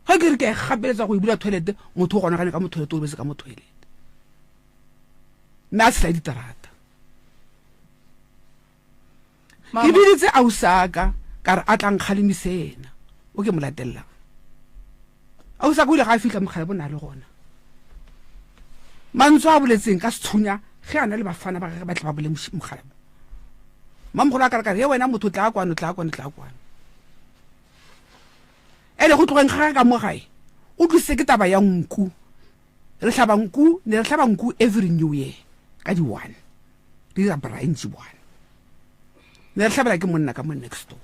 ha ke re ke gapeletsa go bula toilet motho go gona ka mo toilet o bese ka mo toilet na sla diterata ke biditse a usaka ka re a tlang khalimisena o ke molatella a usaka o ile ga fitla mogala bona le gona mantswa a boletseng ka sethunya ge ana le bafana ba ga ba tla ba bole mogala mamgolo a ka re wena motho tla kwana ene go tlogeng ga ka mo gae o tlise ke taba ya nku re hlaba nku every new year ka di 1 di ra branch 1 ne re hlabela ke monna ka mo next door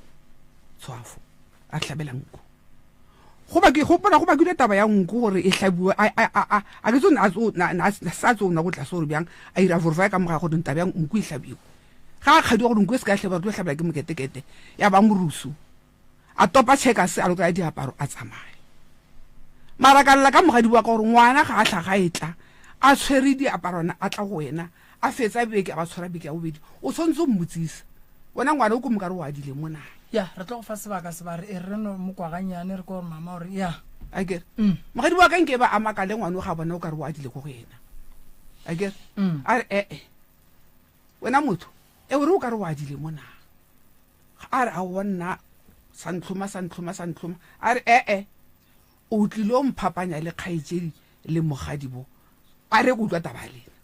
tswafo a hlabela nku go ba ke taba ya nku gore e hlabiwa a ke tsona na sa tsona go tla so re bjang a ira vorfa ka moga go ntaba ya nku e hlabiwa ga khadi go nku se ka hlaba go hlabela ke moketekete ya ba morusu a topa cheka se a loka diaparo a tsamaye mara ka lla ka mogadi wa ka gore ngwana ga a tlhaga etla a tshwere diaparona a tla go wena a fetsa beke a ba tshwara beke ya bobedi o tshwantse o mmotsisa wena ngwana o ko mo ka re wa dile mona ya re tlo go fa sebaka se ba re e re no mo kwaganyane re ko gore mama gore ya a ke mogadi wa ka nke ba amaka le ngwana o ga bona o ka re wa dile go go yena a ke a re wena motho e o re o ka re wa dile mona a re a wonna santlhoma a re o tlile o mphapanya le kgaitsedi le mogadi bo a re go utlwa taba lena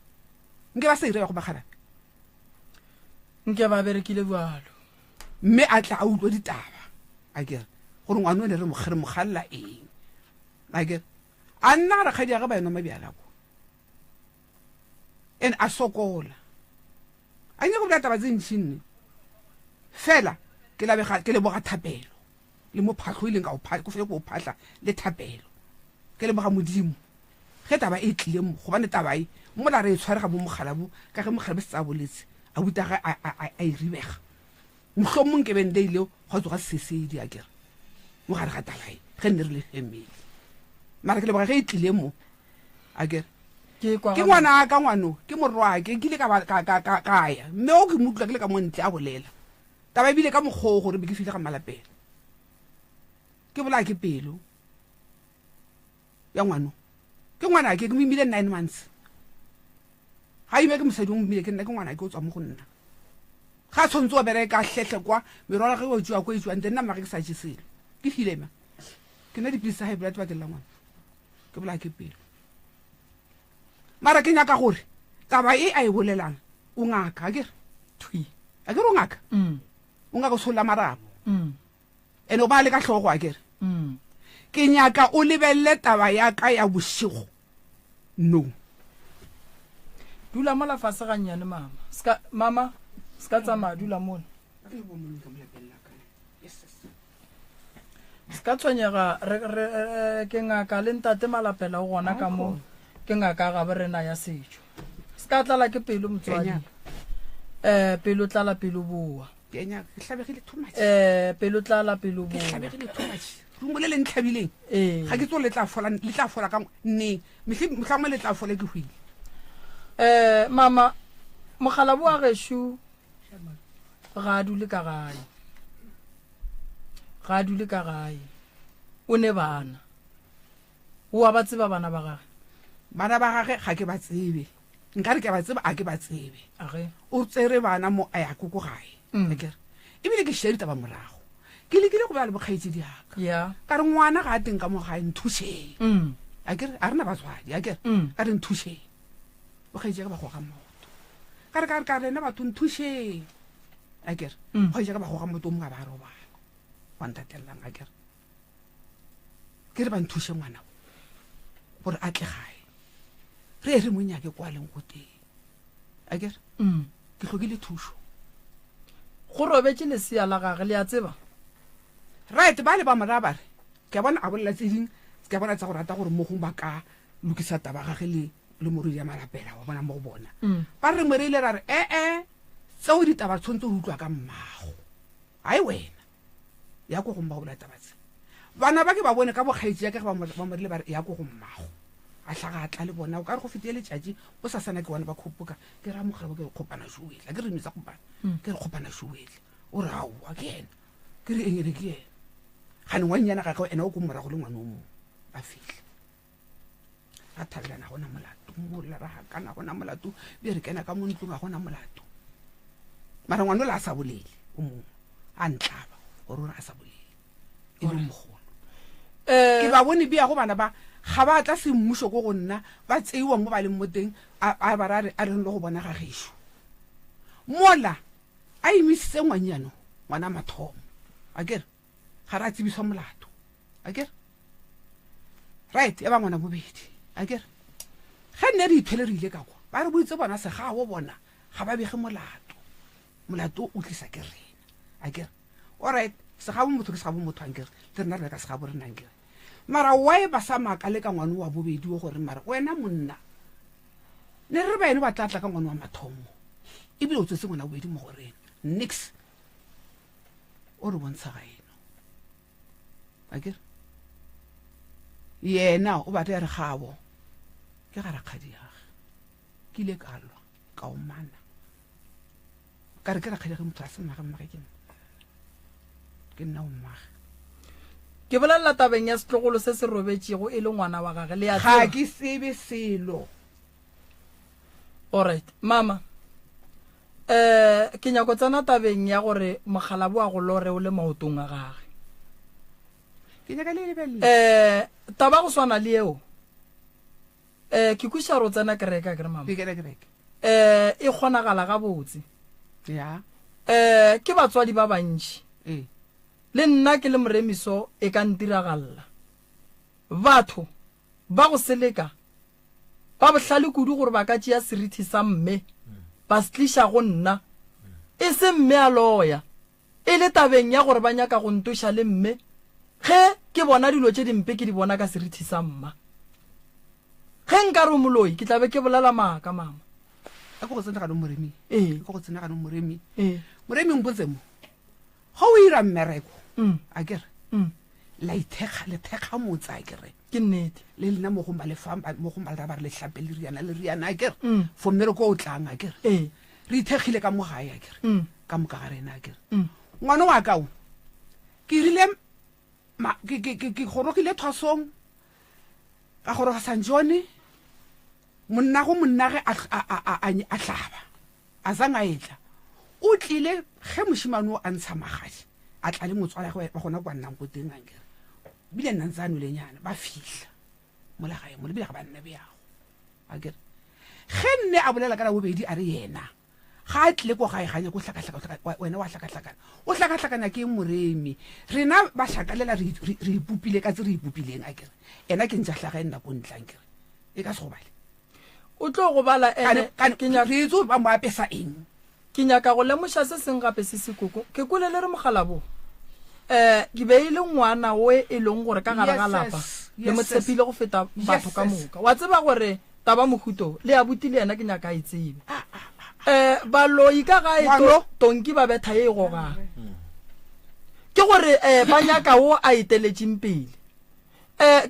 nke ba se ire go bagala nke ba berekile boalo mme a tla a utlwa ditaba a ke gore ngwana o ne re mogalla eng a ke a nna re kgadi ga ba eno mabiala go en a sokola a nye go bla taba tsentšhinne fela ke le boga thapelo le mo phatlho ile ka o phahla go fe go phahla le thapelo ke le boga modimo ge taba e tlile mo go bane taba e mo la re tshware ga mo mogalabu ka ge mogalabu se tsa boletse a buta ga a iribega mohlomong ke bende ile go tsoga sesedi a kere mo gare ga taba e ge nne re le family mara ke le boga ge e tlile mo a kere ke ngwana ka ngwano ke morwa ke ile ka ya mme o ke mutla ke le ka mo ntle a bolela taba e bile ka moggo gore be ke file ga malapela ke bola ke pelo ya ngwano ke ngwana ke mmile 9 months ha ime ke mosadi o mmile ke nna ke ngwana ke o tswa mo go nna ga tshwantse o bereka hlehle kwa merola ge o tswa ko itswa nna mma ke sa tsiselo ke file ma ke na dipilisi high blood ba ke la ngwana ke bola ke pelo mara ke nyaka gore taba e a e bolelang o ngaka ke thui a ke ro ngaka o ngaka so la marapo ene o ba le ka hlogo a kere ke nyaka o lebelle taba ya ka ya boshigo no dula mola fase ga nyane mama ska tsama dula mona ska tshwenyega ke ngaka le ntate malapela o gona ka mo ke ngaka ga berena ya setšo ska tlala ke pelo motswadi pelo tlala pelo boa pelo tlala pelo boa rumole le ntlhabileng ga ke tso le tla fola ka nne mohlamo le tla fola ke hwile mama mogala bo a geshu ga a dule ka gae o ne bana o a ba tseba bana ba gage ga ke ba tsebe nka re ke ba tseba a ke ba tsebe o tsere bana mo a ya ko gae akere ebile ke share taba morago ke lekile go ba le bokgaitsi diaka ya ka re ngwana ga a teng ka mo ga nthusheng akere a rena batswadi akere ka re nthusheng bokgaitsi ka ba go ga moto ka re nna batho nthusheng akere bokgaitsi ka ba go ga moto o mongwe ba robala wa ntatellang akere ke re ba nthushe ngwana gore a tle gae re monyake kwa leng go teng akere ke tlhokile thuso go robetse lesea la gage le a tseba right ba le ba mora ba re ke bona a bolela tse ding ke bona tsa go rata gore mo go ba ka lokisa taba gage le morudi ya malapela wa bona mo go bona ba re mo re ile ra re tseo ditaba tshwanetse go utlwa ka mmago ai wena ya go go mba bola tabatse bana ba ke ba bone ka bokgaitsi ya ke ba mo rile ba re ya go go mmago a hlagatla le bona o ka re go fetile tšatši o sa sana ke bona ba kgopoka ke ra mogabo ke kgopana shuwela ke re metsa kgopana ke re kgopana shuwela o re au again ke re eng le ke ena gane ngwanyana gagwe ena o ko morago le ngwane o mongwe ba fitlhe a thabelana gona molato mola ra hakana gona molato be re kena ka mo ntlong ga gona molato mara ngwane o la a sa bolele o mongwe a ntlaba gore o re a sa bolele e le mogolo ke ba bone bia go bana ba ga ba tla semmušo ko go nna ba tseiwa mo ba leng mo teng a ba re le go bona ga gešo mola a emisitse ngwanyano ngwana mathomo akere ga re a tsebiswa molato akere right e ba ngwana bobedi akere ge nne re ithwele re ile ka kwa ba re boitse bona segago bona ga ba bege molato o tlisa ke rena akere alright segabo motho ke segabo motho ankere le rena re ka segabo re nankere mara why ba sa maka le ka ngwane wa bobedi o gore mara wena monna ne re ba ene ba tlatla ka ngwane wa mathomo ebile o tsetse ngwana bobedi mo go rena nix o re bontsha ga eno akere yena o batla re gabo ke ga rakgadi yage ke ile ka lwa ka o mana ka re ke rakgadi ge motho a se mmage ke nna o mmage ke bolela tabeng ya setlogolo se se robetšego e le ngwana wa gage le ya ga ke sebe selo alright mama ke nyako tsena tabeng ya gore mogala bo a go lore o le maotong a gage ke nyaka le lebelle taba go swana le eo ke kuša ro tsena kereka kere mama e kgonagala ga botse ya ke batswadi ba bantši le nna ke le moremiso e ka ntiragalla batho ba go seleka ba bohlale kudu gore ba ka tšea serithi sa mme ba se tliša go nna e se mme a loya e le tabeng ya gore ba nyaka go ntoša le mme ge ke bona dilo tše dimpe ke di bona ka serithi sa mma ge nka re moloi ke tlabe ke bolela maaka mama a go tsena ka no moremi go tsena ka no moremi moremi mpotse mo ga o ira mmereko akere la ithekga le thekga motsa akere ke nnete le lena mo go malefamba mo go malra ba re le hlape le riana akere for mmereko o tlang akere re ithekgile ka mo gae akere ka moka ga rena akere ngwana wa ka o ke rile ke gorogile thwasong ka goroga San John monna ge a tlaba a zanga etla o tlile ge moshimane o a ntsha magadi a tla le motswala ba gona kwa nnang go teng ankere bile nna ntsano le nyana ba fihla mo la gae mo le bile ga ba nna beago akere ge nne a bolela ka la bobedi a re yena ga a tlile ko gae ganya go hlakahlaka wena wa hlakahlakana o hlakahlakana ke moremi rena ba hlakalela re ipupile ka tse re ipupileng akere ena ke ntša hlaga e nna ko ntlankere e ka se go bale o tlo go bala ene re itse ba mo apesa eng ke nyaka go lemoša se seng gape se sekoko ke kolele re mogala bo ke be ile ngwana o e leng gore ka gare ga lapa le motshepile go feta batho ka moka wa tseba gore taba mohuto le ya butile yena ke nyaka a e tsebe baloi ka gae tonki ba betha e gogang ke gore ba nyaka o a eteletseng pele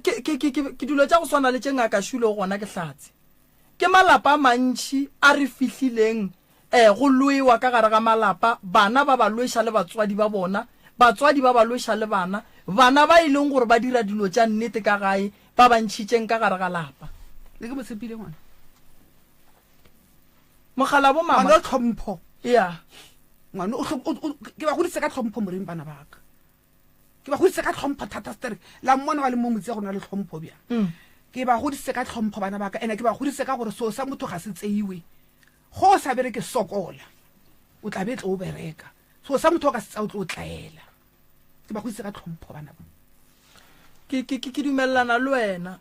ke dilo tša go swana le tše ngaka šule gona ke hlatse ke malapa a mantši a re fihlileng go loewa ka gare ga malapa bana ba ba loeša le batswadi ba bona batswadi ba ba loeša le bana ba e leng gore ba dira dilo tša nnete ka gae ba bantšhitšeng ka gare ga lapa le ke motshepile ngwana mogala bo mama tlhompho ya ngwana ke ba godise ka tlhompho moreng bana baka ke ba godise ka tlhompho thata stere la mmona wa le mo motse go na le tlhompho bja ke ba godise ka tlhompho bana baka ene ke ba godise ka gore so sa motho ga se tseiwe go sa bereke sokola o tla be tlo o bereka so sa motho ka se tsa o tlo tlaela ke ba godise ka tlhompho bana ba ke dumellana le wena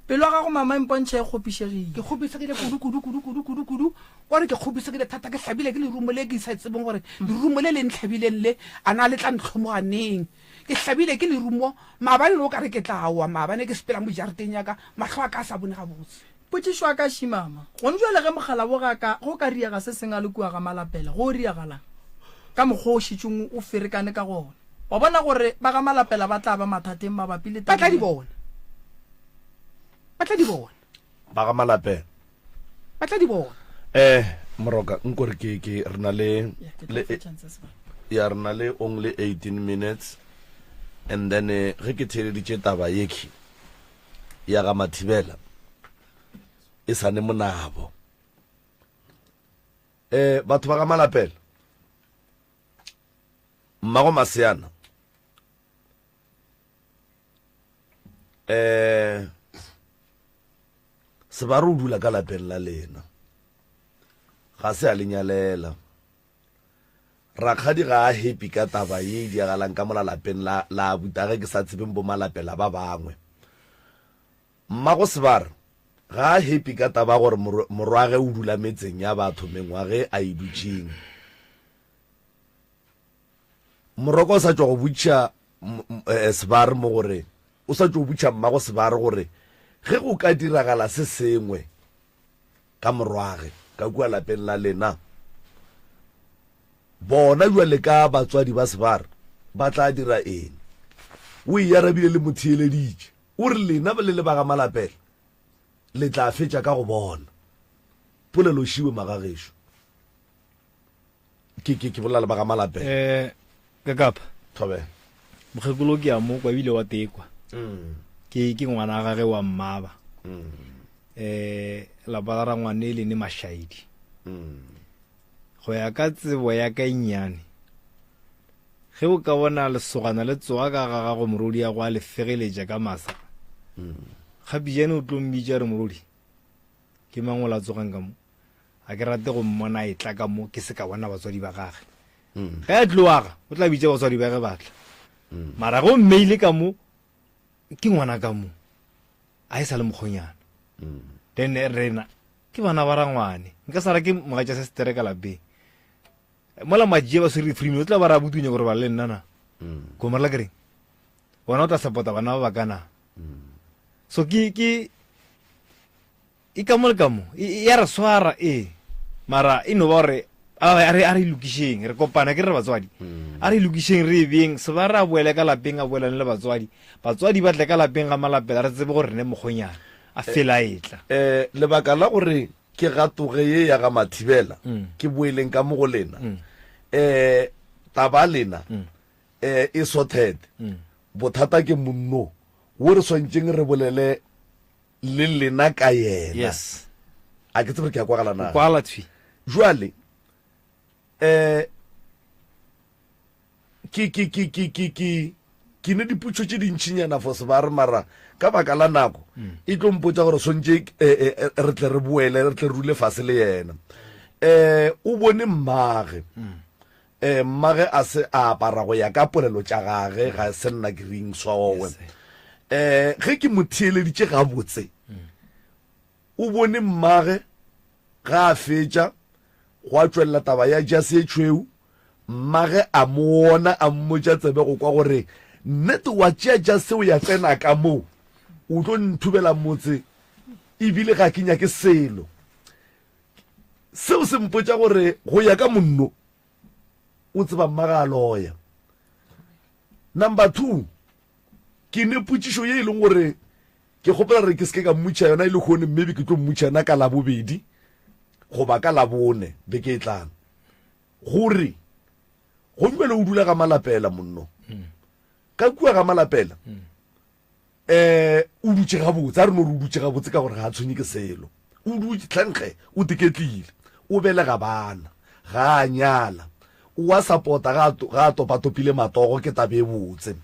pelo ga go mama impontšhe e kgopišegile ke kgopisegile kudu gore ke kgopisegile thata ke tlhabile ke lerumo le ke sa tsebeng gore lerumo le le ntlhabileng le a na le tla ntlhomoganeng ke tlhabile ke lerumo maabane le o ka re ke tlawa maabane ke sepela mo jareteng yaka matlho a ka sa bone gabotse potsišo a ka šimama gone jwa le ge mogala go ka riaga se seng a le kua ga malapela go o riagalang ka mokgwa o šitšeng o ferekane ka gona wa bona gore ba ga malapela ba tla ba mathateng mabapi le ba tla di bona ba ga malapela ba tla di bona moroka nkore ke re na le only 18 minutes and then ge ke theleditše taba yeki ya ga Mathibela e sane monabo batho ba ga malapela mmago Maseana se ba re o dula ka lapeng la lena ga se a lenyalela rakgadi ga a happy ka taba ye di agalang ka mola lapeng la abuta ge ke sa tsebeng bo malapela ba bangwe mmago Sebara ga a happy ka taba gore morwage o dula metseng ya batho mengwage a idutšeng moroko o sa tswa go butša Sebara mo gore o sa tswa go butša mmago Sebara gore ge go ka diragala se sengwe ka morwage ka kua lapeng la lena bona jwale ka batswadi ba Sebara ba tla dira eng o iarabile le motheeleditše o re lena ba le ba ga malapela le tla fetša ka go bona polelo šiwe magagešo ke bolela le ba ga malapela ka kapa thobe mokgekolo ke a mo kwa bile wa tekwa ke ngwana gage wa mmaba la ra ngwane le ne Mashaidi go ya ka tsebo ya ka nnyane ge o ka bona lesogana le tsoga ka ga go morodi ya go a lefegeletša ka masa gape jane o tlo mmidša re morodi ke mangola tsogang ka mo a ke rate go mmona e tla ka mo ke se ka bona batswadi ba gage ge a tloaga o tla bitša batswadi ba ge batla mara go mmeile ka mo ke ngwana ka mo a e sa le mokgonyana then rena ke bana ba rangwane nka sara ke mogatša se setere ka lapeng mola majie ba swere free o tla ba ra butunya gore ba le nnana ko marla kereng bona o tla support bana ba bakana so ke e ka mo le ka mo ya re swara mara e no ba gore a re lokišeng re kopana ke re batswadi a re lokišeng re beng se ba ra boele ka lapeng a boelane le batswadi ba tle ka lapeng ga malapela re tsebe gore ne mogonyana a fela etla lebaka la gore ke gatoge ye ya ga Mathibela ke boeleng ka mo go lena taba lena e sorted bothata ke monno wo re swantšeng re bolele le lena ka yena yes a ke tsebe ke a kwagalana kwala tshi jwale ke ne diputso tše dintšhinyana for Sebara mara ka baka la nako e tlo mpotsa gore swantše re tle re boele re tle rule fase le yena o bone mmage mmage a se a apara go ya ka polelo tša gage ga se nna ke reng swaowe ge ke mo theeleditše gabotse o bone mmage ga a fetša go a tswelela taba ya jase tšhweu mmage a moona a mmotša tsebe go kwa gore nnete wa tšea jase o ya tsena ka moo o tlo nthubela motse ebile ga ke nyake selo seo se mpotša gore go ya ka monno o tseba mmage a loya number 2 ke ne potšišo ye e leng gore ke kgopela re ke se ke ka mmutša yona e le kgone maybe ke tlo mmutšana ka labobedi goba ka labone beke e tlang gore go jwale o dula ga malapela monno ka kua ga malapela o dutše gabotse a re no re o dutše gabotse ka gore ga a tshwenye ke selo o dutše tlhankge o diketlile o bele ga bana ga a nyala o a support-a ga a topa-topile matogo ke tabe botse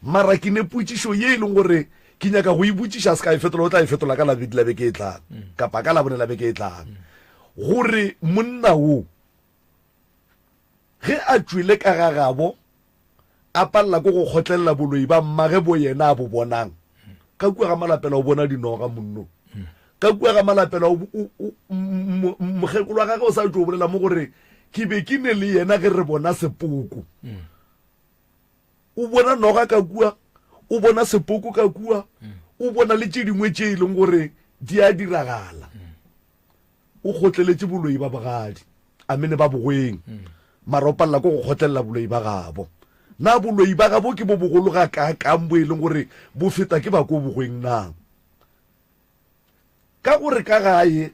mara ke ne putsišo ye e leng gore ke nyaka go ibotsiša se ka e fetola o tla e fetola ka labedi la beke e tlang kapa ka labone la beke e tlang gore monna o ge a tswile ka ga gabo a palela ko go kgotlelela boloi ba mmage bo yena a bo bonang ka kua ga malapela o bona dinoga monno ka kua ga malapela mogekolo wa gage o sa tso bolela mo gore ke be ke ne le yena ge re bona sepoko o bona noga ka kua o bona sepoko ka kua o bona le tše dingwe tše e leng gore di a diragala o kgotleletse boloi ba bogadi a mene ba bogweng mara o palela ko go kgotlelela boloi ba gabo na boloi ba gabo ke bo bogolo ga kakang bo e leng gore bo feta ke ba ko bogweng na ka gore ka gae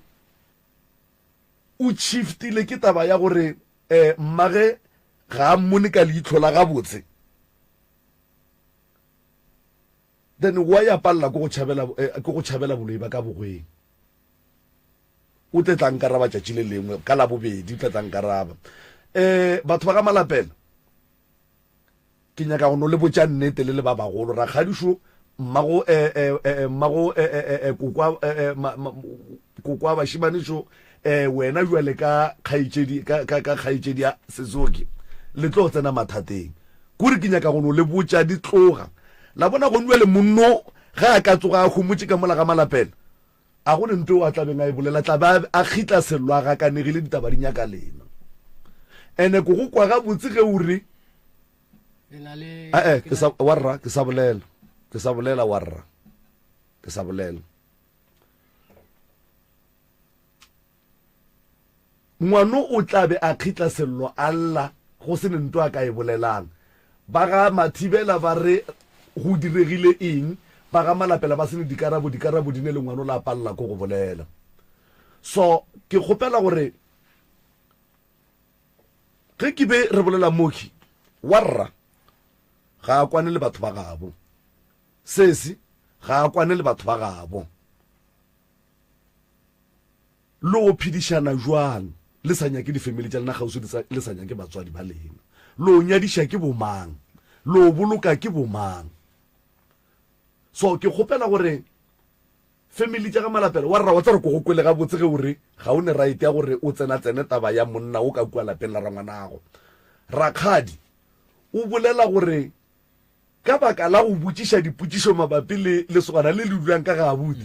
o shiftile ke taba ya gore mmage ga a mmone ka leitlho la gabotse then wa ya palela ko go tšhabela boloi ba ka bogweng o tletlang karaba tšatši le lengwe ka la bobedi o tletlang karaba batho ba ka malapela ke nyaka go no le botša nnete le ba bagolo rakgadišo mmago kokwa bašimanišo wena jwale ka kgaetšedi ya sesoki le tlo go tsena mathateng kore ke nyaka go no le botša di tloga la bona go nwe le monno ga a ka tsoga a humotse ka mola ga malapela a go ne nto a tlabeng a e bolela tlabe a khitla selwa ga ka negile ditaba di nyaka lena ene go go kwa ga botse ge uri ke sa bolela warra ngwano o tlabe a khitla sello alla go se ne nto a ka e bolelang ba ga mathibela ba re go diregile eng ba ga malapela ba sene dikarabo di ne le ngwano la palela ko go bolela so ke kgopela gore ge ke be re bolela moki warra ga a kwane le batho ba gabo sesi ga a kwane le batho ba gabo lo o phedišana jwang le sa nyake di-family tša lena gauso le sa nyake batswadi ba lena lo o nyadiša ke bomang lo o boloka ke bomang so ke kgopela gore family tša ga malapela wa rra wa tsare ko go kwele ga botse ge ore ga o ne right ya gore o tsena taba ya monna o ka kua lapeng la rangwanago rakgadi o bolela gore ka baka la go botšiša dipotšišo mabapi le sogana le le dulang ka ga botse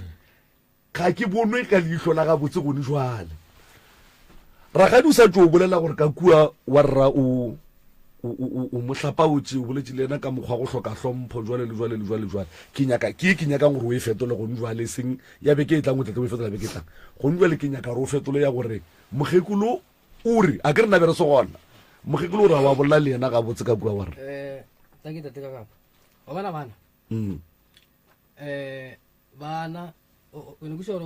ga ke bonwe ka leitlho la ga botse gone jwale rakgadi o sa tlo o bolela gore ka kua wa rra o mohlapaotše o boletše le ena ka mokgwa go hloka hlompho jwale ke nyakang gore o e fetole gone jwale seng ya beke e tlang o tlatla o e fetola beke e tlang gone jwale ke nyaka gore o fetole ya gore mogekolo o re a ke re nabere se gona mogekolo o re a wa bolela le ena ga botse ka kua wa re o bana bana o ne ke gore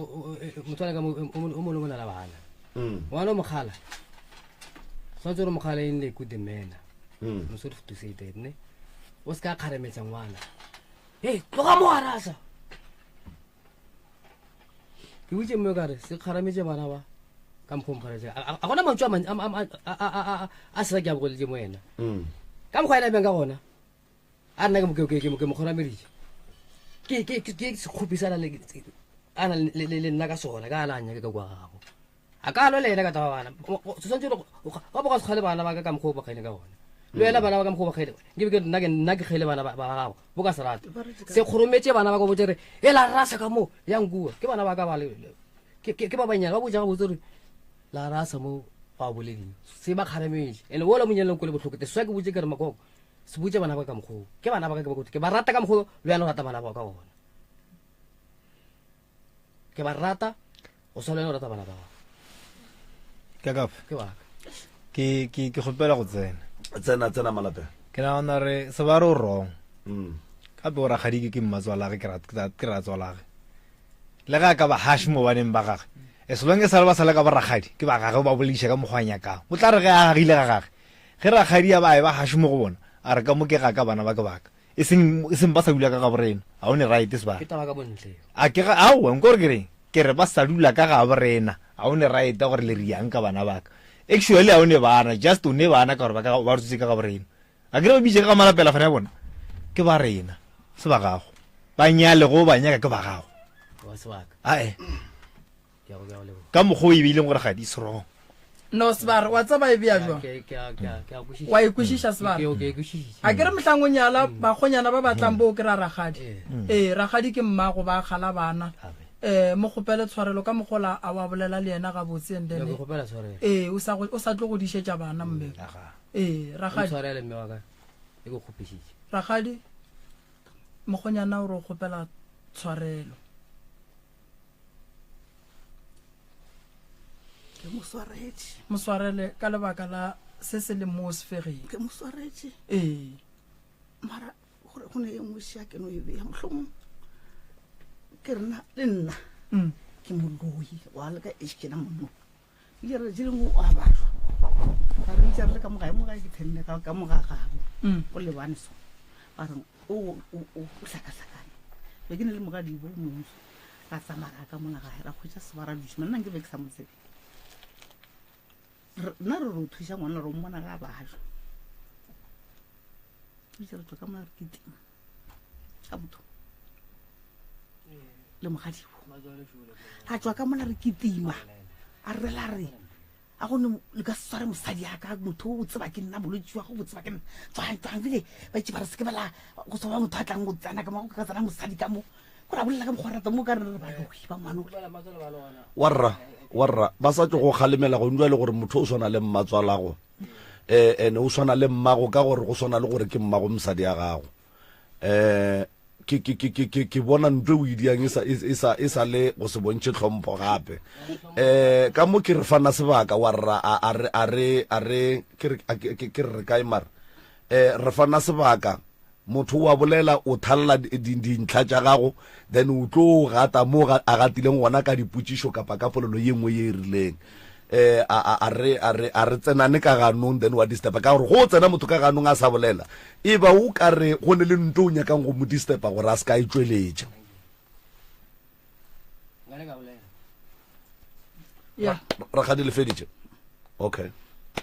motho ka o mo le la bana ngwana o mogala tshwanetse gore mogala e nne kudemena no so to say that ne o ska kgaremetsa ngwana tloga mo garasa ke butse mo kare se kgarametse bana ba ka mphompharetse a gona mantswe a sa ke a boletse mo ena ka mo ena beng ka gona a nna ke mo khona meditse ke se khopisana le ana le nna ka sona ka alanya ke ka kwa gago a ka lo lena ka taba bana se sentse go ba se khale bana ba ka mkho ba kgene ka gona le ela bana ba ka mkho ba kgene ke nna ke khele bana ba gago bo ka serata se khorometse bana ba go botsere ela rasa ka mo yang bua ke bana ba ka ba le ke ba banyana ba botsa go botsere la rasa mo ba boledi se ba kharametse ene wola monyeleng ko le botlhokete swa ke botse ke re makoko se butse bana ba ka mkho ke bana ba ka ke ba rata ka mkho le yana rata bana ba ka bona ke ba rata o sa le rata bana ba ke ka ke gopela go tsena malape ke na ona re se ba ro wrong ka be ora khadi ke mmatswala ke ra tswala le ga ka ba hash mo baneng ba gage e se lenge sala ba sala ka ba ragadi ke ba gage ba bolisha ka mogwanya ka o tla re ga agile ga gage ge ragadi ya ba hash mo go bona a re ka mo ke ga ka bana ba ka baka e seng ba sa dula ka ga borena a o ne right is ba ke taba ka bontle a ke ga a o nkore ke re ba sa dula ka ga borena a o ne right gore le riang ka bana baka actually a o ne bana just o ne bana ka gore ba re tsitse ka ga borena a kere ba bitse ka malapela fana ya bona ke ba rena se ba gago ba nyale go ba nyaka ke ba gago ae ka mokgwa o e beileng gore ga di strong no Sebara wa tsaba e bea jwa wa ikwishisha Sebara a kere mhlangong nyala ba khonyana ba batlang bo kra ragadi ragadi ke mmago ba khala bana mo gopele tshwarelo ka mogola a wa bolela le yena ga botse ndene o sa tlo go dishetja bana mbe ragadi tshwarele mme wa ka e go khopisitse ragadi mogonyana o re gopela tshwarelo ke moswaretse moswarele ka lebaka la se se le mo sfereng ke moswaretse mara gore go ne e mo sia ke no e ya mohlomong ke rena le nna ke moloi wa le ka iskena mo ile re jile go a batho ba re tsa re ka mo ga ke thenne ka mo ga gago go le bana so ba re o hlakasakane be ke ne le mo ga di bo mo ka tsamara ka mona ga ra khotsa Sebara ditšhima nna ke be ke sa motsebe nna re re thuša ngwana re mmona ga bajo itse re tswa ka mona re kitima ka motho le mogadibo a tswa ka mona re kitima a rela re a gone le ka sware mosadi ya ka motho o tseba ke nna bolwetse wa go botseba ke tswang bile ba itse ba re se ke bela go tswa motho a tlang go tsana ka mo ka tsana mosadi ka mo go ra bolela ka mogorata mo ka re ba logi ba manole warra ba sa tlo go khalemela go ndwa le gore motho o swana le mmatswalago ene o swana le mmago ka gore go swana le gore ke mmago msadi ya gago ke bona ntwe o idiang e sa le go se bontšhe tlhompho gape ka mo ke re fana sebaka warra a re ke re kae mara re fana sebaka motho wa bolela o thalla dintlha tša gago then o tlo gata mo a gatileng gona ka dipotšišo kapa ka polelo ye nngwe ye e rileng a re tsenane ka ganong then wa disturba ka gore go tsena motho ka ganong a sa bolela e ba o ka re go ne le nto o nyakang go mo disturba gore a se ka e tsweletša ragadi le feditše okay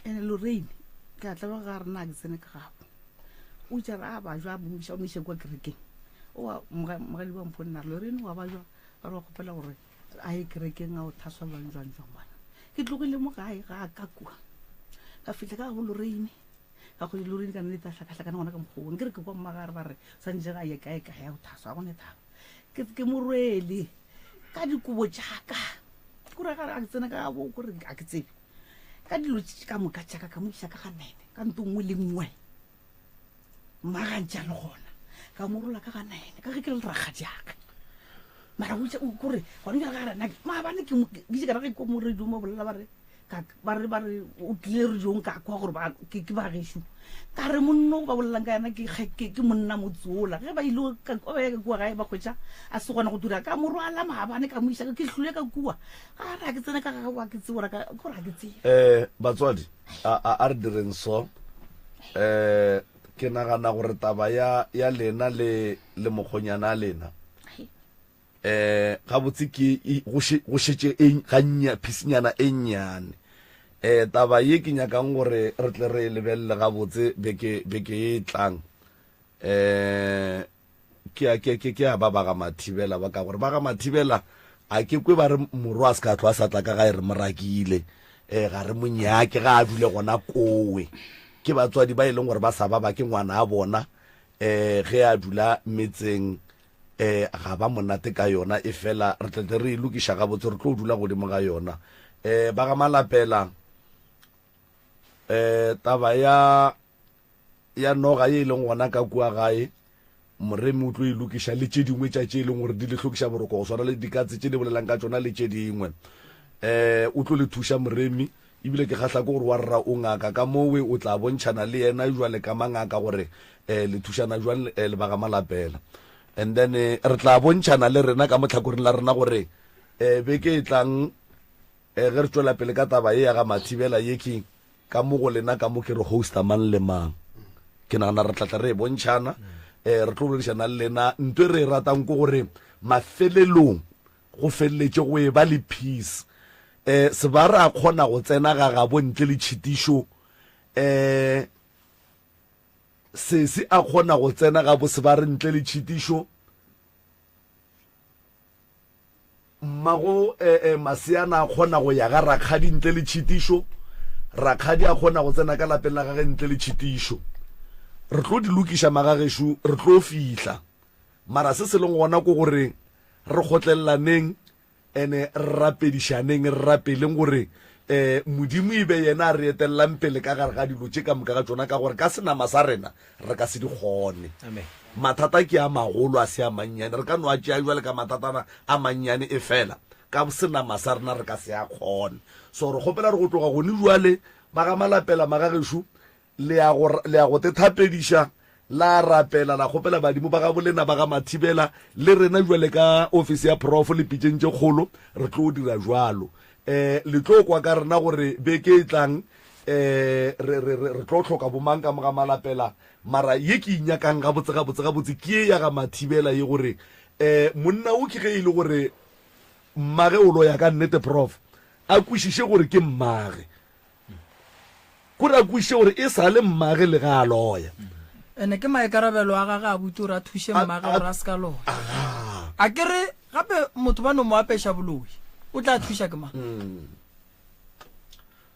ene Lorraine ka tla ba ga rena ke tsene ka gapo o tsara ba jwa bo msha o mise kwa kerekeng o mogadi ba mponna Lorraine wa ba jwa ba re go phela gore a e kerekeng a o thaswa jwang bana ke tlogile mo gae ga ka kwa ka fitla ka go Lorraine ka go Lorraine ka nne ta hlaka kana gona ka mogong ke re ke kwa mmagare ba re santse ga ye kae ka ya o thaswa go ne tha ke morwele ka dikubo tšaka kura ga a tsena ka bo gore a ke tsebe ka dilo ka moka tšaka ka mo isa ka ganene ka ntongwe le ngwe magantša le gona ka morola ka ganene ka ge ke le raga jaaka mara o kore gona ka rena maabane ke itse ka re ko mo radio mo bolela ba re o tlile re jong ka kwa gore ke ba geshu ka re monno ba bolelang ka yana ke monna motsola ge ba ile ka kwa gae ba khotsa a se gona go dira ka morwala maabane ka mo isa ke hlule ka kua ga ra ke tsena ka ga wa ke tsora ka gore ga ke tse batswadi a re direng so ke nagana gore taba ya lena le mokgonyana a lena ga botse ke go shetse ganya phisinyana e nnyane taba ye ke nyakang gore re tle re lebelele ga botse beke e tlang ke a ba ga mathibela ba ka gore ba ga mathibela a ke kwe ba re morwa a se ka tlwa sa tla ka ga e re morakile ga re monyake ga a dule gona kowe ke batswadi ba e leng gore ba sa ba ke ngwana a bona ge a dula metseng ga ba monate ka yona e fela re tlete re ilokiša ga botse re tlo dula godimo ga yona ba ga malapela taba ya noga ye e leng gona ka kua gae moremi o tlo ilokiša le tše dingwe tša tše e leng gore di le tlhokiša boroko go swana le dikatse tše di bolelang ka tsona le tše dingwe o tlo le thuša moremi ebile ke kgatlha ko gore wa rra o ngaka ka mowe o tla bontšhana le yena jwale ka mangaka gore le thušana jwang le ba ga malapela and then re tla bontšhana le rena ka motlhakoreng la rena gore beke e tlang ge re tswela pele ka taba ye ya ga mathibela ye ke ka mo go lena ka mo ke re hosta mang le mang ke nagana re tlatla re e bontšhana re tlo boledišana le lena ntwe re e ratang ko gore mafelelong go feleletse go e ba le peace se ba re a kgona go tsena ga gabo ntle le tshitišo se a kgona go tsena gabo se ba re ntle le tshitišo mmago Masiana a kgona go ya ga rakgadi ntle le tshitišo rakgadi a kgona go tsena ka lapeng la gage ntle le tshitišo re tlo di lokiša magagesho re tlo fihla mara se se leng gona ko gore re gotlellaneng ene rapedišaneng re rapeleng gore modimo e be yena a re etellang pele ka gare ga dilo tše ka moka ga tsona ka gore ka senama sa rena re ka se di kgone mathata ke a magolo a se a mannyane re ka no a tšea jwale ka mathatana a mannyane e fela ka senama sa rena re ka se a kgone so re kgopela re go tloga gone jwale ba ga malapela magagesho le a go tethapediša la rapela la kgopela badimo ba ga bolena ba ga Mathibela le rena jwale ka office ya prof le pitšeng tše kgolo re tlo dira jwalo le tlo kwa ka rena gore beke e tlang re tlo tlhoka bomang ka moga malapela mara ye ke inyakang gabotse ke ye ya ga Mathibela ye gore monna o ke ge e le gore mmage o lo ya ka nnete prof a kwešiše gore ke mmage kore a kwešiše gore e sa le mmage le ga a loya ene ke maikarabelo a gage a butse gore a thuše mmage gore a se ka loya a kere gape motho ba no mo apeša boloi o tla thuša ke mang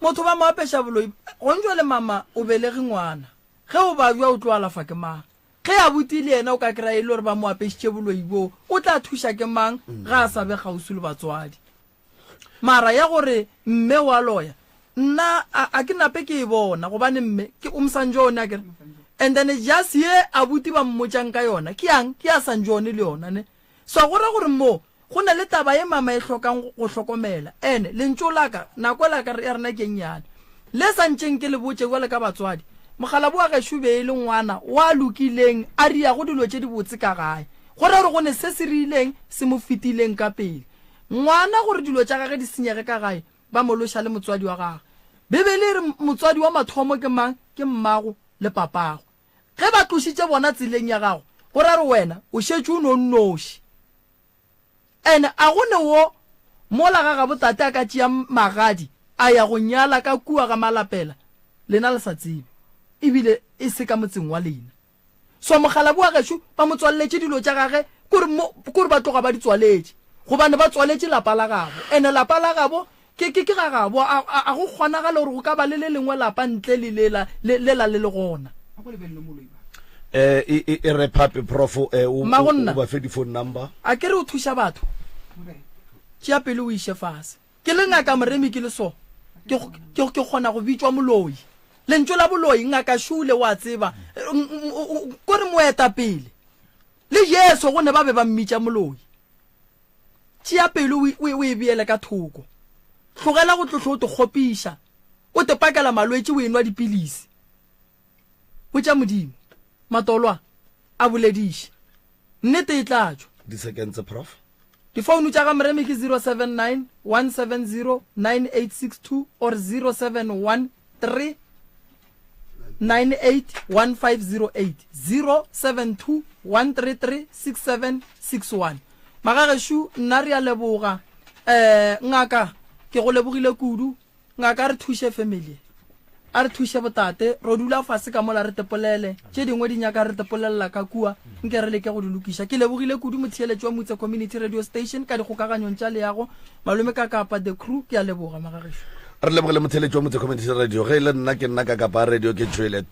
motho ba mo apeša boloi gonjwa le mama o belege ngwana ge o ba bja o tlo alafa ke mang ge a butile ena o ka kry-a e le gore ba mo apešitše boloi boo o tla thuša ke mang ga a sa be gausi le batswadi mara ya gore mme wa loya nna a ke nape ke e bona gobane mme ke Sanjone a kere and then just ye a buti ba mmotšang ka yona ke yang ke ya Sanjone le yona ne so a gore mo go na le taba ye mama e hlokang go hlokomela ene le ntšo laka nako la ka re rena ke nyane le santšeng ke le botse jwale ka batswadi mogala bo a gešo be e le ngwana wa lokileng a ria go dilo tše di botse ka gae gore go ne se se rileng se mo fitileng ka pele ngwana gore dilo tša gage di senyege ka gae ba mološa le motswadi wa gagwe bebele re motswadi wa mathomo ke mang ke mmago le papago ge ba tlošitše bona tseleng ya gago gore re wena o šetše o nonnoši ene a gone wo mola ga botate a ka tšea magadi a ya go nyala ka kua ga malapela lena le sa tsebe ebile e se ka motseng wa lena so mogala bo a gešo ba mo tswalletše dilo tša gage kore ba tloga ba di tswaletše gobane ba tswaletše lapa la gabo ene lapa la gabo ke ga gabo a go kgonagale gore go ka ba le lengwe lapa ntle le lela le le gona e re pape prof o ba fe di phone number a ke re o thuša batho tšea pele o iše fase ke le ngaka moremi ke le so ke kgona go bitswa moloi lentšo la boloi ngaka šule wa tseba kore moeta pele le Jesu gone ba be ba mmitša moloi tšea pele o e beele ka thoko tlogela go tlotlo o te kgopiša o te pakela malwetše o enwa dipilisi botša modimo matolwa a bolediše nnete e tlatšwa di-seconds prof difounu tša ga moremi ke 079 170 9862 or 0713 981508 072 133 6761 magageshu nna re a leboga ngaka ke go lebogile kudu ngaka re thuše family a re thuše botate ro dula fase ka mola re tepolele tše dingwe di nyaka re tepolelela ka kua nke re leke go di lokiša ke lebogile kudu motheeletši wa Motse Community Radio Station ka dikgokaganyong tša leago malome ka kapa the crew ke a leboga magagesho re lebogile motheeletši wa Motse Community Radio ge le nna ke nna ka kapa radio ke tšwele